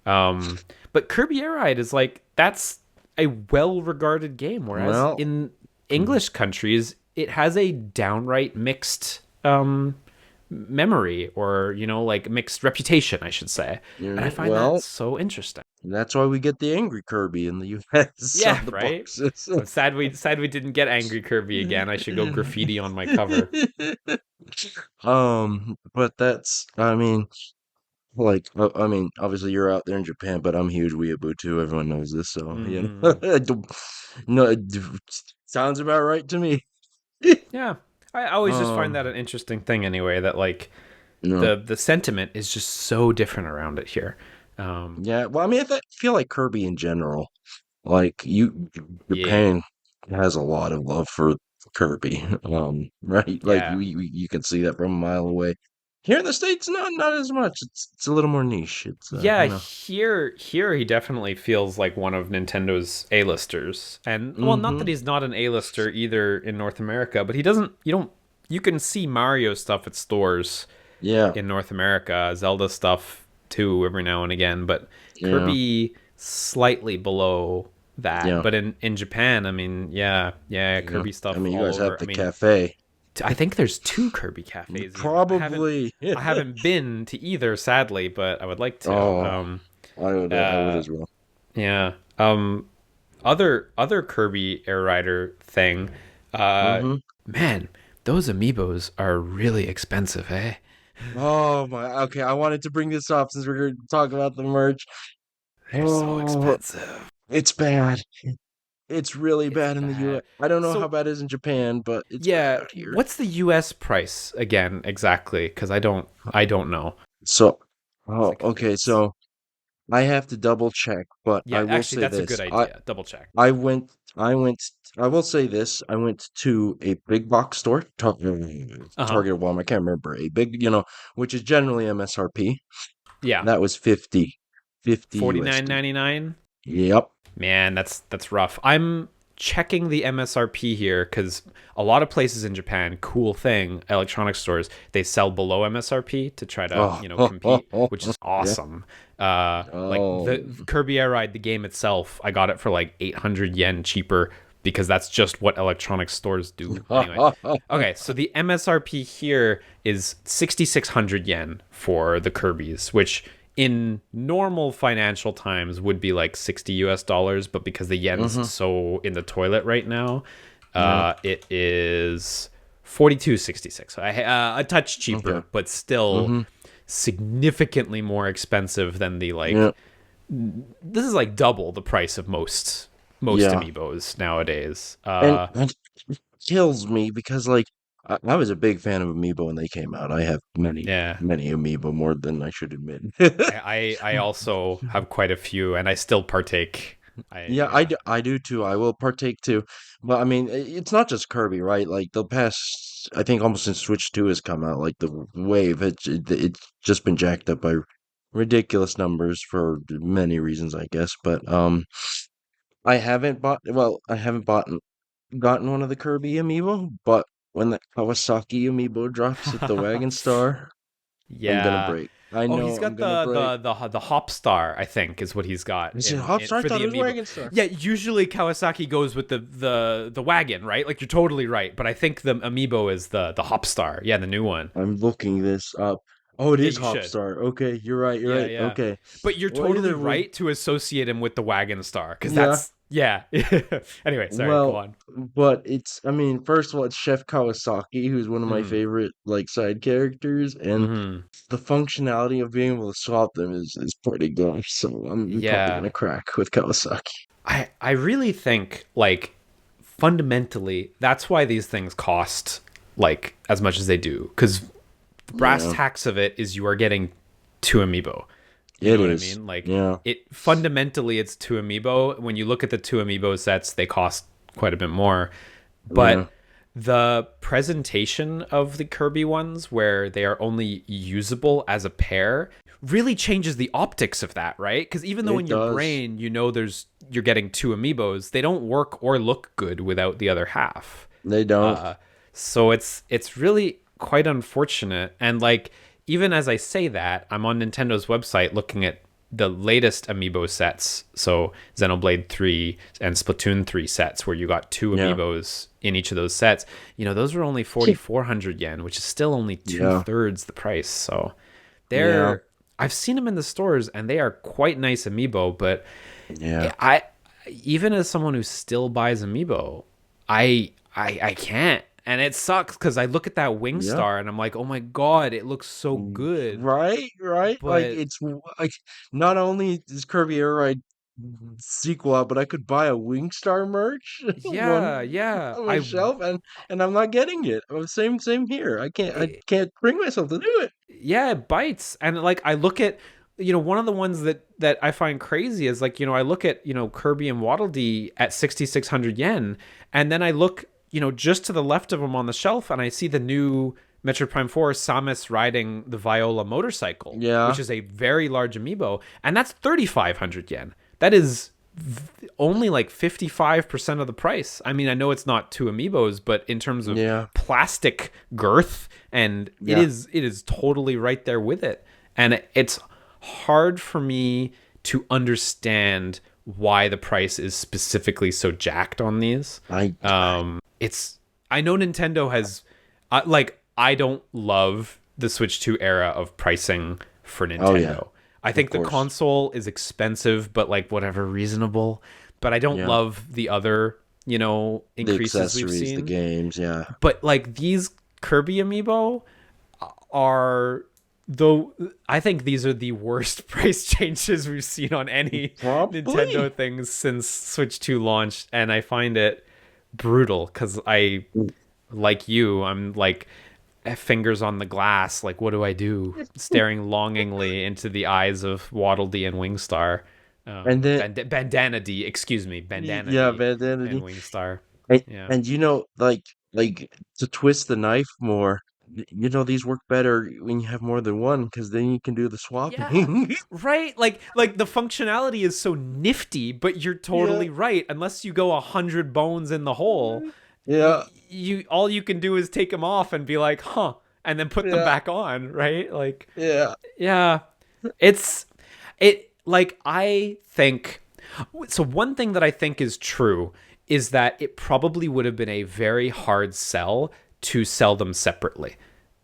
So, um, but Kirby Air Ride is like that's a well-regarded game, whereas Well, in English countries it has a downright mixed memory, or like mixed reputation, I should say, and I find that well, so interesting. that's why we get the angry Kirby in the US Yeah, on the right. boxes. I'm sad we didn't get Angry Kirby again. I should go graffiti on my cover. But that's, I mean, I mean, obviously you're out there in Japan, but I'm huge weeaboo too. Everyone knows this, so Hmm. I don't- no, sounds about right to me. Yeah, I always just find Um, that an interesting thing anyway. That like no, the sentiment is just so different around it here. Um, yeah. Well, I mean, I feel like Kirby in general, like yeah, Japan has a lot of love Kirby. Right? Like Yeah. you can see that from a mile away. Here in the States, not as much. It's a little more niche. It's Yeah, you know. here he definitely feels like one of Nintendo's A-listers. And well, not that Mm-hmm. he's not an A-lister either in North America, but he doesn't you can see Mario stuff at stores Yeah, in North America, Zelda stuff too every now and again, but yeah, Kirby slightly below that. yeah, But in Japan, I mean, yeah, yeah. Kirby I stuff mean, you all guys have over. I the mean, cafe. I think there's two Kirby cafes even. Probably. I haven't been to either sadly, but I would like to. Oh, I would Uh as well. yeah. Other Kirby Air Rider thing. Uh Mm-hmm. Man, those amiibos are really expensive, eh? Oh my. Okay, I wanted to bring this up since we're going to talk about the merch. They're so Oh, expensive. it's bad. It's really It's bad in the US. bad. I don't know how So bad it is in Japan, but it's bad yeah, out here. what's the US price again exactly? Because I don't know. So, Is oh, it because okay. it's So I have to double check, but I yeah, will actually say that's a this. good idea. Double check. I went, I went, I will say this. I went to a big box store, Uh-huh. Target, Walmart, I can't remember, a big, which is generally MSRP. Yeah. That was 50 Forty nine USD. ninety nine. Yep. Man, that's rough. I'm checking the MSRP here because a lot of places in Japan, cool thing, electronic stores, they sell below MSRP to try to, Oh, compete, which is yeah. awesome. Like Oh, the Kirby Air Ride, the game itself, I got it for like 800 yen cheaper because that's just what electronic stores do. Anyway, okay, so the MSRP here is 6,600 yen for the Kirby's, which in normal financial times would be like 60 US dollars, but because the yen's hmm so in the toilet right now, yeah. it is 42.66. A touch Okay. cheaper, but still hmm significantly more expensive than the Yeah. like this is like double the price of most Yeah. amiibos nowadays. And it kills me because like I was a big fan of Amiibo when they came out. I have Yeah. many Amiibo more than I should admit. I also have quite a few and I still partake. I Yeah, yeah. I do too. I will partake too. But I mean, it's not just Kirby, right? Like the past, I think almost since Switch 2 has come out, like the wave, it's just been jacked up by ridiculous numbers for many reasons, I guess. But I haven't gotten one of the Kirby amiibo, but when the Kawasaki amiibo drops at the Wagon Star, I'm gonna Yeah. break. I Oh, know he's I'm got gonna break. the Hop Star, I think, is what he's got Is it in Hopstar? I for thought the it was amiibo. Wagon Star. Yeah, usually Kawasaki goes with the wagon, right? Like you're totally right, but I think the amiibo is the Hop Star. Yeah, the new one. I'm looking this up. Oh, it Yeah, is you should. Hopstar. Okay, you're right. You're Yeah, right. yeah. Okay. But you're Well, totally either way, right to associate him with the wagon star cuz yeah. that's yeah. Anyway, sorry, go Well, on. but I mean, first of all, it's Chef Kawasaki, who's one of my Mhm. favorite like side characters, and Mhm. the functionality of being able to swap them is pretty good. So I'm probably Yeah. gonna crack with Kawasaki. I really think like fundamentally that's why these things cost like as much as they do cuz the brass Yeah, tacks of it is you are getting two amiibo. You it know what I is. mean? Like Yeah. it fundamentally it's two amiibo. When you look at the two amiibo sets, they cost quite a bit more. Yeah. But the presentation of the Kirby ones where they are only usable as a pair really changes the optics of that, right? Because even though It in your does. brain you know you're getting two amiibos, they don't work or look good without the other half. They don't. Uh, so it's really quite unfortunate. And like even as I say that, I'm on Nintendo's website looking at the latest amiibo sets. So Xenoblade 3 and Splatoon 3 sets where you got two Yeah. amiibos in each of those sets. Those were only 4,400 yen, which is still only Yeah. two-thirds the price. So Yeah. they're I've seen them in the stores and they are quite nice amiibo, but Yeah. I even as someone who still buys amiibo, I can't, and it sucks because I look at that Yeah. Wingstar and I'm like, oh my god, it looks so good, Right, right. Like but like not only is Kirby Air Ride sequel out, but I could buy a Wingstar merch yeah, one yeah, on my shelf, and I'm not getting it. Same here. I it, can't bring myself to do it. yeah, it bites, and like I look at. One of the ones that I find crazy is like, I look at, Kirby and Waddle Dee at 6,600 yen, and then I look just to the left of him on the shelf, and I see the new Metroid Prime 4 Samus riding the Viola motorcycle, which Yeah. is a very large amiibo, and that's 3,500 yen. That is only like 55% of the price. I mean, I know it's not two amiibos, but in terms of Yeah. plastic girth, and it Yeah. is totally right there with it. And it's hard for me to understand why the price is specifically so jacked on these. I It's I know Nintendo has I don't love the Switch 2 era of pricing for Oh yeah, Nintendo. I of think the course. console is expensive, but like whatever, reasonable. But I don't Yeah. love the other, The increases we've accessories, the seen. games, yeah. But like these Kirby amiibo are though I think these are the worst price changes we've seen on any Probably. Nintendo things since Switch 2 launched, and I find it brutal cuz I like you, I'm like fingers on the glass, like what do I do? Staring longingly into the eyes of Waddle Dee and Wingstar. And then Bandana D, excuse me, Bandana yeah, D and vanity. Wingstar. And, Yeah. and like to twist the knife more, these work better when you have more than one because then you can do the Yeah. swapping. Right? Like the functionality is so nifty, but you're Yeah. totally right. Unless you go 100 bones in the hole, Yeah. you all you can do is take them off and be like, "Huh," and then put them Yeah. back on, right? Like, Yeah. yeah. It's like I think so one thing that I think is true is that it probably would have been a very hard sell to sell them separately.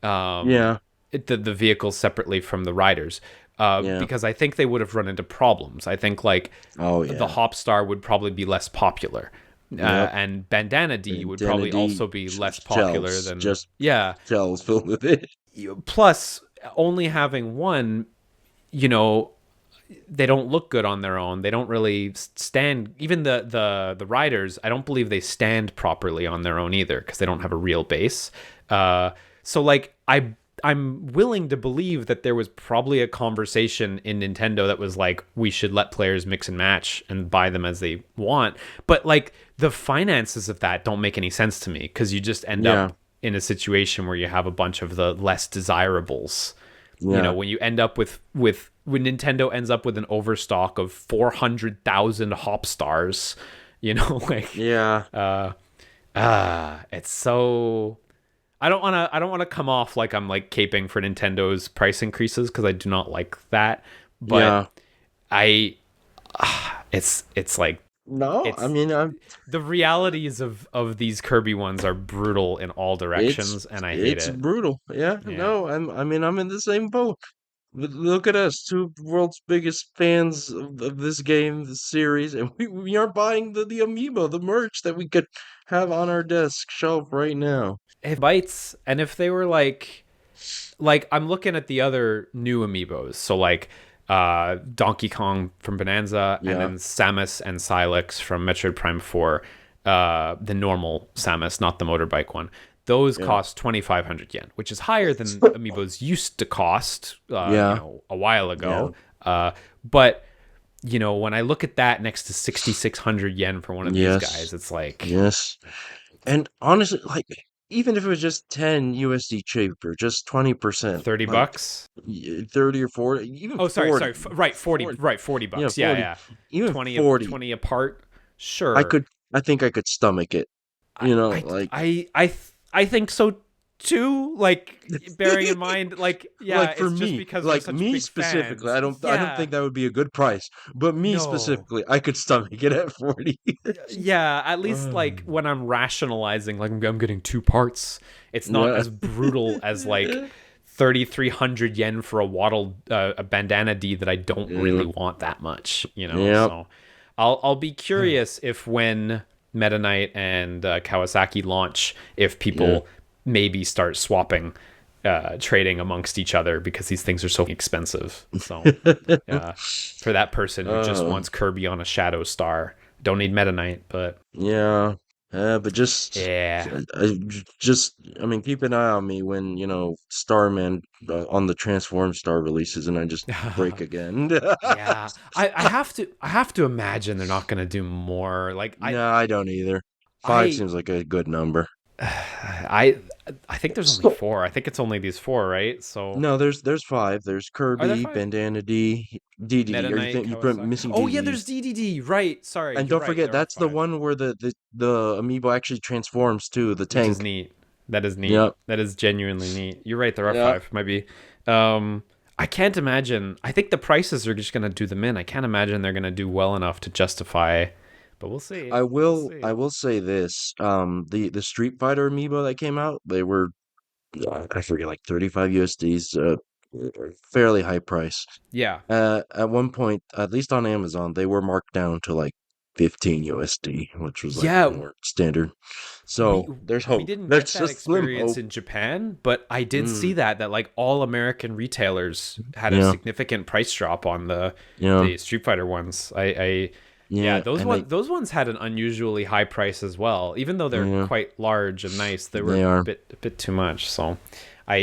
Yeah. The vehicles separately from the riders, Yeah. because I think they would have run into problems. I think like Oh the yeah. Hopstar would probably be less popular, Yep. and Bandana D would probably Identity also be less popular shells, than, just yeah. shells filled with it. Plus, only having one, you know, they don't look good on their own. They don't really stand. Even the riders, I don't believe they stand properly on their own either because they don't have a real base. So like I'm willing to believe that there was probably a conversation in Nintendo that was like, we should let players mix and match and buy them as they want. But like the finances of that don't make any sense to me because you just end Yeah. up in a situation where you have a bunch of the less desirables. Yeah. When you end up with when Nintendo ends up with an overstock of 400,000 hop stars, like Yeah. it's so I don't want to come off like I'm like caping for Nintendo's price increases because I do not like that, but Yeah. I it's like No, I it's mean, the realities of these Kirby ones are brutal in all it's directions, and I hate it's it. brutal. Yeah. Yeah. No, I mean, I'm in the same boat. Look at us, two world's biggest fans of this game, this series, and we are buying the amiibo, the merch that we could have on our desk shelf right now. If bites, and if they were like I'm looking at the other new amiibos, so like Donkey Kong from Bonanza, and Yeah. then Samus and Silex from Metroid Prime 4, the normal Samus, not the motorbike one. Those Yeah. cost 2,500 yen, which is higher than amiibos used to cost, Yeah. a while Yeah. ago. But when I look at that next to 6,600 yen for one of these Yes. guys, it's like Yes. And honestly, like, even if it was just 10 USD cheaper, just 20%, 30 like bucks. 30 or 40, even Oh, sorry, 40, sorry. Right, 40, 40, right, 40 yeah, bucks. Yeah, 40, yeah. even 20 40, 20 apart. I Sure. could, I think I could stomach it, I I like, I think so too, like bearing in mind like yeah, like for it's just me, because we're like such me big specifically, fans. I don't Yeah. think that would be a good price, but me No. specifically, I could stomach it at 40. Yeah, at least like when I'm rationalizing like I'm getting two parts, it's not Yeah. as brutal as like 3,300 yen for a Waddle a bandana D that I don't really Yeah. want that much. Yeah. So I'll be curious if when Meta Knight and Kawasaki launch, if Yeah. people maybe start swapping, trading amongst each other because these things are so expensive. So for that person who just Oh. wants Kirby on a Shadow Star, don't need Meta Knight, but Yeah, but yeah. I mean, keep an eye on me when, Starman on the Transform Star releases and I just break again. Yeah, I have to imagine they're not gonna do more. Like No, I don't either. Five I seems like a good number. I I think there's only So, four. I think it's only these four, right? So no, there's five. There's are there Kirby, five? Bandana D, DDD. Meta Are you Knight, think you're Kawasaki. missing Oh yeah, DDD? there's DDD. Right. Sorry, And you're don't right. forget There are that's the five, one where the amiibo actually transforms to the which is tank. neat. That is neat. Yep. That is genuinely neat. You're right. There are Yeah. five. Maybe. Um, I can't imagine. I think the prices are just gonna do them in. I can't imagine they're gonna do well enough to justify. But we'll see. We'll I see. will say this. The Street Fighter amiibo that came out, they were I forget like 35 USDs, fairly high price. Yeah. At one point, at least on Amazon, they were marked down to like 15 USD, which was like Yeah. more standard. we So there's we hope. didn't There's get that just slim experience hope. in Japan, but I did see Mm, that like all American retailers had a yeah, significant price drop on yeah, the Street Fighter ones. I yeah, yeah, and I those ones had an unusually high price as well. Even though they're yeah, quite large and nice, they were they are. a bit too much. So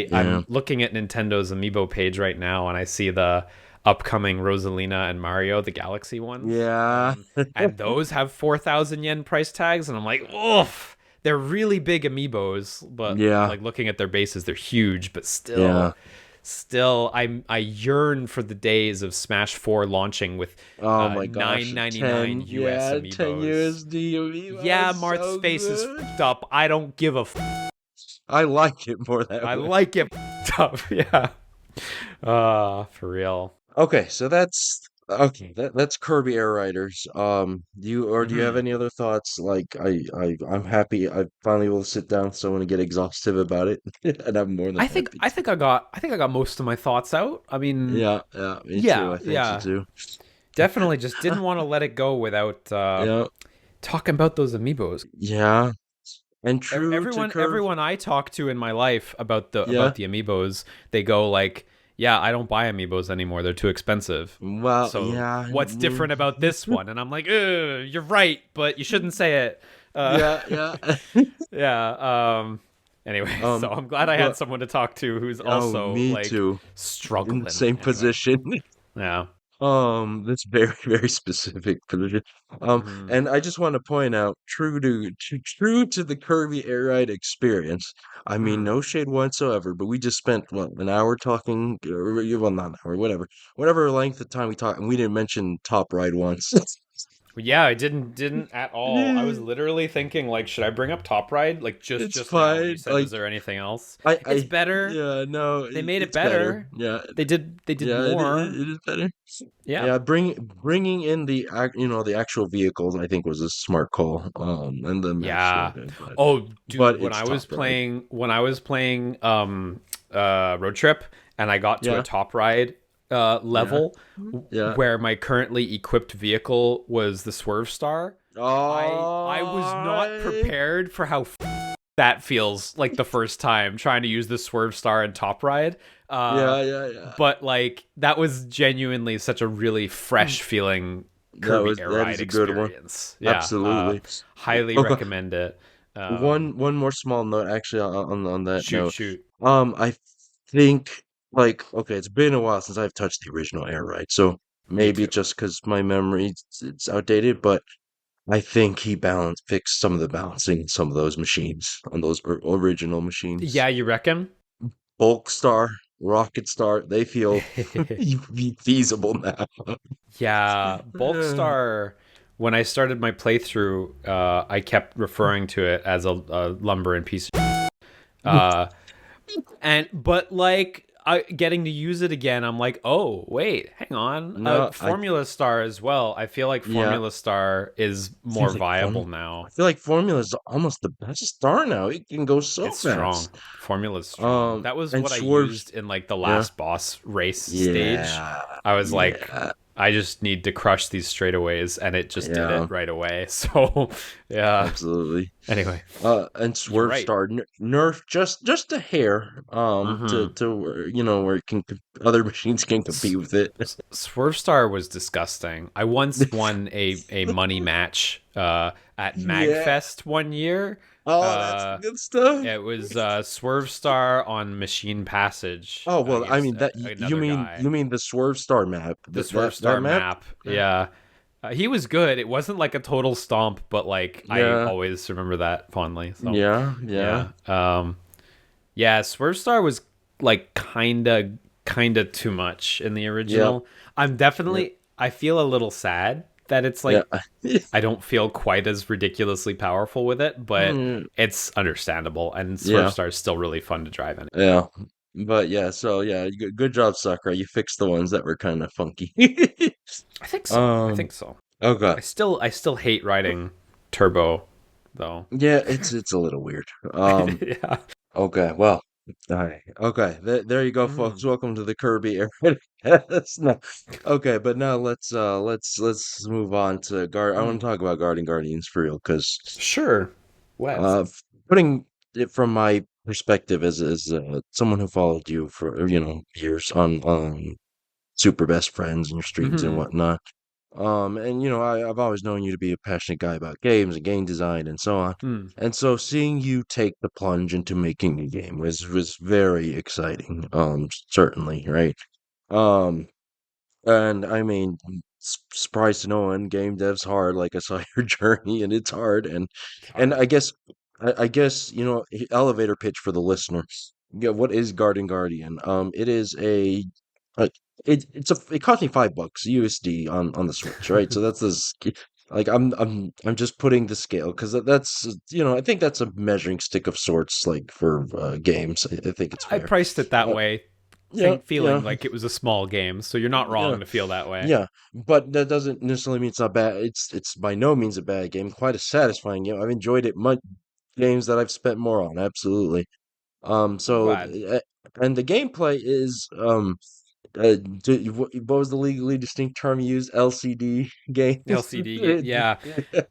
Yeah, I'm looking at Nintendo's Amiibo page right now and I see the upcoming Rosalina and Mario, the Galaxy ones. yeah, And those have 4,000 yen price tags and I'm like, oof. They're really big amiibos, but yeah, like looking at their bases, they're huge, but yeah. still I yearn for the days of Smash 4 launching with Oh my gosh, 9.99 10, US yeah, 10 amiibos. USD amiibo Yeah, is Marth's so face is good. fucked up. I don't give a I like it more that I way. like it fucked up. Yeah. For real. Okay, so that's okay. That's Kirby Airriders. Do you have Mhm. any other thoughts? Like, I'm happy. I finally will sit down with someone and get exhaustive about it, and I'm more than happy to. I think I got most of my thoughts out. I mean, Yeah, yeah, me too. yeah, I think so yeah. too. Definitely just didn't want to let it go without Yeah, talking about those amiibos. yeah, and true to Kirby. Everyone I talk to in my life Yeah, about the amiibos, they go like, "Yeah, I don't buy amiibos anymore. They're too expensive." well, So, yeah, what's different about this one? And I'm like, "Ugh, you're right, but you shouldn't say it." yeah, yeah. Yeah. Anyway, so I'm glad I had But someone to talk to who's oh, also me like too. In the struggling. same Anyway, position. yeah. That's very, very specific position. Hmm. And I just want to point out, true to the Kirby Air Ride experience. I mean, Hmm. no shade whatsoever, but we just spent what an hour talking, well, not an hour, whatever length of time we talked, and we didn't mention Top Ride once. Yeah, I didn't at all. I was literally thinking like, should I bring up Top Ride like It's just now when you fine. said, is there anything else? It's I, better. yeah, no, They made it it's better. better. Yeah, They did yeah, more. it is better. Yeah. Yeah, bringing in the actual vehicles, I think was a smart call. And the maps were Yeah. good, Oh, dude, but it's top right. when I was playing Road Trip and I got to a Yeah, top ride yeah, level yeah. where my currently equipped vehicle was the Swerve Star, I was not Oh, prepared for how that feels like the first time trying to use the Swerve Star in Top Ride. Uh yeah, yeah, yeah. but like that was genuinely such a really fresh feeling Kirby Air That Ride is a good one. experience. Yeah, Absolutely. highly Okay, recommend it. one more small note actually on that Shoot, note. shoot. I think like okay, it's been a while since I've touched the original Air Ride, so Me maybe too. just because my memory it's outdated, but I think he fixed some of the balancing in some of those machines on those original machines. Yeah, you reckon? Bulk Star, Rocket Star, they feel feasible now. Yeah, Bulk Star. When I started my playthrough, I kept referring to it as a lumber and piece of uh, and but like getting to use it again, I'm like, oh wait, hang on, No, Formula Star as well. I feel like yeah, Formula Star is more feels like viable now. I feel like Formula is almost the best star now. It can go so It's strong. fast. Formula's strong. That was And what I Swerve's, used in like the yeah, last boss race stage. yeah, I was like, yeah, I just need to crush these straightaways, and it just did yeah, it right away. So, yeah. absolutely. Anyway, And you're Swerve right. Star nerf just a hair, Hmm. to where where it can other machines can compete with it. Swerve Star was disgusting. I once won a money match at Yeah. Magfest one year. Oh, that's the Uh, good stuff. it was Swerve Star on Machine Passage Oh well, I against mean that another you guy. mean the Swerve Star map The that Swerve that Star map? map. Yeah. Yeah. He was good. It wasn't like a total stomp, but like I Yeah, always remember that fondly. So yeah, yeah, yeah, yeah. Swerve Star was like kinda too much in the yeah, original. I'm yeah, definitely I feel a little sad that it's yeah, like I don't feel quite as ridiculously powerful with it, but it's understandable. And Swerve yeah, Star is still really fun to drive in. yeah. But yeah, so yeah, good job, Sakura. You fixed the ones that were kind of funky. I think so. I Um, think so. okay. I still hate riding Turbo though. Yeah, it's a little weird. Um, Yeah. okay, well, all right. Okay, there you go, folks. Mm. Welcome to the Kirby Airriders. No, okay, but now let's move on to guard. I Mm. want to talk about guarding guardians for real, because Sure. Let's. putting it from my perspective as someone who followed you for years on super best friends and your streams and Hmm. whatnot. And I've always known you to be a passionate guy about games and game design and so on. Mm. And so seeing you take the plunge into making a game was very exciting. Certainly, right? Um, and I mean, surprised to no one, game dev's hard. Like I saw your journey, and it's hard. It's And hard. I guess elevator pitch for the listener. Yeah, what is Garden Guardian? It is a it cost me $5 USD on the Switch, right? So that's this. Like I'm just putting the scale because that's I think that's a measuring stick of sorts like for games. I think it's I fair. priced it that Uh, way, yeah, feeling yeah, like it was a small game, so you're not yeah. wrong to feel that way. Yeah, but that doesn't necessarily mean it's not bad. It's by no means a bad game. Quite a satisfying game. I've enjoyed it much games that I've spent more on. Absolutely. I'm So glad. and the gameplay is what was the legally distinct term you used? LCD games. LCD. Yeah.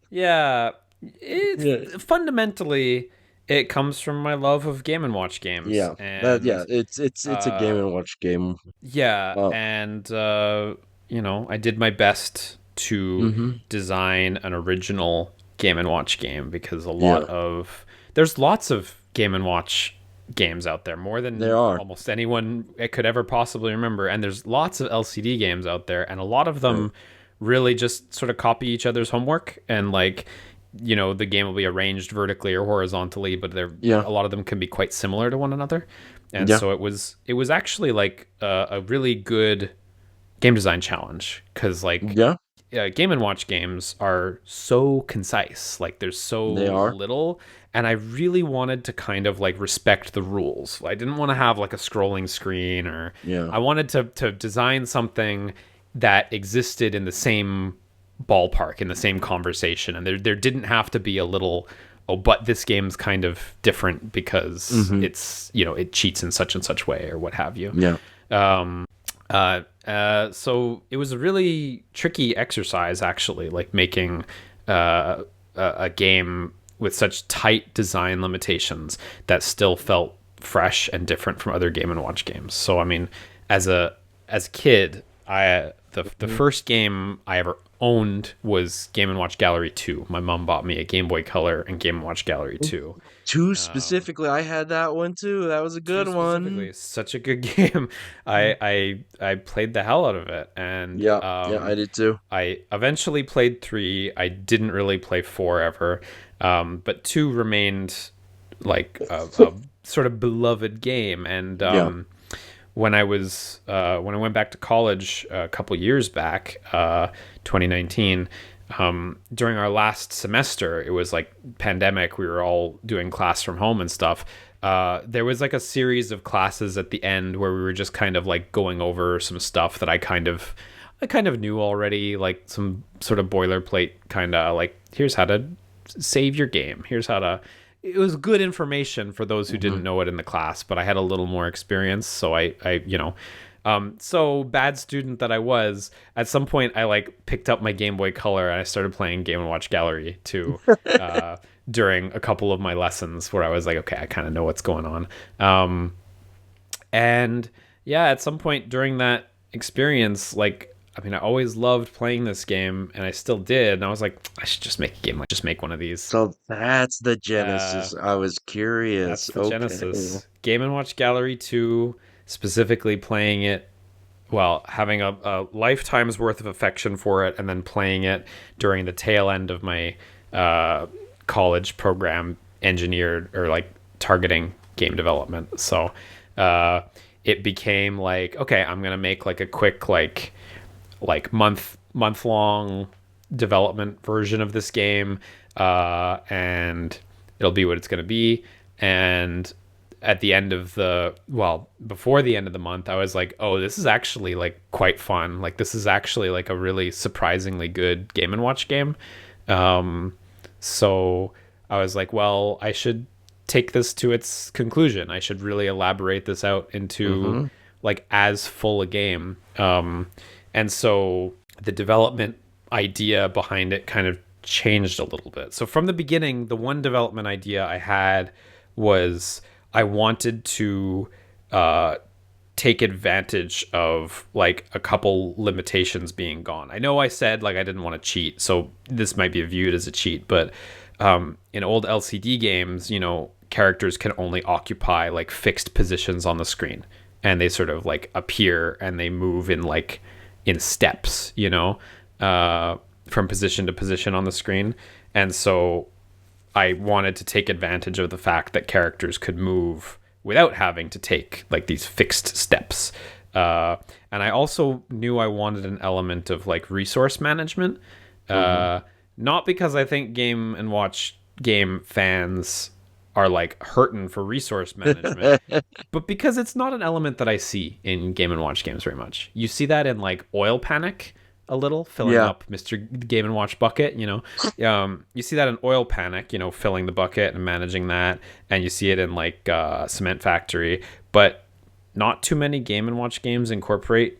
Yeah. It's Yeah, fundamentally it comes from my love of Game and Watch games, yeah. Yeah. and It's a Game uh, and Watch game. yeah, Uh, and I did my best to hmm. design an original Game and Watch game because Yeah, there's lots of Game and Watch games out there, more there than are. almost anyone could ever possibly remember, and there's lots of LCD games out there, and a lot of Right. them really just sort of copy each other's homework, and like the game will be arranged vertically or horizontally, but they're Yeah, a lot of them can be quite similar to one another. And yeah, so it was actually like a really good game design challenge because like yeah. Game and Watch games are so concise, like there's They so are. little, and I really wanted to kind of like respect the rules. I didn't want to have like a scrolling screen, or Yeah, I wanted to design something that existed in the same ballpark, in the same conversation, and there didn't have to be a little, oh, but this game's kind of different because hmm, it's it cheats in such and such way or what have you. yeah, um so it was a really tricky exercise, actually, like making a game with such tight design limitations that still felt fresh and different from other Game and Watch games. So I mean, as a kid, the mhm. first game I ever owned was Game and Watch Gallery 2. My mom bought me a Game Boy Color and Game and Watch Gallery 2. Two Um, specifically, I had that one too. That was a Two good one. specifically, such a good game. I played the hell out of it, and Yeah, yeah, I did too. I eventually played 3. I didn't really play 4 ever, but 2 remained like a sort of beloved game. And Yeah. when I went back to college a couple years back, 2019. During our last semester, it was like pandemic. We were all doing class from home and stuff. There was like a series of classes at the end where we were just kind of like going over some stuff that I kind of knew already, like some sort of boilerplate kind of like, here's how to save your game. Here's how to. It was good information for those who Hmm. didn't know it in the class, but I had a little more experience, so so bad student that I was, at some point I like picked up my Game Boy Color and I started playing Game and Watch Gallery too, uh, during a couple of my lessons where I was like, okay, I kind of know what's going on. And yeah, at some point during that experience, like, I mean, I always loved playing this game, and I still did. And I was like, I should just make a game, like, just make one of these. So that's the Uh, Genesis. I was curious. that's the Okay. Genesis. Game and Watch Gallery 2, specifically playing it having a lifetime's worth of affection for it, and then playing it during the tail end of my college program, engineered or like targeting game development. So it became like, okay, I'm gonna make like a quick like month long development version of this game, and it'll be what it's gonna be. And at the end of before the end of the month, I was like, oh, this is actually like quite fun. Like this is actually like a really surprisingly good Game and Watch game. So I was like, well, I should take this to its conclusion. I should really elaborate this out into Mm-hmm. like as full a game. And so the development idea behind it kind of changed a little bit. So from the beginning, the one development idea I had was I wanted to take advantage of like a couple limitations being gone. I know I said like I didn't want to cheat, so this might be viewed as a cheat, but in old LCD games, characters can only occupy like fixed positions on the screen, and they sort of like appear and they move in steps, from position to position on the screen. And so I wanted to take advantage of the fact that characters could move without having to take like these fixed steps. And I also knew I wanted an element of like resource management. Mm-hmm. Not because I think Game and Watch game fans are like hurting for resource management, but because it's not an element that I see in Game and Watch games very much. You see that in like Oil Panic a little, filling Yeah. up Mr. Game and Watch bucket. You see that in Oil Panic, filling the bucket and managing that, and you see it in like Cement Factory, but not too many Game and Watch games incorporate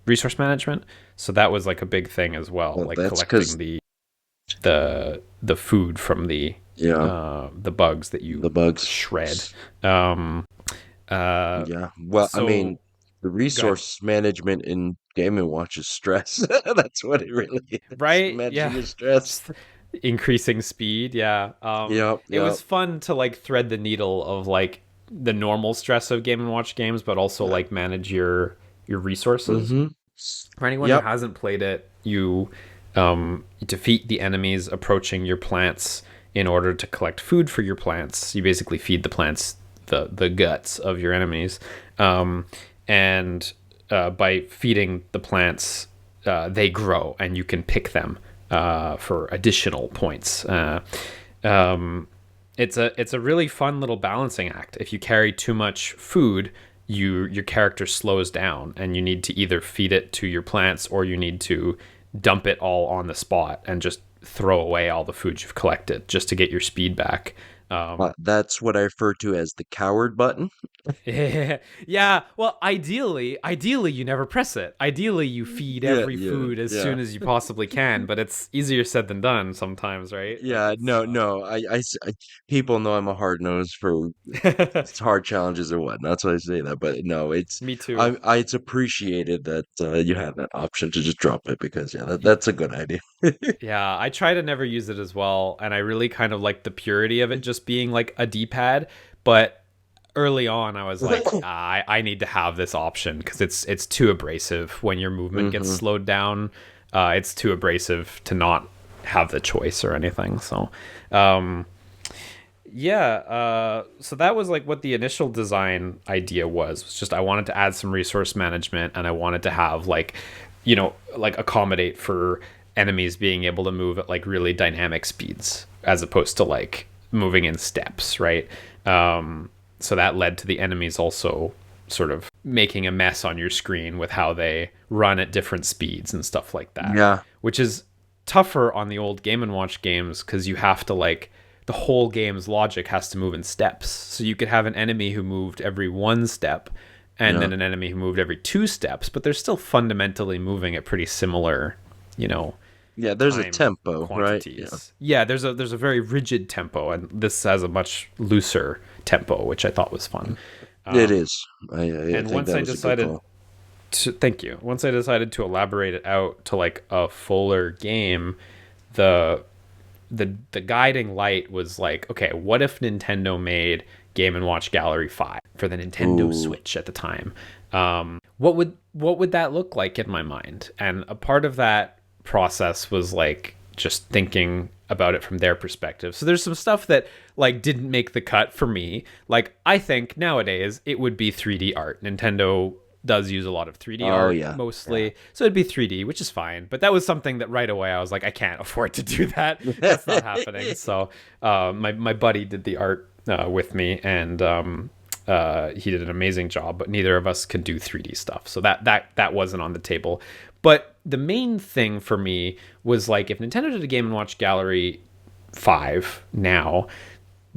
resource management. So that was like a big thing as well, Well, like that's collecting because, the food from yeah, the bugs that you the bugs. shred. Um, uh, Yeah. Well, I so mean, the go ahead. resource management in Game and Watch is stress. That's what it really is. Right? Managing Yeah. your stress. Just increasing speed. Yeah. Yep, It yep. was fun to like thread the needle of like the normal stress of Game and Watch games, but also Yeah. like manage your resources. Mm-hmm. For anyone who Yep. hasn't played it, you defeat the enemies approaching your plants in order to collect food for your plants. You basically feed the plants the guts of your enemies, and by feeding the plants, they grow, and you can pick them for additional points. It's a really fun little balancing act. If you carry too much food, your character slows down, and you need to either feed it to your plants, or you need to dump it all on the spot and just throw away all the food you've collected just to get your speed back. That's what I refer to as the coward button. Yeah, well, ideally you never press it. Ideally you feed Yeah, every yeah, food as yeah. soon as you possibly can, but it's easier said than done sometimes, right? Like Yeah, it's no, no. People know I'm a hard nose for hard challenges or whatnot. That's why I say that. But no, Me too. it's appreciated that you have that option to just drop it because yeah, that's a good idea. Yeah, I try to never use it as well, and I really kind of like the purity of it just being like a D-pad, but early on I was like, I need to have this option because it's too abrasive when your movement gets Hmm. slowed down. It's too abrasive to not have the choice or anything. So, um, yeah, so that was like what the initial design idea was just I wanted to add some resource management, and I wanted to have like, like accommodate for enemies being able to move at like really dynamic speeds as opposed to like moving in steps, right? So that led to the enemies also sort of making a mess on your screen with how they run at different speeds and stuff like that, Yeah, which is tougher on the old Game and Watch games because you have to like the whole game's logic has to move in steps. So you could have an enemy who moved every one step, and yeah, then an enemy who moved every two steps, but they're still fundamentally moving at pretty similar, you know, yeah. There's a time tempo, right? Yeah, quantities. Yeah, there's a very rigid tempo, and this has a much looser tempo, which I thought was fun. it Um, is. I and think once that I was a good decided call. thank you. Once I decided to elaborate it out to like a fuller game, the the guiding light was like, okay, what if Nintendo made Game and Watch Gallery 5 for the Nintendo Ooh, Switch at the time? what would that look like in my mind? And a part of that process was like just thinking about it from their perspective. So there's some stuff that like didn't make the cut for me. Like I think nowadays it would be 3D art. Nintendo does use a lot of 3D Oh art yeah, yeah. mostly. So it'd be 3D, which is fine. But that was something that right away I was like, I can't afford to do that. That's not happening. So my buddy did the art with me, and he did an amazing job. But neither of us could do 3D stuff, so that wasn't on the table. But the main thing for me was like if Nintendo did a Game and Watch Gallery 5 now,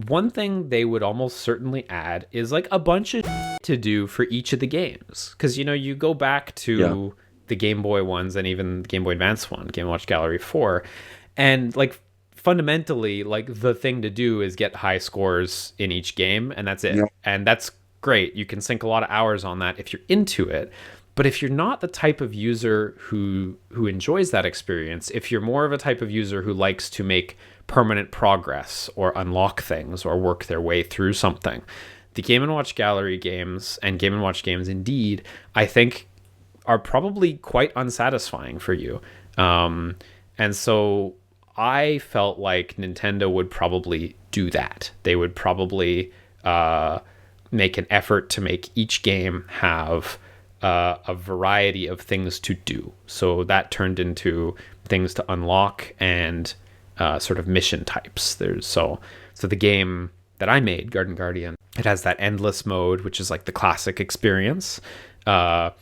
one thing they would almost certainly add is like a bunch of to do for each of the games. Because, you go back Yeah. to the Game Boy ones and even the Game Boy Advance one, Game Watch Gallery 4. And like fundamentally, like the thing to do is get high scores in each game, and that's Yeah. it. And that's great. You can sink a lot of hours on that if you're into it. But if you're not the type of user who enjoys that experience, if you're more of a type of user who likes to make permanent progress or unlock things or work their way through something, the Game and Watch Gallery games and Game and Watch games indeed, I think, are probably quite unsatisfying for you. And so I felt like Nintendo would probably do that. They would probably make an effort to make each game have a variety of things to do. So that turned into things to unlock and sort of mission types. So the game that I made, Garden Guardian, it has that endless mode, which is like the classic experience, and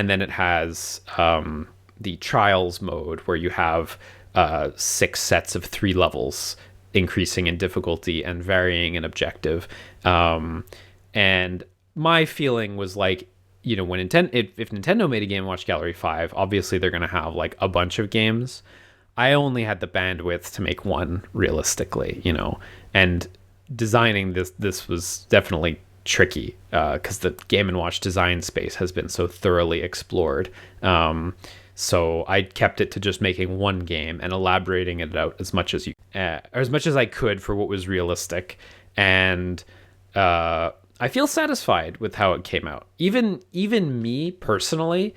then it has the trials mode where you have 6 sets of 3 levels, increasing in difficulty and varying in objective. And my feeling was like, when if Nintendo made a Game Watch Gallery 5, obviously they're going to have like a bunch of games. I only had the bandwidth to make one realistically, and designing this was definitely tricky because the Game and Watch design space has been so thoroughly explored. So I kept it to just making one game and elaborating it out or as much as I could for what was realistic, and I feel satisfied with how it came out. Even me personally,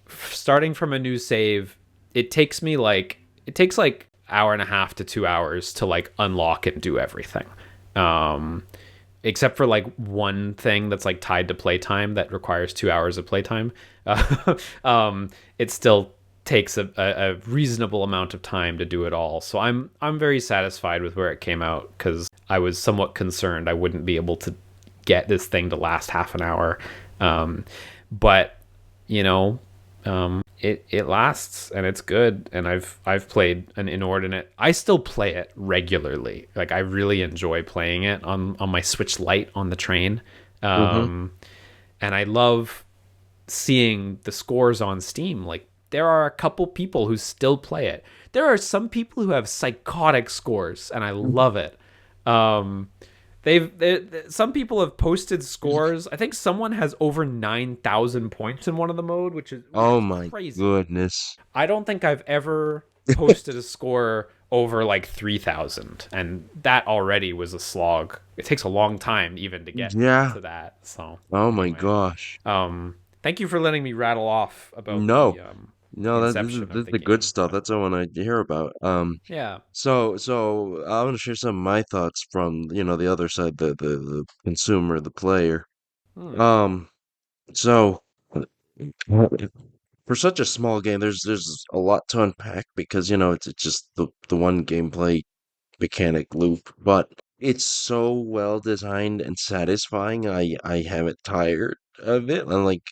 starting from a new save, it takes like hour and a half to 2 hours to like unlock and do everything. Um, Except for like one thing that's like tied to playtime that requires 2 hours of playtime. It still takes a reasonable amount of time to do it all. So I'm very satisfied with where it came out because I was somewhat concerned I wouldn't be able to get this thing to last half an hour. But you know, it lasts and it's good, and I've played an inordinate. I still play it regularly. Like I really enjoy playing it on my Switch Lite on the train. Hmm. Um, and I love seeing the scores on Steam. Like there are a couple people who still play it. There are some people who have psychotic scores, and I love it. Um, some people have posted scores. I think someone has over 9,000 points in one of the mode, which Oh is my crazy. goodness. I don't think I've ever posted a score over like 3,000, and that already was a slog. It takes a long time even to get Yeah. to that. So Oh my anyway, gosh. thank you for letting me rattle off about No. the No, that this is inception this of is the the good game. stuff. But That's what I want to hear about. yeah. So I want to share some of my thoughts from, the other side, the consumer, the player. Hmm. Um, so uh, for such a small game, there's a lot to unpack because, it's just the one gameplay mechanic loop, but it's so well designed and satisfying. I haven't tired of it. And like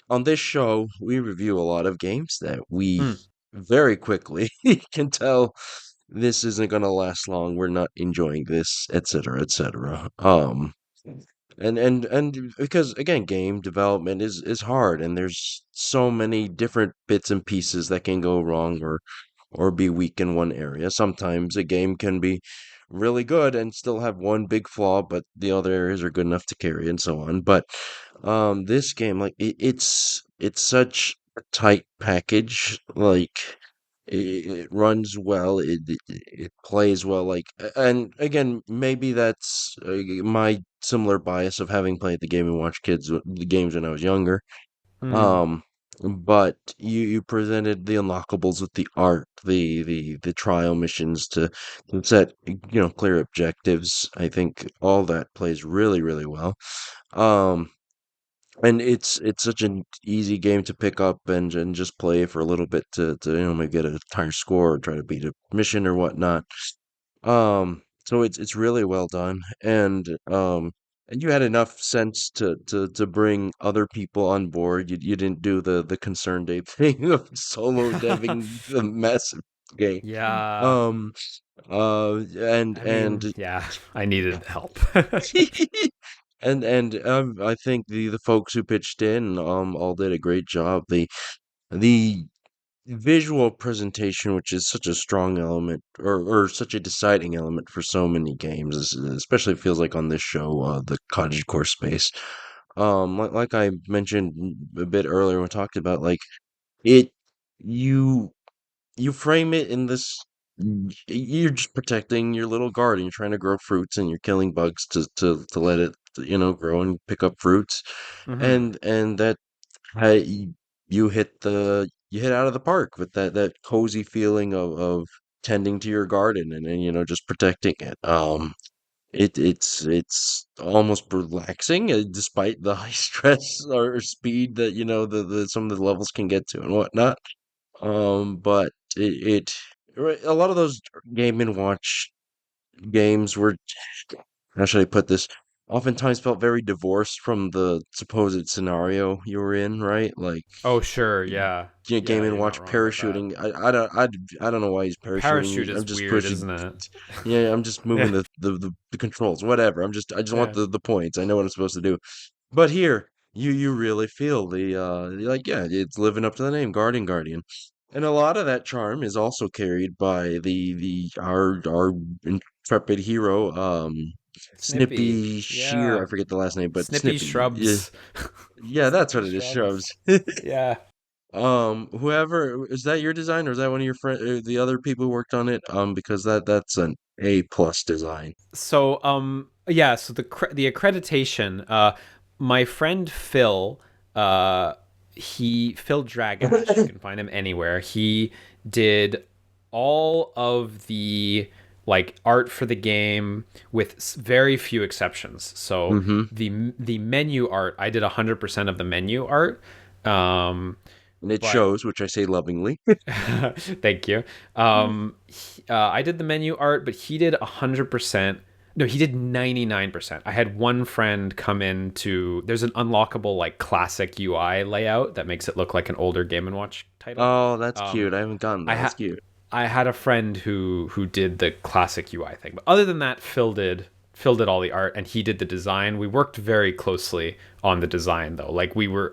on this show, we review a lot of games that we Hmm. very quickly can tell this isn't gonna last long. We're not enjoying this, etc., etc. And because again, game development is hard, and there's so many different bits and pieces that can go wrong or be weak in one area. Sometimes a game can be really good and still have one big flaw, but the other areas are good enough to carry and so on. But this game, like it's such a tight package. Like it runs well, it plays well. Like, and again, maybe that's my similar bias of having played the Game and Watch Kids the games when I was younger. Hmm. but you presented the unlockables with the art, the trial missions to set clear objectives. I think all that plays really really well. Um, and it's such an easy game to pick up and just play for a little bit to maybe get a higher score or try to beat a mission or whatnot. So it's really well done, and you had enough sense to bring other people on board. You didn't do the concern Dave thing of solo deving the massive game. Yeah. Um, and I and mean, yeah, I needed help. and I think the folks who pitched in all did a great job. The visual presentation, which is such a strong element or such a deciding element for so many games, especially feels like on this show, the cottagecore space. Like I mentioned a bit earlier when we talked about like it, you you frame it in this. You're just protecting your little garden. You're trying to grow fruits, and you're killing bugs to let it grow and pick up fruits, Hmm. and that you hit you hit out of the park with that cozy feeling of tending to your garden and just protecting it. It's almost relaxing, despite the high stress or speed that the some of the levels can get to and whatnot. But right, a lot of those Game and Watch games were, how should I put this? Oftentimes felt very divorced from the supposed scenario you were in, right? Like Oh, sure. Yeah. Game Yeah, and you're not Watch wrong about that. parachuting. I don't know why he's A parachuting. parachute I'm is just weird, pushing. isn't it? Yeah, I'm just moving Yeah. the controls. Whatever. I just want Yeah. the points. I know what I'm supposed to do. But here, you really feel like, yeah, it's living up to the name, Guardian. And a lot of that charm is also carried by the our intrepid hero, Snippy. Snippy Shear. Yeah. I forget the last name, but Snippy Snippy. Yeah, shrubs. yeah, that's Snippy what it is. shrubs. Shrubs. Yeah. Whoever is that your design or is that one of your friend, the other people who worked on it? Because that's an A plus design. So yeah, so the accreditation, my friend Phil, uh Phil Dragash, you can find him anywhere. He did all of the like art for the game with very few exceptions. So Mm-hmm. the menu art, I did 100% of the menu art. Um And it but shows, which I say lovingly. Thank you. I did the menu art, but he did 100%. No, he did 99%. I had one friend come in to. There's an unlockable like classic UI layout that makes it look like an older Game and Watch title. Oh, that's Um, cute. I haven't gotten I that. That's had cute. I had a friend who did the classic UI thing, but other than that, Phil did all the art and he did the design. We worked very closely on the design though.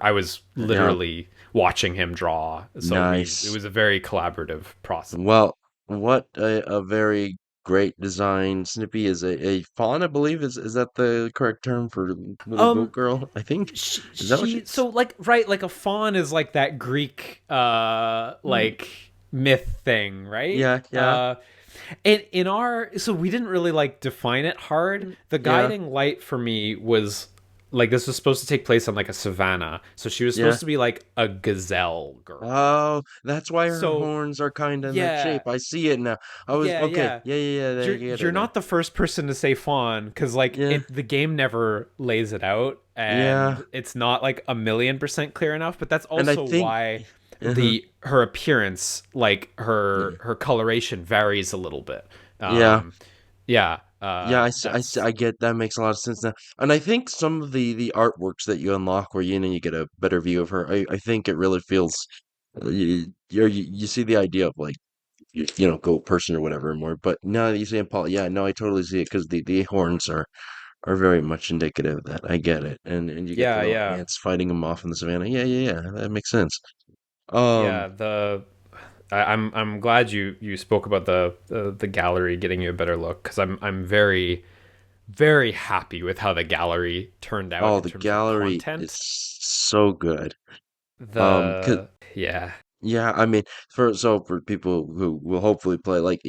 I was Yeah, literally watching him draw, so it nice. was a very collaborative process. Well, what a very great design. Snippy is a fawn, I believe. Is that the correct term for little goat Um, girl? I think. Is that what she she's? so like right like a faun is like that Greek Mm, like myth thing, right? yeah, yeah, In our, so we didn't really like define it hard. The yeah, guiding light for me was like this was supposed to take place on like a savannah, so she was yeah. supposed to be like a gazelle girl. Oh, that's why her So horns are kind of in that yeah, shape. I see it now. I was yeah, okay. yeah. Yeah, yeah, yeah. I get You're it now. not the first person to say fawn because like Yeah, the game never lays it out yeah. and it's not like 1,000,000% clear enough. But that's And I also think, why uh the her appearance, like yeah, her coloration varies a little bit. yeah. Um, yeah, Yeah, that's I get that makes a lot of sense now. And I think some of the artworks that you unlock where you get a better view of her, I think it really feels you see the idea of like goat person or whatever more. But now that you say Paul, yeah, no, I totally see it because the horns are very much indicative of that. I get it. And you get the yeah, little yeah, ants fighting them off in the savannah. Yeah, yeah, yeah. That makes sense. yeah. Um, I'm glad you spoke about the gallery getting you a better look because I'm very happy with how the gallery turned out oh, in the terms of gallery is content. so good. 'Cause Yeah. yeah, I mean, for people who will hopefully play, like,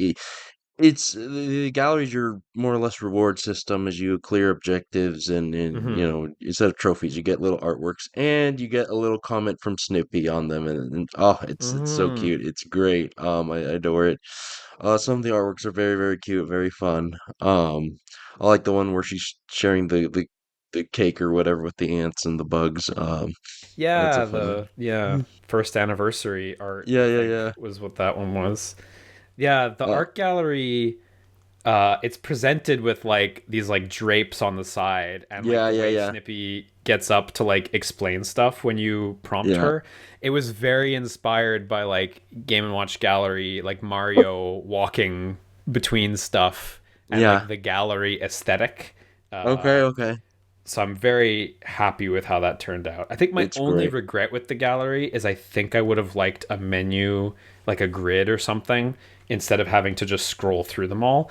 It's the gallery's your more or less reward system as you clear objectives and Hmm. instead of trophies you get little artworks and you get a little comment from Snippy on them and oh it's so Mm. cute. It's great. I adore it. Some of the artworks are very, very cute, very fun. I like the one where she's sharing the cake or whatever with the ants and the bugs. That's a Yeah, fun one. the first anniversary art, I Yeah, yeah, think, yeah. was what that one was. Yeah, the Uh, art gallery, it's presented with like these like drapes on the side, and like yeah, the yeah, way yeah. Snippy gets up to like explain stuff when you prompt Yeah. her. It was very inspired by like Game and Watch Gallery, like Mario walking between stuff, and Yeah. like the gallery aesthetic. Okay, Uh, okay. so I'm very happy with how that turned out. I think my It's only great. regret with the gallery is I think I would have liked a menu, like a grid or something, instead of having to just scroll through them all.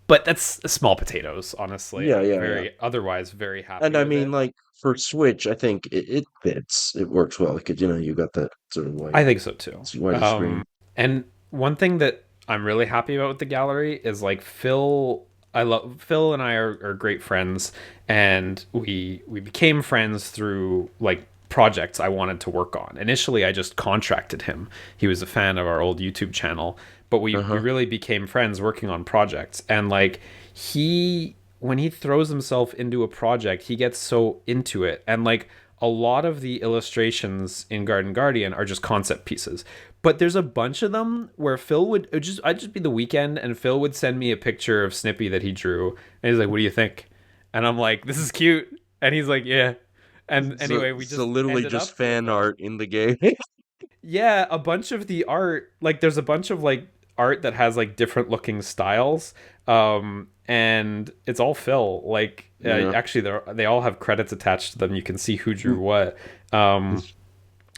But that's small potatoes, honestly. Yeah, I'm yeah, yeah. very otherwise very And happy I with mean, it. like for Switch, I think it fits. It works well because you got that sort of I think so too. wider screen. And one thing that I'm really happy about with the gallery is like Phil. I love Phil and I are great friends, and we became friends through like projects I wanted to work on. Initially, I just contracted him. He was a fan of our old YouTube channel, but we Uh-huh. really became friends working on projects. And like he when he throws himself into a project, he gets so into it. And like a lot of the illustrations in Garden Guardian are just concept pieces. But there's a bunch of them where Phil would I'd just be the weekend and Phil would send me a picture of Snippy that he drew and he's like, "What do you think?" And I'm like, "This is cute." And he's like, "Yeah." And So anyway, we so just literally ended just up with fan art in the game. yeah, a bunch of the art, like there's a bunch of like art that has like different looking styles, and it's all Phil. Like Yeah. actually, they all have credits attached to them. You can see who drew what. Um,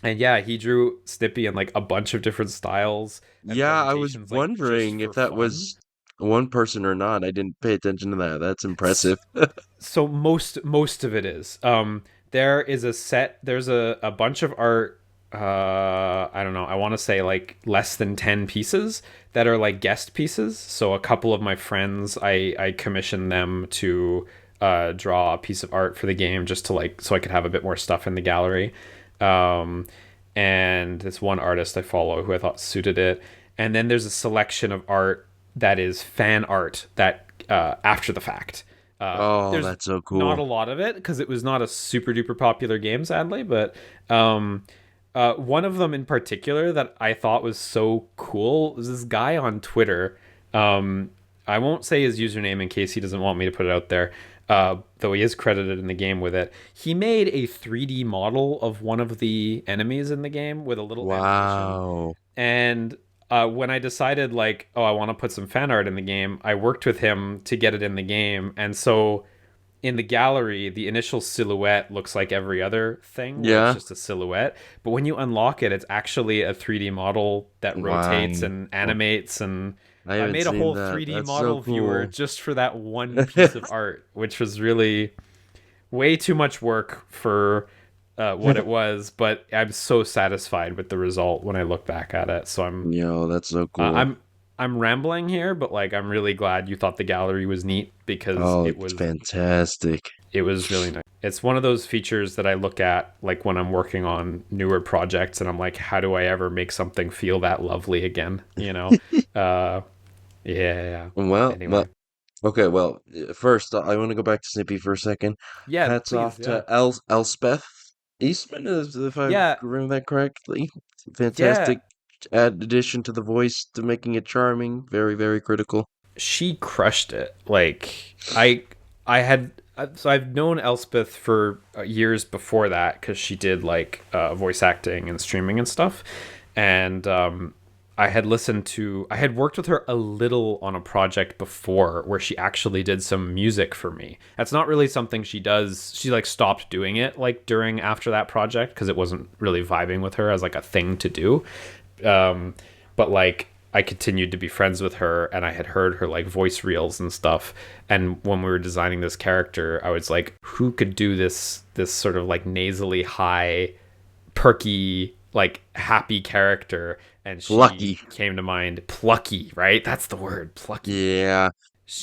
and yeah, he drew Snippy in like a bunch of different styles and Yeah, I was presentations, like just wondering if for that fun. was one person or not. I didn't pay attention to that. That's impressive. So most of it is there is a set there's a bunch of art, I don't know, I want to say like less than 10 pieces that are like guest pieces. So a couple of my friends, I commissioned them to draw a piece of art for the game just to like so I could have a bit more stuff in the gallery. um and this one artist I follow who I thought suited it. And then there's a selection of art that is fan art that after the fact. Oh, There's that's so not cool. a lot of it because it was not a super duper popular game, sadly. But one of them in particular that I thought was so cool was this guy on Twitter. Um, I won't say his username in case he doesn't want me to put it out there, though he is credited in the game with it. He made a 3D model of one of the enemies in the game with a little animation. Wow. And when I decided, like, oh, I want to put some fan art in the game, I worked with him to get it in the game. And so in the gallery, the initial silhouette looks like every other thing where it's Yeah. just a silhouette. But when you unlock it, it's actually a 3D model that Wow. rotates and animates. And I I haven't made a seen whole that. 3D That's so model viewer cool. just for that one piece of art, which was really way too much work for what it was. But I'm so satisfied with the result when I look back at it. So Yo, that's so uh, cool. I'm I'm rambling here, but like I'm really glad you thought the gallery was neat because Oh, it's fantastic. it was really nice. It's one of those features that I look at like when I'm working on newer projects and I'm like, how do I ever make something feel that lovely again? You know? Uh yeah, yeah. Well, Anyway. okay, well, first I want to go back to Snippy for a second. Yeah, Hats please, off yeah. to Elspeth Eastman, if I Yeah, remember that correctly. yeah. Fantastic addition to the voice to making it charming. Very, very critical. She crushed it. Like I had so I've known Elspeth for years before that because she did like voice acting and streaming and stuff. And I had worked with her a little on a project before where she actually did some music for me. That's not really something she does. She like stopped doing it like during after that project because it wasn't really vibing with her as like a thing to do. Um, but like I continued to be friends with her and I had heard her like voice reels and stuff. And when we were designing this character, I was like, who could do this sort of like nasally high, perky like happy character, and she Lucky. came to mind. Plucky, right? That's the word, plucky. Yeah.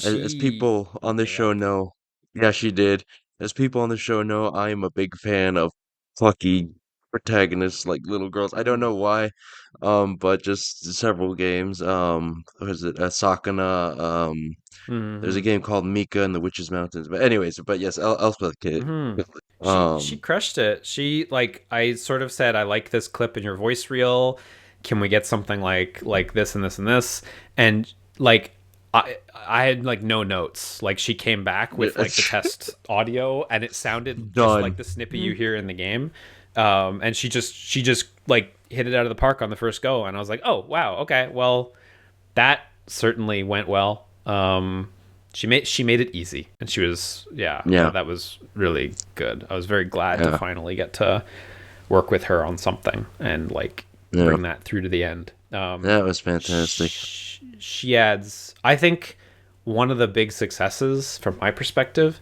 As She, people on this yeah. show know, yeah, she did. As people on the show know, I am a big fan of plucky protagonists like little girls. I don't Mm-hmm. know why, but just several games. What is it? Sakana. There's a Mm-hmm. game called Mika and the Witch's Mountains. But anyways, but yes, Elspeth Kid. Mm-hmm. She Um, crushed it. She like I sort of said, I like this clip in your voice reel. Can we get something like this and this and this? And like I had like no notes. Like she came back with like the test audio, and it sounded just like done. the snippet you hear in the game. And she just like hit it out of the park on the first go, and I was like, oh wow, okay, well that certainly went well. She made it easy, and she was, yeah, Yeah, that was really good. I was very glad to yeah, finally get to work with her on something and like yeah. bring that through to the end. That was fantastic. She adds, I think, one of the big successes from my perspective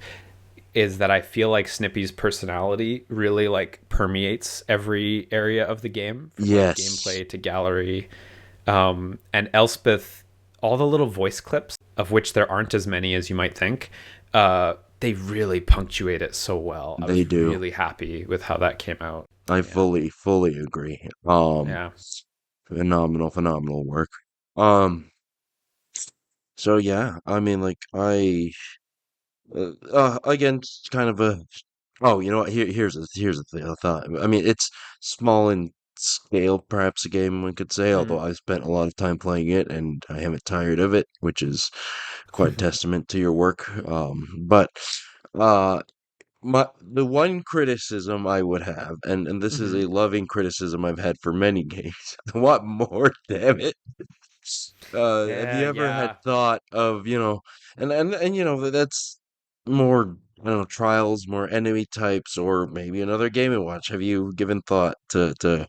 is that I feel like Snippy's personality really like permeates every area of the game, from like Yes. gameplay to gallery. And Elspeth, all the little voice clips, of which there aren't as many as you might think, they really punctuate it so well. I They was do. really happy with how that came out. I Yeah. fully agree. Yeah. Phenomenal work. Um, so yeah, I mean, like again, it's kind of a. Oh, you know what? Here's a thing. I thought. I mean, it's small in scale, perhaps a game one could say. Although Mm. I've spent a lot of time playing it, and I haven't tired of it, which is quite a testament to your work. But uh, the one criticism I would have, and this is Hmm. a loving criticism I've had for many games. What more, damn it? Have you ever had Yeah. thought of, and that's more, I don't know, trials, more enemy types, or maybe another Game and Watch. Have you given thought to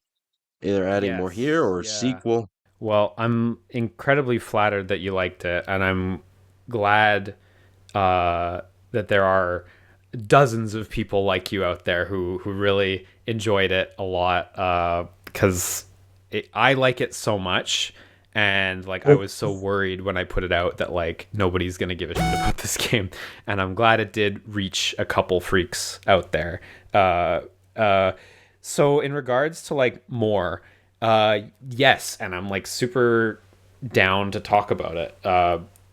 either adding more here Yes. or a Yeah. sequel? Well, I'm incredibly flattered that you liked it, and I'm glad that there are dozens of people like you out there who really enjoyed it a lot. Because I like it so much, and like I Oh, was so worried when I put it out that like nobody's gonna give a shit about this game, and I'm glad it did reach a couple freaks out there. Uh, uh, so in regards to like more, yes, and I'm like super down to talk about it.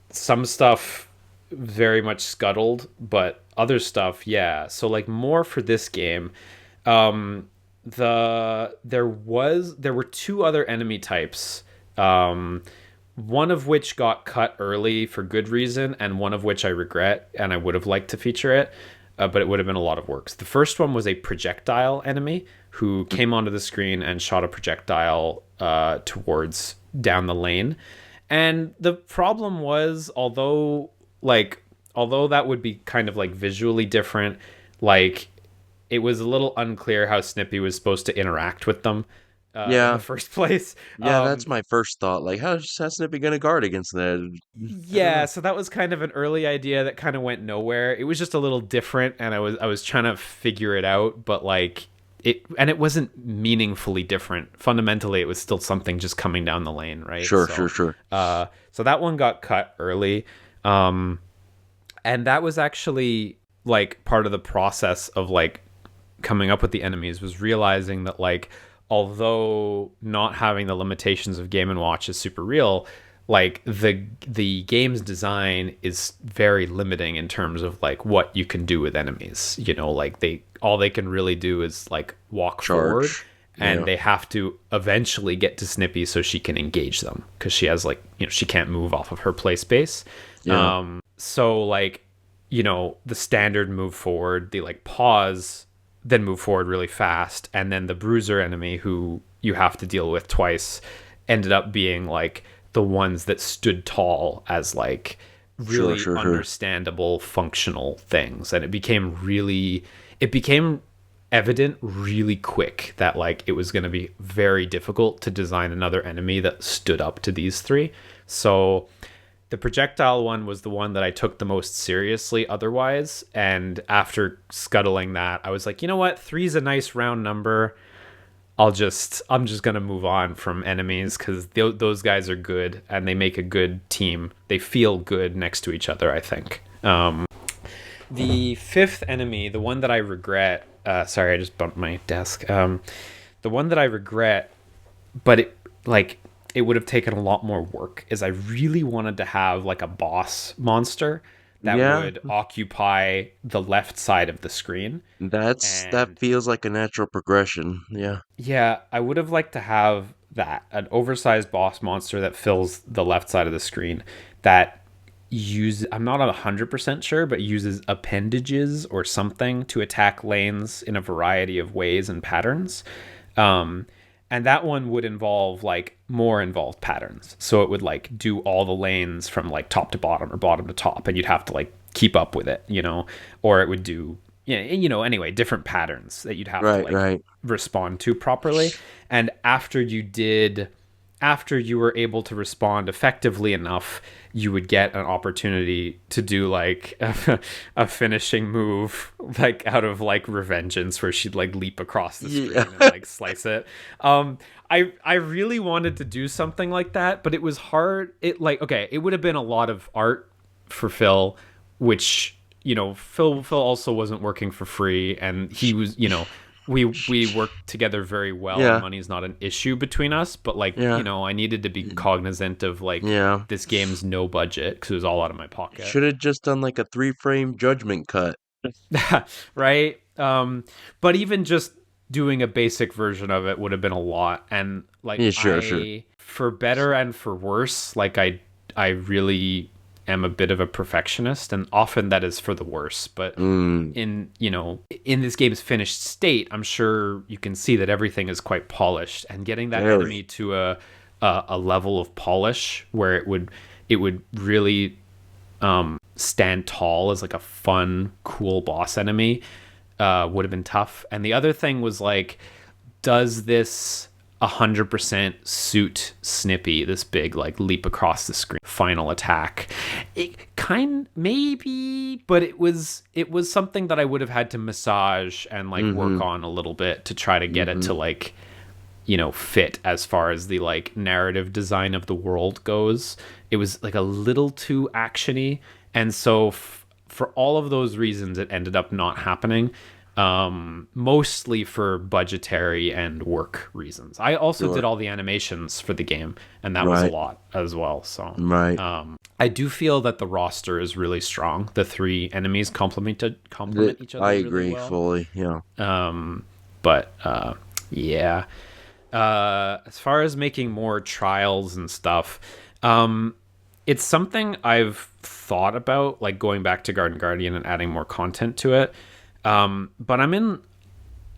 Some stuff very much scuttled, but other stuff, yeah. So like more for this game. Um, there were two other enemy types. Um, one of which got cut early for good reason, and one of which I regret, and I would have liked to feature it, but it would have been a lot of work. The first one was a projectile enemy who came onto the screen and shot a projectile towards down the lane. And the problem was, although that would be kind of like visually different, like it was a little unclear how Snippy was supposed to interact with them in the yeah, first place. yeah, that's my first thought. Like, how's Snippy gonna guard against that? I don't Yeah, know. so that was kind of an early idea that kind of went nowhere. It was just a little different, and I was trying to figure it out, but like it wasn't meaningfully different. Fundamentally, it was still something just coming down the lane, right? Sure, sure, So, sure. so that one got cut early, um, and that was actually like part of the process of like coming up with the enemies, was realizing that like although not having the limitations of Game and Watch is super real, like the game's design is very limiting in terms of like what you can do with enemies. Like all they can really do is like walk forward, Charge. and Yeah, they have to eventually get to Snippy so she can engage them, because she has like, she can't move off of her play space. yeah, So like, the standard move forward, the like pause, then move forward really fast, and then the bruiser enemy, who you have to deal with twice, ended up being like the ones that stood tall as like sure, really sure, sure. understandable functional things. And it became evident really quick that like it was going to be very difficult to design another enemy that stood up to these three. So the projectile one was the one that I took the most seriously otherwise. And after scuttling that, I was like, you know what? Three's a nice round number. I'm just gonna move on from enemies because those guys are good and they make a good team. They feel good next to each other, I think. The fifth enemy, the one that I regret. Sorry, I just bumped my desk. The one that I regret, but it would have taken a lot more work. Is I really wanted to have like a boss monster that Yeah, would occupy the left side of the screen, that and feels like a natural progression. Yeah. yeah, I would have liked to have that an oversized boss monster that fills the left side of the screen that use I'm not 100% sure, but uses appendages or something to attack lanes in a variety of ways and patterns. Um, and that one would involve like more involved patterns. So it would like do all the lanes from like top to bottom or bottom to top, and you'd have to like keep up with it, or it would do anyway, different patterns that you'd have to Right, like right. respond to properly. And after you were able to respond effectively enough, you would get an opportunity to do like a finishing move, like out of like Revengeance, where she'd like leap across the Yeah. screen and like slice it. I really wanted to do something like that, but it was hard. It like okay, it would have been a lot of art for Phil, which Phil also wasn't working for free, and he was we worked together very well, and Yeah, money's not an issue between us, but like yeah, I needed to be cognizant of like yeah. this game's no budget because it was all out of my pocket. Should have just done like a 3 frame judgment cut. Right, but even just doing a basic version of it would have been a lot. And like Yeah, sure, sure. I for better and for worse, like I really am a bit of a perfectionist, and often that is for the worse. But Mm, in this game's finished state, I'm sure you can see that everything is quite polished, and getting that very. enemy to a level of polish where it would really stand tall as like a fun, cool boss enemy would have been tough. And the other thing was like, does this 100% suit Snippy, this big like leap across the screen final attack? It kind maybe, but it was something that I would have had to massage and like work Mm-hmm. on a little bit to try to get it Mm-hmm. to like fit as far as the like narrative design of the world goes. It was like a little too actiony, and so for all of those reasons, it ended up not happening. Mostly for budgetary and work reasons. I also did Sure. all the animations for the game, and that was a Right. lot as well. So, Right. I do feel that the roster is really strong. The three enemies complement each I other really agree well. fully. Yeah. But yeah. As far as making more trials and stuff, it's something I've thought about, like going back to Garden Guardian and adding more content to it. But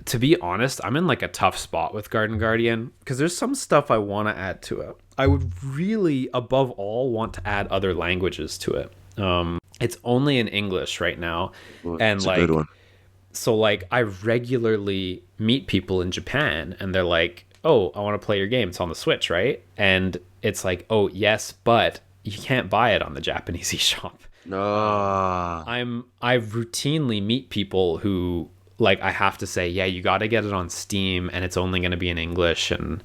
to be honest, I'm in like a tough spot with Garden Guardian because there's some stuff I want to add to it. I would really, above all, want to add other languages to it. It's only in English right now, Well, and it's a good like one. so like I regularly meet people in Japan, and they're like, "Oh, I want to play your game. It's on the Switch, right?" And it's like, "Oh, yes, but you can't buy it on the Japanese eShop." Ah, I routinely meet people who like I have to say, yeah, you got to get it on Steam, and it's only going to be in English, and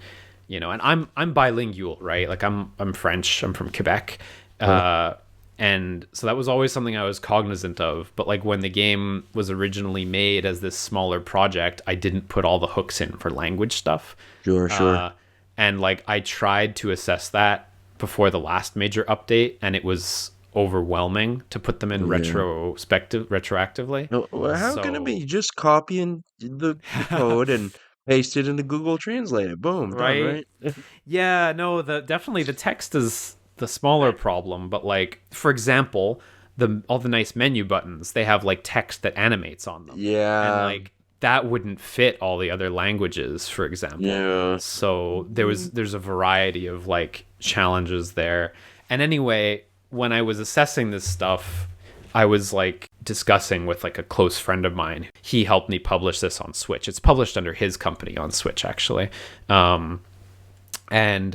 and I'm bilingual, right? Like I'm French. I'm from Quebec. huh, Uh, and so that was always something I was cognizant of. But like when the game was originally made as this smaller project, I didn't put all the hooks in for language stuff. sure, sure. Uh, and like I tried to assess that before the last major update, and it was overwhelming to put them in Yeah. retroactively. No, well, how can it be? So You just copy the code and paste it into Google Translate it. Boom, done, right. right? Yeah, no, the definitely the text is the smaller problem, but like for example, the all the nice menu buttons, they have like text that animates on them. And Yeah, like that wouldn't fit all the other languages, for example. yeah. So there's a variety of like challenges there. And anyway, when I was assessing this stuff, I was like discussing with like a close friend of mine. He helped me publish this on Switch. It's published under his company on Switch actually. And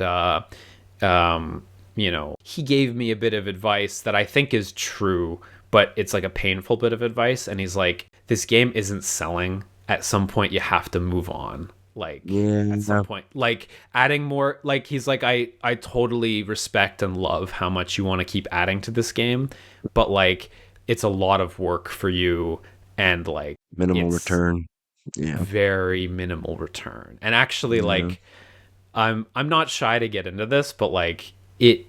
he gave me a bit of advice that I think is true, but it's like a painful bit of advice. And he's like, this game isn't selling. At some point, you have to move on. like at some Yeah. point, like adding more, like he's like, I totally respect and love how much you want to keep adding to this game, but like it's a lot of work for you, and like Minimal it's return. Yeah. very minimal return. And actually, Yeah. like I'm not shy to get into this, but like it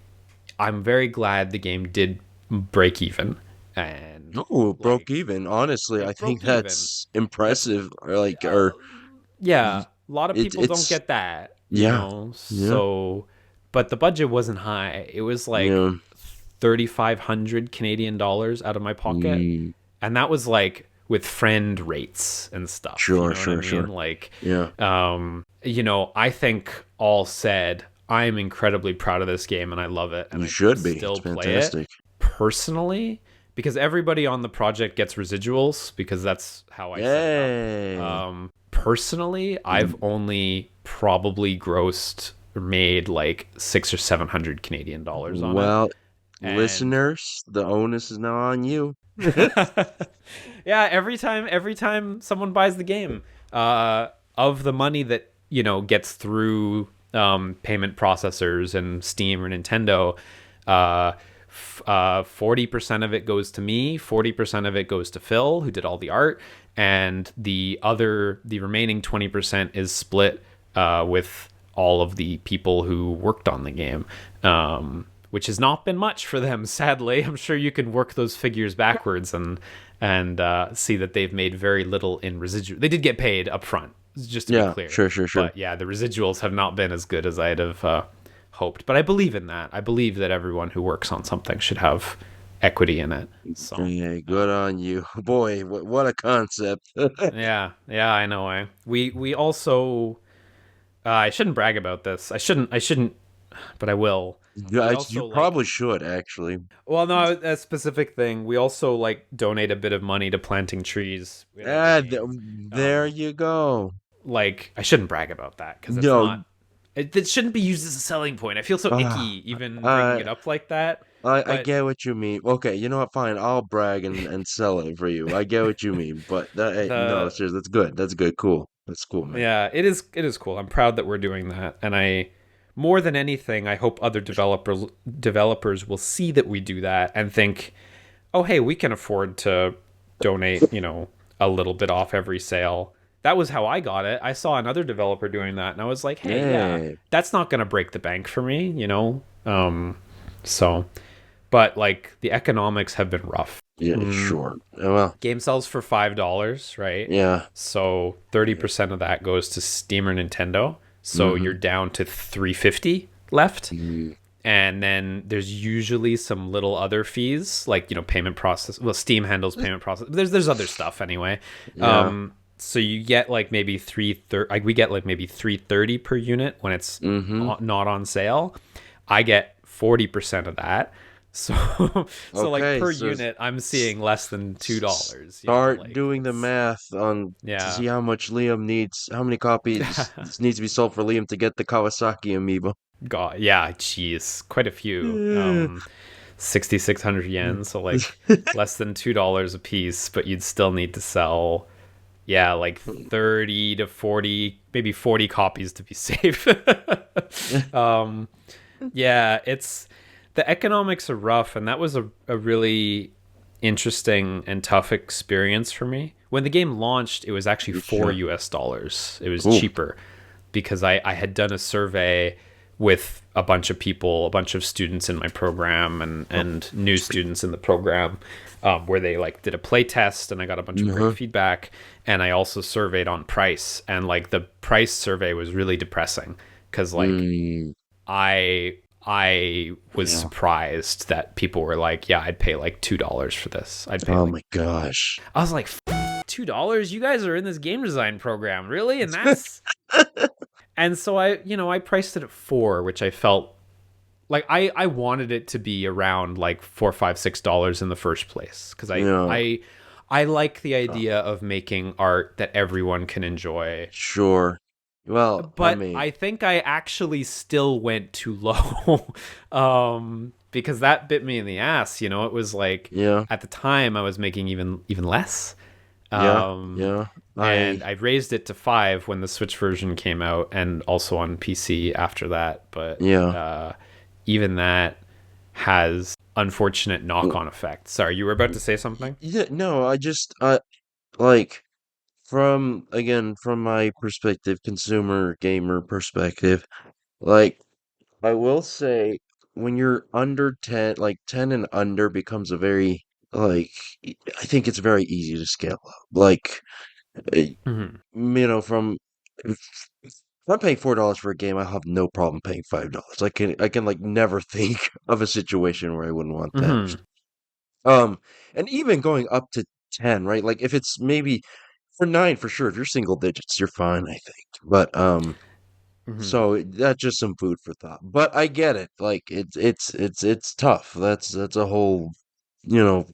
I'm very glad the game did break even, and No, it broke like even. Honestly, I it think broke even. that's That's impressive. Or like, uh, or yeah, a lot of people don't it's get that, yeah, yeah, so but the budget wasn't high. It was like yeah. 3,500 Canadian dollars out of my pocket, Mm, and that was like with friend rates and stuff, you sure, know what I sure, mean? sure. Like Yeah, I think all said, I'm incredibly proud of this game and I love it and you I should be. It's still play it fantastic. personally, because everybody on the project gets residuals because that's how I set it up. Yay. Personally, I've only probably grossed or made like 600 or 700 Canadian dollars on it. Well, And listeners, the onus is now on you. yeah, every time someone buys the game, of the money that gets through payment processors and Steam or Nintendo, 40% of it goes to me, 40% of it goes to Phil, who did all the art, and the remaining 20% is split with all of the people who worked on the game. Which has not been much for them, sadly. I'm sure you can work those figures backwards and see that they've made very little in residual. They did get paid up front, just to be Yeah, clear. sure, sure, sure. But yeah, the residuals have not been as good as I'd have hoped. But I believe in that. I believe that everyone who works on something should have equity in it. So Yeah, good on you. Boy, what a concept. yeah, I know. We also I shouldn't brag about this. I shouldn't, but I will. We You also probably should actually. well, no, a specific thing. We also like donate a bit of money to planting trees in every Ah, game. there you go. Like I shouldn't brag about that because it's No, not. It shouldn't be used as a selling point. I feel so ah, icky even bringing uh, it up like that. I But get what you mean. Okay, you know what? Fine, I'll brag and sell it for you. I get what you mean, but hey, no, the seriously, that's good. That's good. Cool. That's cool, man. yeah, it is cool. I'm proud that we're doing that, and I more than anything, I hope other developers will see that we do that and think, oh hey, we can afford to donate, a little bit off every sale. That was how I got it. I saw another developer doing that and I was like, hey, yeah, Yeah, that's not going to break the bank for me. So but like the economics have been rough. yeah, sure. Well, Game sells for $5, right? yeah. So 30% of that goes to Steam or Nintendo. So you're Mm-hmm. down to 350 left. Mm, And then there's usually some little other fees, like payment process. Well, Steam handles payment process. There's other stuff anyway. yeah. So you get like maybe 330. Like we get like maybe 330 per unit when it's Mm-hmm. not on sale. I get 40% of that. So so like Okay, per so unit, I'm seeing less than $2. start Like doing the it's math on to yeah. see how much Liam needs, how many copies needs to be sold for Liam to get the Kawasaki amiibo. God, yeah, geez, quite a few. Yeah. 6,600 yen, so like less than $2 a piece, but you'd still need to sell, yeah, like 30 to 40, maybe 40 copies to be safe. um, yeah, it's the economics are rough, and that was a really interesting and tough experience for me. When the game launched, it was actually four Sure. US dollars. It was Cool. cheaper because I had done a survey with a bunch of people, a bunch of students in my program and new students in the program, where they like did a play test and I got a bunch of great Uh-huh. feedback. And I also surveyed on price, and like the price survey was really depressing because like Mm, I was yeah. surprised that people were like, yeah, I'd pay like $2 for this. I'd pay Oh like my gosh. I was like, $2? You guys are in this game design program, really? And that's and so I priced it at 4, which I felt like I wanted it to be around like 4, 5, $6 in the first place because Yeah. I like the idea of making art that everyone can enjoy. Sure. Well, I But mean, I think I actually still went too low, because that bit me in the ass. It was like yeah, at the time I was making even less. yeah, Um, yeah. and I I raised it to 5 when the Switch version came out, and also on PC after that. But yeah. uh, even that has unfortunate knock-on effects. Sorry, you were about to say something? Yeah, no, I just like from my perspective, consumer gamer perspective, like I will say when you're under 10, like 10 and under becomes a very like I think it's very easy to scale up. Like eh, Hmm. from if I'm paying $4 for a game, I have no problem paying $5. I can like never think of a situation where I wouldn't want that. Hmm. Um, and even going up to 10, right? Like if it's maybe for 9 for sure, if you're single digits, you're fine, I think. But Hmm. so that's just some food for thought. But I get it. Like it's tough. That's a whole, you know,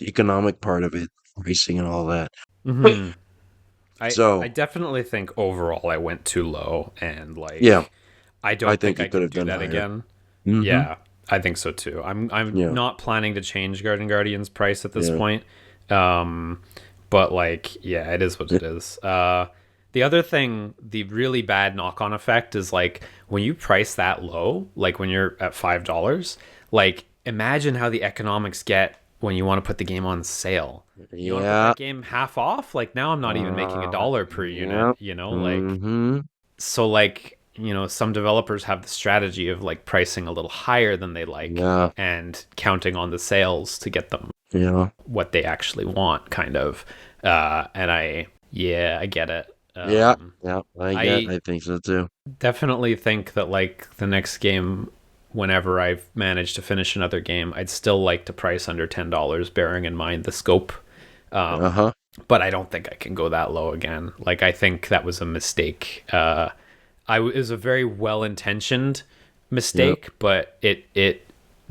economic part of it, pricing and all that. Hmm. I So, definitely think overall I went too low, and yeah, like I I don't think think you I could can have do done that higher. again. Mm-hmm. Yeah, I think so too. I'm Yeah, not planning to change Garden Guardian's price at this yeah, point. Um, but like, yeah, it is what yeah. it is. The other thing, the really bad knock-on effect is like when you price that low, like when you're at $5, like imagine how the economics get when you want to put the game on sale. You want to put Yeah. that game half off? Like now I'm not even making a dollar per unit, Yeah. like Mm-hmm. so like some developers have the strategy of like pricing a little higher than they like Yeah. and counting on the sales to get them Yeah. what they actually want, kind of. And I get it. Yeah. um Yeah. I I think so too. definitely think that like the next game, whenever I've managed to finish another game, I'd still like to price under $10, bearing in mind the scope. Uh-huh. But I don't think I can go that low again. Like I think that was a mistake. It was a very well intentioned Yep. mistake, but it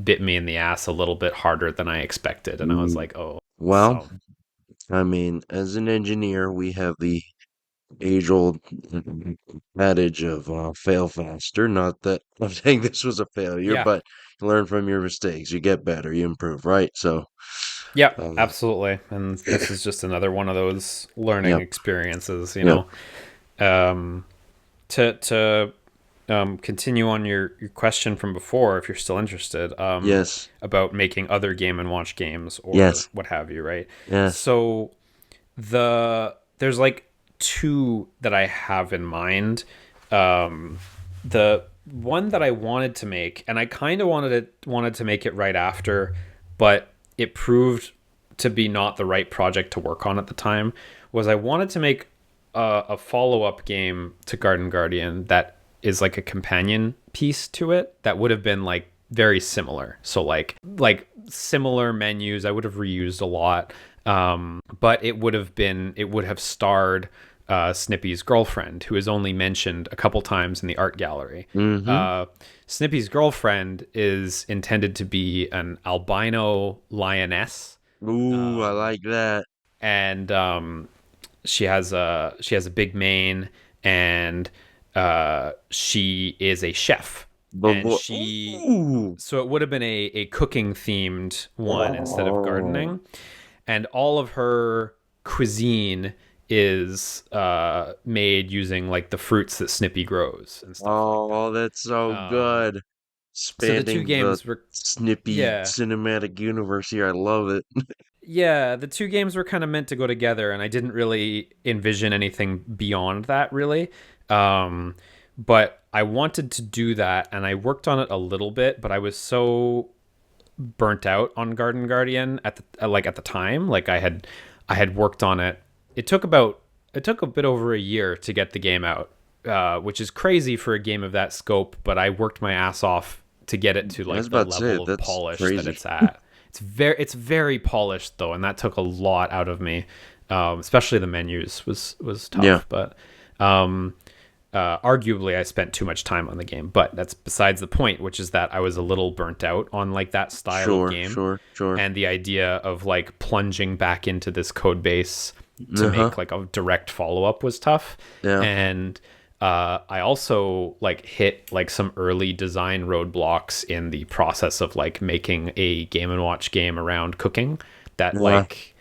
bit me in the ass a little bit harder than I expected, and I was Mm. like, oh, Well, so I mean, as an engineer, we have the age-old adage of fail faster. Not that I'm saying this was a failure, yeah, but you learn from your mistakes. You get better, you improve, right? So, yeah, um, absolutely. And this is just another one of those learning yep, experiences, yep, Um, to continue on your question from before, if you're still interested, yes, about making other Game and Watch games or yes, what have you, right? yes. So there's like two that I have in mind. Um, the one that I wanted to make, and I kind of wanted to make it right after, but it proved to be not the right project to work on at the time. Was I wanted to make a follow up game to Garden Guardian that is like a companion piece to it that would have been like very similar. So like similar menus. I would have reused a lot, but it would have starred Snippy's girlfriend, who is only mentioned a couple times in the art gallery. Mm-hmm. Uh, Snippy's girlfriend is intended to be an albino lioness, Ooh, I like that. and she has a big mane, and she is a chef, But and what? she Ooh. so it would have been a cooking themed one instead of Oh, gardening, and all of her cuisine is made using like the fruits that Snippy grows and stuff like oh, that. that's so good. So the two Expanding the games were snippy yeah cinematic universe here. I love it. Yeah, the two games were kind of meant to go together, and I didn't really envision anything beyond that, really. Um, but I wanted to do that, and I worked on it a little bit, but I was so burnt out on Garden Guardian at the time. Like I had worked on it. It took a bit over a year to get the game out, which is crazy for a game of that scope. But I worked my ass off to get it to I was like the about to say level of that's polish that crazy. it's at. It's very polished though, and that took a lot out of me. Especially the menus was Yeah, tough, but um, arguably I spent too much time on the game. But that's besides the point, which is that I was a little burnt out on like that style of sure, game, sure, sure. and the idea of like plunging back into this code base to Uh-huh. make like a direct follow up was tough. Yeah. And I also like hit like some early design roadblocks in the process of like making a Game and Watch game around cooking that Yeah. like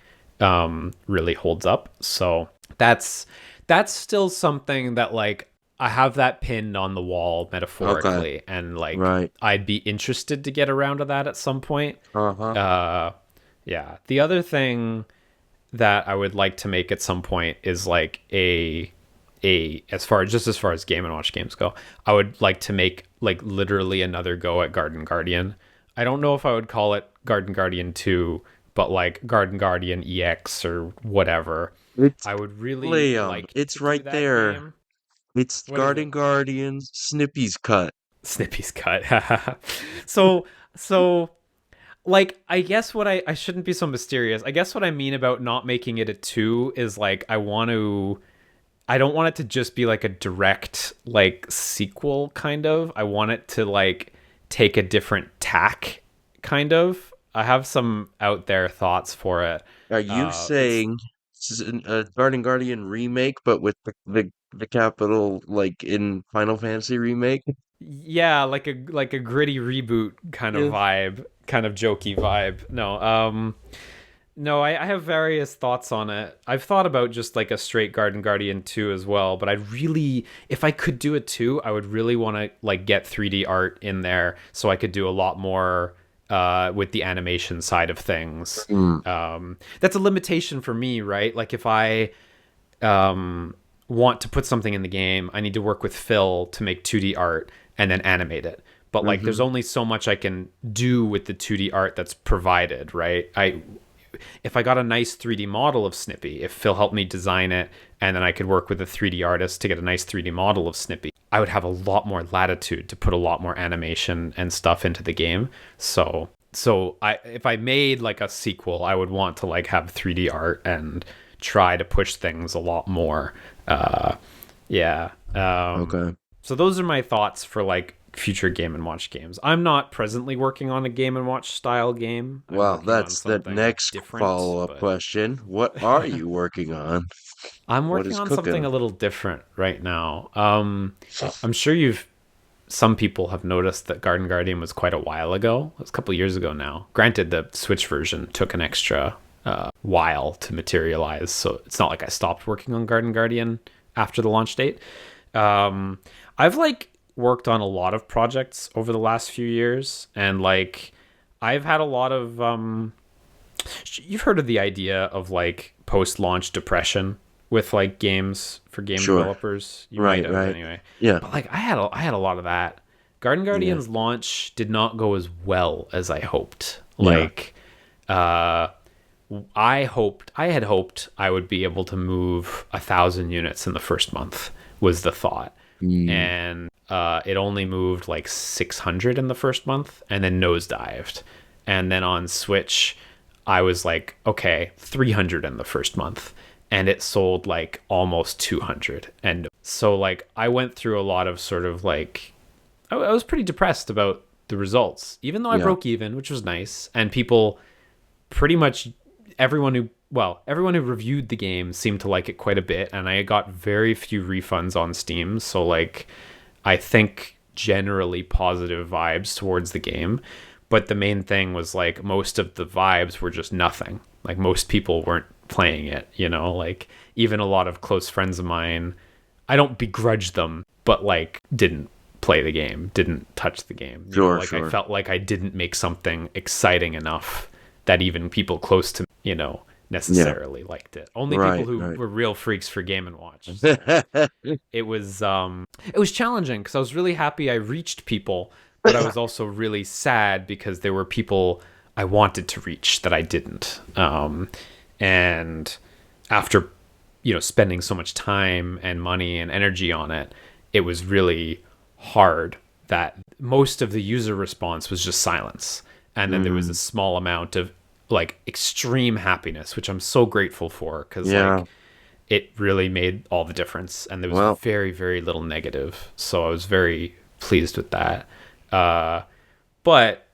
really holds up. So that's that's still something that like I have that pinned on the wall Okay. metaphorically, and like Right. I'd be interested to get around to that at some point. Uh-huh. Uh, yeah. The other thing that I would like to make at some point is like a as far as Game and Watch games go, I would like to make like literally another go at Garden Guardian. I don't know if I would call it Garden Guardian 2, but like Garden Guardian EX or whatever. It's I would really Liam. like to It's do right that there. game. It's What is it? Garden Guardians Snippy's cut. Snippy's cut. so so like I guess I shouldn't be so mysterious. I guess what I mean about not making it a 2 is like I don't want it to just be like a direct like sequel kind of. I want it to like take a different tack kind of. I have some out there thoughts for it. Are you It's saying a Garden Guardian remake, but with the capital like in Final Fantasy remake? yeah, like a gritty reboot kind of Yeah. vibe, kind of jokey vibe. No, I have various thoughts on it. I've thought about just like a straight Garden Guardian 2 as well, but I'd really, if I could do a 2, I would really want to like get 3D art in there so I could do a lot more with the animation side of things. Mm, That's a limitation for me, right? Like if I want to put something in the game, I need to work with Phil to make 2D art and then animate it. But like there's mm-hmm. only so much I can do with the 2D art that's provided, right? I if I got a nice 3D model of Snippy, if Phil helped me design it and then I could work with a 3D artist to get a nice 3D model of Snippy, I would have a lot more latitude to put a lot more animation and stuff into the game. So I if I made like a sequel, I would want to like have 3D art and try to push things a lot more. Uh yeah. Okay. So those are my thoughts for like future Game and Watch games. I'm not presently working on a Game and Watch style game. I'm Well, working on that's the something next different, follow-up but question. What are you working on? I'm What working is on something cooking? a little different right now. I'm sure some people have noticed that Garden Guardian was quite a while ago. It was a couple years ago now. Granted, the Switch version took an extra while to materialize, so it's not like I stopped working on Garden Guardian after the launch date. I've like worked on a lot of projects over the last few years, and like I've had a lot of you've heard of the idea of like post-launch depression with like games for game Sure. developers. You might Right, have right. anyway. Yeah. But like I had a lot of that. Garden Yeah. Guardian's launch did not go as well as I hoped. Yeah. Like I had hoped I would be able to move 1,000 units in the first month was the thought, Mm, and it only moved like 600 in the first month, and then nosedived. And then on Switch, I was like, okay, 300 in the first month, and it sold like almost 200. And so like I went through a lot of sort of like I was pretty depressed about the results, even though I yeah. broke even, which was nice, and people pretty much everyone who reviewed the game seemed to like it quite a bit, and I got very few refunds on Steam, so like I think generally positive vibes towards the game. But the main thing was like most of the vibes were just nothing. Like most people weren't playing it, like even a lot of close friends of mine, I don't begrudge them, but like didn't play the game, didn't touch the game. Sure, Like I sure. felt like I didn't make something exciting enough that even people close to me, Yeah. necessarily liked it. Only people Right, who right. were real freaks for Game and Watch. So it was challenging because I was really happy I reached people, but I was also really sad because there were people I wanted to reach that I didn't. And after spending so much time and money and energy on it, it was really hard that most of the user response was just silence, and then there was a Mm, small amount of like extreme happiness, which I'm so grateful for, because yeah. like it really made all the difference, and there was Well, very very little negative, so I was very pleased with that. uh but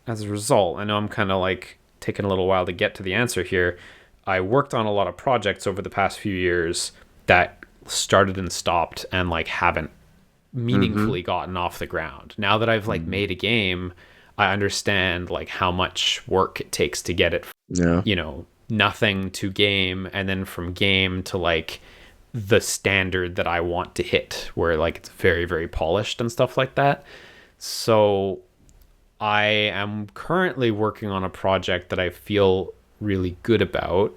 as a result, I know I'm kind of like taking a little while to get to the answer here. I worked on a lot of projects over the past few years that started and stopped and like haven't mm-hmm. meaningfully gotten off the ground. Now that I've like Mm, made a game, I understand like how much work it takes to get it, yeah. nothing to game, and then from game to like the standard that I want to hit, where like it's very, very polished and stuff like that. So I am currently working on a project that I feel really good about.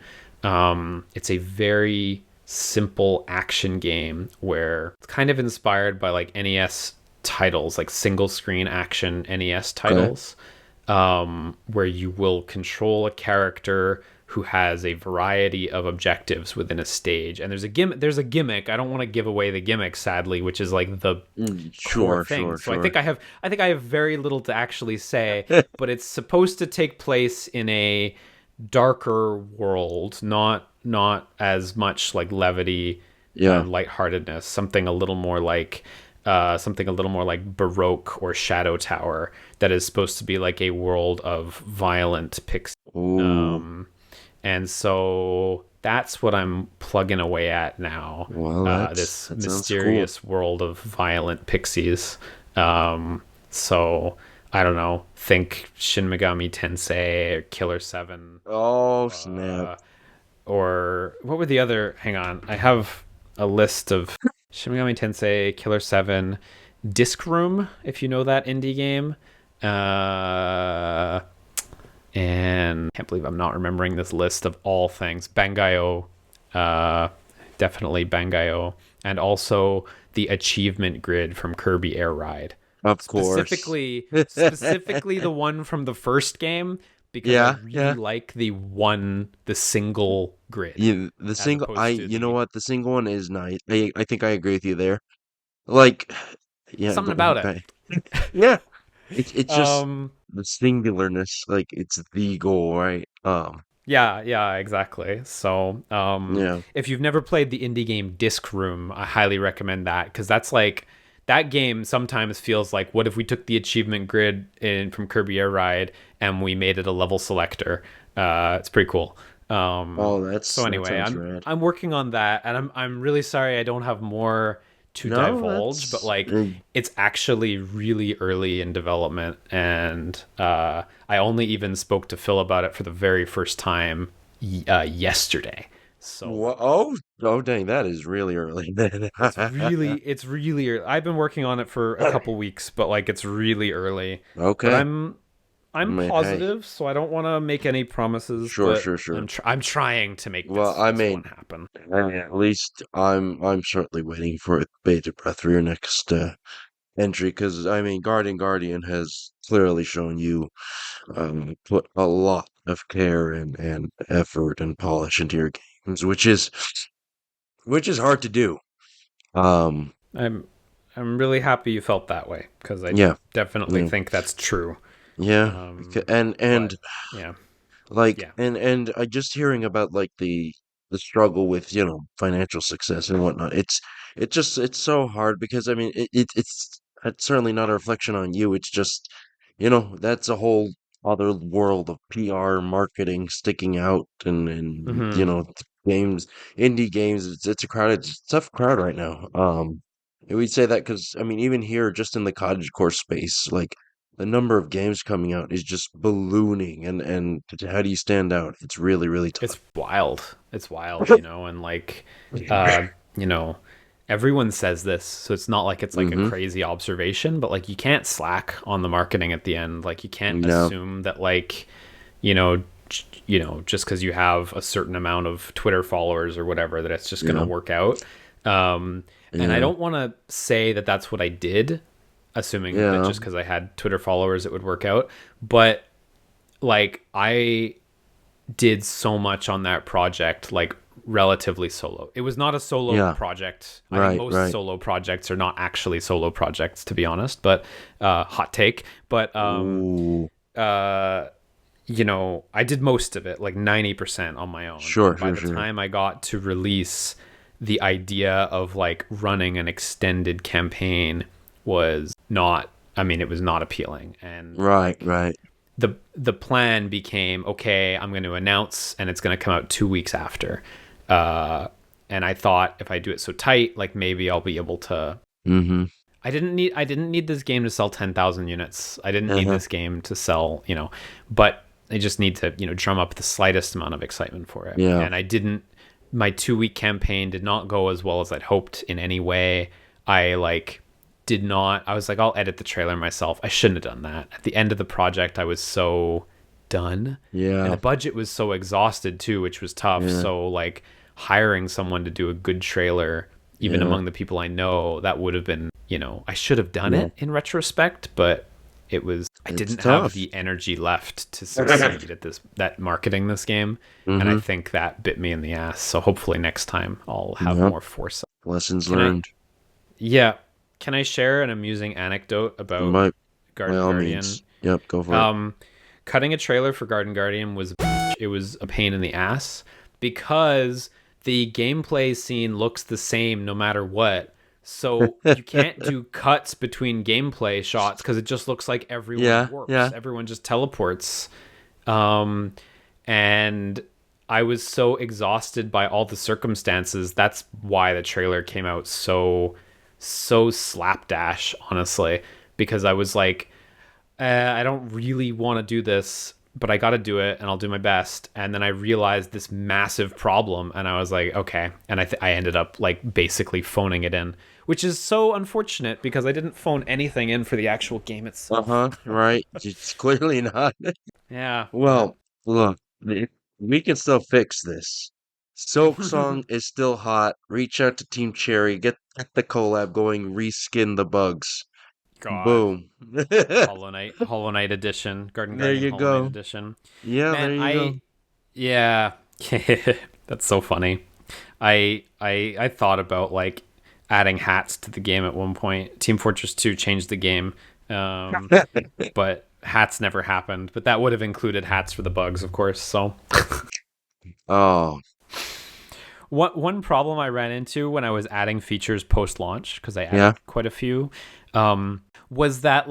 It's a very simple action game where it's kind of inspired by like NES titles, like single screen action NES Okay. titles, where you will control a character who has a variety of objectives within a stage. And there's a gimmick. There's a gimmick. I don't want to give away the gimmick, sadly, which is like the core Sure, thing. sure, So I sure. think I have very little to actually say, but it's supposed to take place in a darker world, not as much like levity Yeah. and lightheartedness, something a little more like Baroque or Shadow Tower, that is supposed to be like a world of violent pixie. Ooh. And so that's what I'm plugging away at now. Well, This that sounds cool. mysterious world of violent pixies. So I don't know. Think Shin Megami Tensei or Killer 7. Oh, snap. Or what were the other? Hang on. I have a list of Shin Megami Tensei, Killer 7, Disc Room, if you know that indie game. Uh, and I can't believe I'm not remembering this list of all things. Bangai-O, uh, definitely Bangai-O, and also the achievement grid from Kirby Air Ride. Of course. Specifically the one from the first game, because I Yeah, really yeah. like the single grid Yeah, the as single opposed to you know the what? The single one is nice. I think I agree with you there. Like, yeah, something about it. yeah. It's just Um, the singularness, like it's the goal, right? yeah, exactly. So, Yeah. if you've never played the indie game Disc Room, I highly recommend that, because that's like that game sometimes feels like, what if we took the achievement grid in from Kirby Air Ride and we made it a level selector? It's pretty cool. Oh, So that anyway, sounds rad. I'm working on that, and I'm really sorry I don't have more to No, divulge, but that's like it's actually really early in development, and I only even spoke to Phil about it for the very first time yesterday. So oh, oh, dang, that is really early. it's really early. I've been working on it for a couple weeks, but like it's really early. But Okay. I'm Man, hey, positive, so I don't want to make any promises, sure, but sure, sure. I'm trying to make Well, I this mean, one happen. at least I'm certainly waiting for a bated breath for your next entry, because I mean, Guardian has clearly shown you put a lot of care and effort and polish into your games, which is hard to do. Um, I'm I'm really happy you felt that way, because I yeah, definitely yeah, think that's true. yeah, and But yeah, like yeah. and I just hearing about like the struggle with financial success and whatnot. It's so hard because I mean it's certainly not a reflection on you. It's just that's a whole other world of PR marketing sticking out and Hmm. games indie games. It's a crowded it's a tough crowd right now. And we'd say that because I mean even here just in the cottagecore space like the number of games coming out is just ballooning and how do you stand out? It's really, really tough. It's wild. It's wild, and like, uh, you know, everyone says this, so it's not like it's like a Mm-hmm. crazy observation, but like you can't slack on the marketing at the end. Like you can't No. assume that like, you know, just because you have a certain amount of Twitter followers or whatever, that it's just gonna Yeah. work out. And I Yeah. don't want to say that that's what I did, assuming that Yeah. just because I had Twitter followers it would work out, but like I did so much on that project, like relatively solo. It was not a solo Yeah. project. I think Right. most Right. solo projects are not actually solo projects, to be honest, but hot take. But Ooh. uh, I did most of it, like 90% on my own. Sure. And by Sure. the Sure. time I got to release, the idea of like running an extended campaign was not, I mean, it was not appealing. And Right. like Right. the plan became, okay, I'm going to announce and it's going to come out 2 weeks after. And I thought if I do it so tight, like maybe I'll be able to. Mm-hmm. I didn't need this game to sell 10,000 units. I didn't need Uh-huh. this game to sell, but I just need to, drum up the slightest amount of excitement for it. Yeah. And I didn't. My 2 week campaign did not go as well as I'd hoped in any way. I did not. I was like, I'll edit the trailer myself. I shouldn't have done that. At the end of the project, I was so done, and the Yeah. budget was so exhausted too, which was tough. Yeah. So hiring someone to do a good trailer, even Yeah. among the people I know, that would have been, I should have done Yeah. it in retrospect, but I It's didn't have tough. the energy left to succeed at that marketing this game, and I Mm-hmm. think that bit me in the ass. So hopefully next time I'll have Yep. more foresight. Lessons Can I? learned. Yeah. Can I share an amusing anecdote about By Garden all Guardian? means. Yep. Go for it. Um, Cutting a trailer for Garden Guardian was a pain in the ass because the gameplay scene looks the same no matter what. So you can't do cuts between gameplay shots because it just looks like everyone Yeah. warps, Yeah. everyone just teleports. Um, and I was so exhausted by all the circumstances. That's why the trailer came out so slapdash, honestly, because I was like, I don't really want to do this, but I got to do it and I'll do my best. And then I realized this massive problem and I was like, okay. And I ended up basically phoning it in, which is so unfortunate because I didn't phone anything in for the actual game itself. Uh-huh. Right. It's clearly not. Yeah, but Well, look, we can still fix this. Soak Song is still hot. Reach out to Team Cherry. Get the collab going. Reskin the bugs. God. Boom. Hollow Knight edition, Garden There Guardian you Hollow Knight go. edition. Yeah, there Man, you go. yeah, that's so funny. I thought about adding hats to the game at one point. Team Fortress 2 changed the game, but hats never happened. But that would have included hats for the bugs, of course. So Oh, one problem I ran into when I was adding features post launch, because I yeah. added quite a few, was that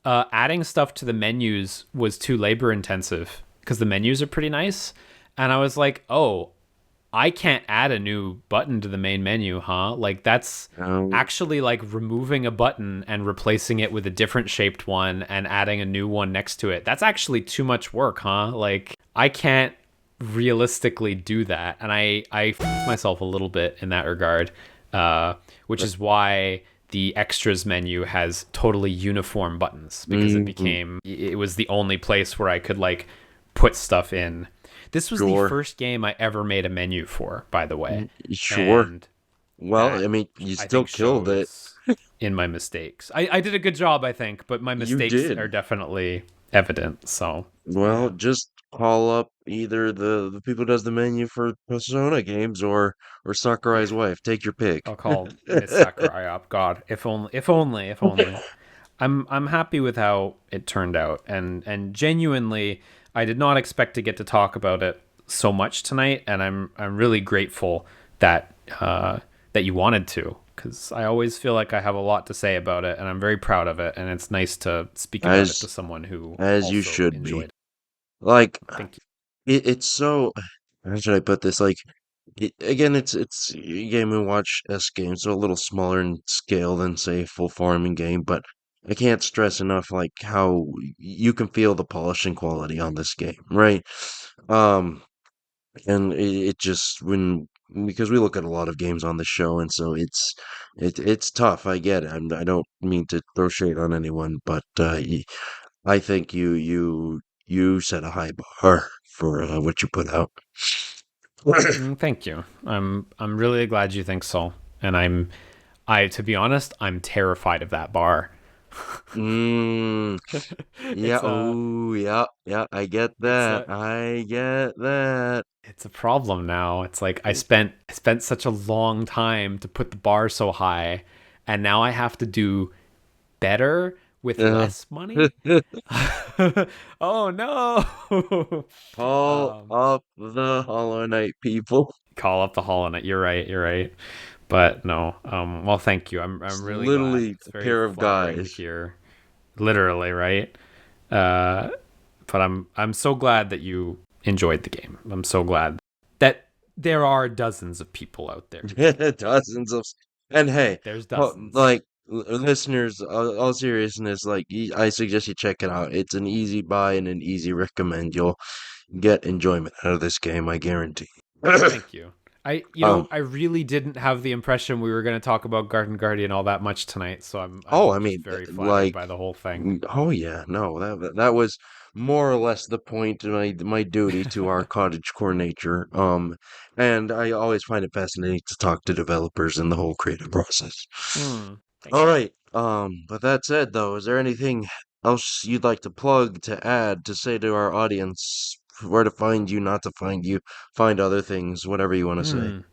adding stuff to the menus was too labor intensive because the menus are pretty nice. And I was like, oh, I can't add a new button to the main menu, huh? That's Um, actually removing a button and replacing it with a different shaped one and adding a new one next to it. That's actually too much work, huh? I can't realistically do that. And I f***ed myself a little bit in that regard, which is why the extras menu has totally uniform buttons because mhm, it was the only place where I could put stuff in. This was the sure. first game I ever made a menu for, by the way. Sure. And Well, that I mean, you I still think killed it. shows in my mistakes. I did a good job, I think, but my You mistakes are did. definitely evident. So Well, yeah, just call up either the people who does the menu for Persona games or Sakurai's wife. Take your pick. I'll call Miss Sakurai up. God, if only. I'm happy with how it turned out, and genuinely, I did not expect to get to talk about it so much tonight, and I'm really grateful that that you wanted to, because I always feel like I have a lot to say about it, and I'm very proud of it, and it's nice to speak about it to As someone who as you also should be. enjoyed it. Like Thank you. it's so how should I put this? Again, it's a game and watch S game, so a little smaller in scale than say a full farming game, but I can't stress enough how you can feel the polishing quality on this game, right? Um, and it just when because we look at a lot of games on the show, and so it's tough. I get it. I don't mean to throw shade on anyone, but I think you set a high bar for what you put out. Thank you. I'm really glad you think so, and I to be honest, I'm terrified of that bar. Mm, yeah, It's a oh, yeah, yeah, I get it's that. a I get that. it's a problem now. It's I spent such a long time to put the bar so high, and now I have to do better with Uh, less money. Oh no. Call um, up the Hollow Knight people. Call up the Hollow Knight. You're right. You're right. But no. Well, thank you. It's I'm really glad. literally It's a very pair of flattering to guys. hear. Literally, right? Uh, but I'm so glad that you enjoyed the game. I'm so glad that there are dozens of people out there. Dozens of, and hey, There's dozens. like listeners, all seriousness, like I suggest you check it out. It's an easy buy and an easy recommend. You'll get enjoyment out of this game, I guarantee. Thank you. um, I really didn't have the impression we were going to talk about Garden Guardian all that much tonight, so oh, I'm I just mean, very flattered like, by the whole thing. oh yeah, no, that was more or less the point, my duty to our cottage core nature. And I always find it fascinating to talk to developers and the whole creative process. Thank All you. right. But that said, though, is there anything else you'd like to plug, to add, to say to our audience, where to find you, not to find you, find other things, whatever you want to say?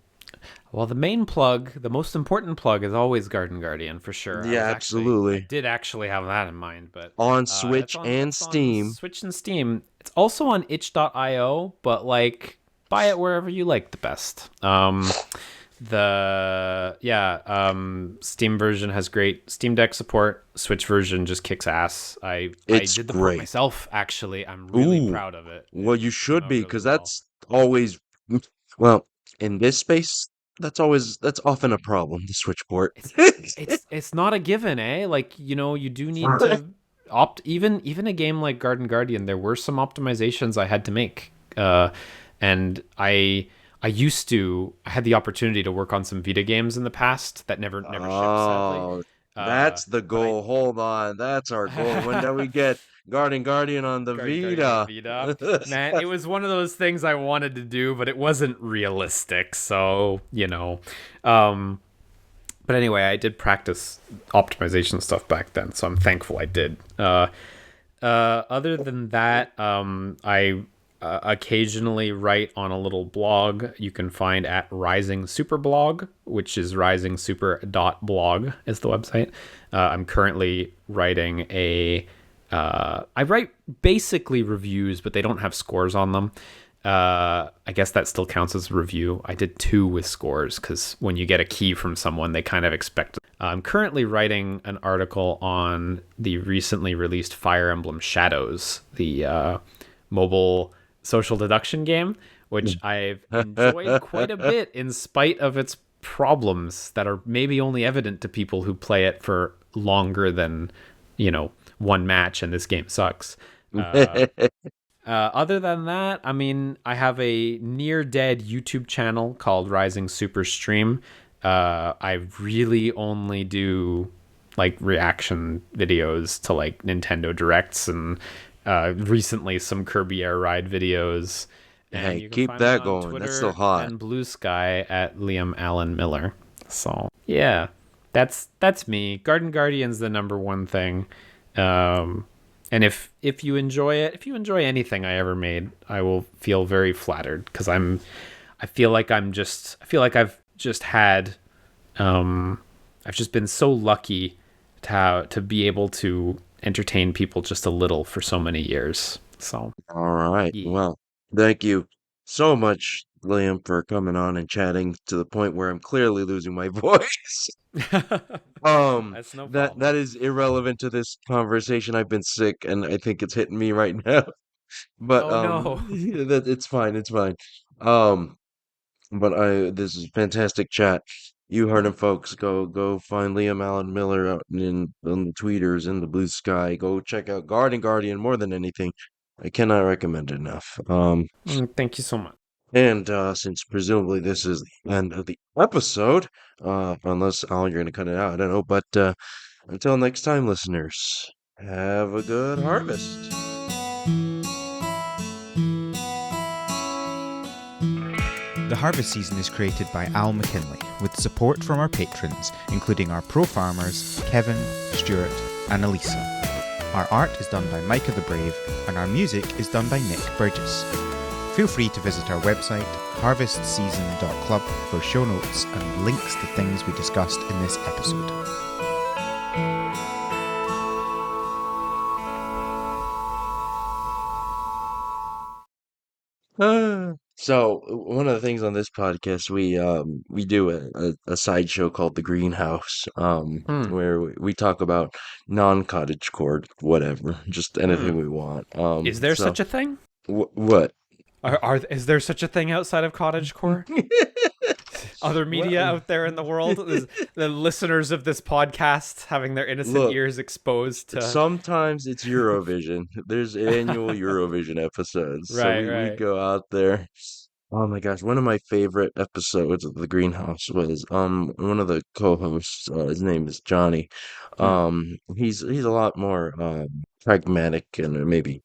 Well, the main plug, the most important plug, is always Garden Guardian for sure. Yeah, I absolutely. did actually have that in mind, but On Switch and that's on Steam. Switch and Steam. It's also on itch.io, but like buy it wherever you like the best. Steam version has great Steam Deck support. Switch version just kicks ass. I It's did the port great. myself actually. I'm really Ooh, proud of it. well, It you came should out be, really because well. that's always, well, in this space, that's often a problem, the Switch port. it's it's not a given, eh? Like, you do need to opt, even a game like Garden Guardian, there were some optimizations I had to make. And I had the opportunity to work on some Vita games in the past that never shipped, sadly. Oh, Uh that's the but goal. Hold on. That's our goal. When do we I get Guardian on the Garden Guardian on Vita? Vita. Man, it was one of those things I wanted to do, but it wasn't realistic. So, but anyway, I did practice optimization stuff back then, so I'm thankful I did. Other than that, I occasionally write on a little blog you can find at Rising Super Blog, which is risingsuper.blog is the website. I'm currently writing I write basically reviews, but they don't have scores on them. I guess that still counts as a review. I did 2 with scores because when you get a key from someone, they kind of expect it. I'm currently writing an article on the recently released Fire Emblem Shadows, the mobile social deduction game, which I've enjoyed quite a bit in spite of its problems that are maybe only evident to people who play it for longer than, one match, and this game sucks. Other than that, I mean, I have a near dead YouTube channel called Rising Super Stream. I really only do like reaction videos to like Nintendo Directs and recently some Kirby Air Ride videos. And Hey, you can keep find me that on going. That's still Twitter hot. and Blue Sky at Liam Allen Miller. So yeah, that's me. Garden Guardian's the number one thing. And if you enjoy it, if you enjoy anything I ever made, I will feel very flattered because I feel like I've just had, I've just been so lucky to be able to entertain people just a little for so many years. So All right. yeah, Well, thank you so much, Liam, for coming on and chatting to the point where I'm clearly losing my voice. that's no That problem. is irrelevant to this conversation. I've been sick and I think it's hitting me right now. But Oh no. that it's fine, it's fine. Um, but this is fantastic chat. You heard him, folks. Go find Liam Allen Miller out in on the tweeters in the blue sky. Go check out Guardian more than anything. I cannot recommend it enough. Thank you so much. And since presumably this is the end of the episode, unless Al, you're gonna cut it out, I don't know. But until next time, listeners, have a good harvest. The harvest season is created by Al McKinley, with support from our patrons, including our pro farmers, Kevin, Stuart, and Elisa. Our art is done by Micah the Brave, and our music is done by Nick Burgess. Feel free to visit our website, harvestseason.club, for show notes and links to things we discussed in this episode. So one of the things on this podcast we do a sideshow called the Greenhouse Hmm. where we talk about non-cottage core whatever, just Hmm. anything we want. Is there such a thing? What? Is there such a thing outside of cottagecore? other media Well, out there in the world. The listeners of this podcast having their innocent look, ears exposed to. sometimes it's Eurovision. There's annual Eurovision episodes, so Right, we right. go out there. Oh my gosh, one of my favorite episodes of The Greenhouse was one of the co-hosts, his name is Johnny. Hmm. He's a lot more pragmatic and maybe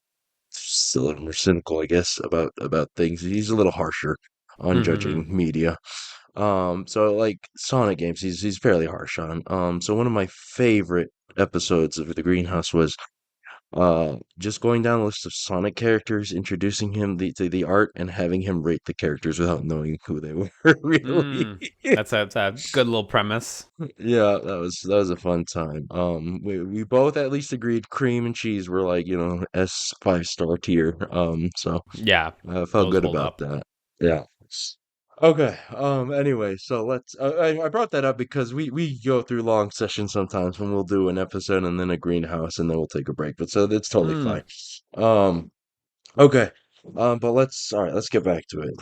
still a little more cynical, I guess, about things. He's a little harsher on Mm-hmm. judging media. So like Sonic games, he's fairly harsh on. So one of my favorite episodes of The Greenhouse was just going down a list of Sonic characters, introducing him to the art, and having him rate the characters without knowing who they were really. Mm. That's a good little premise. Yeah, that was a fun time. We both at least agreed cream and cheese were like, S 5-star tier. So Yeah, I felt those good hold about up. that. Yeah. Okay. Anyway, so let's. I brought that up because we go through long sessions sometimes when we'll do an episode and then a greenhouse and then we'll take a break. But so that's totally Mm. fine. Um. Okay. But let's. All right. Let's get back to it.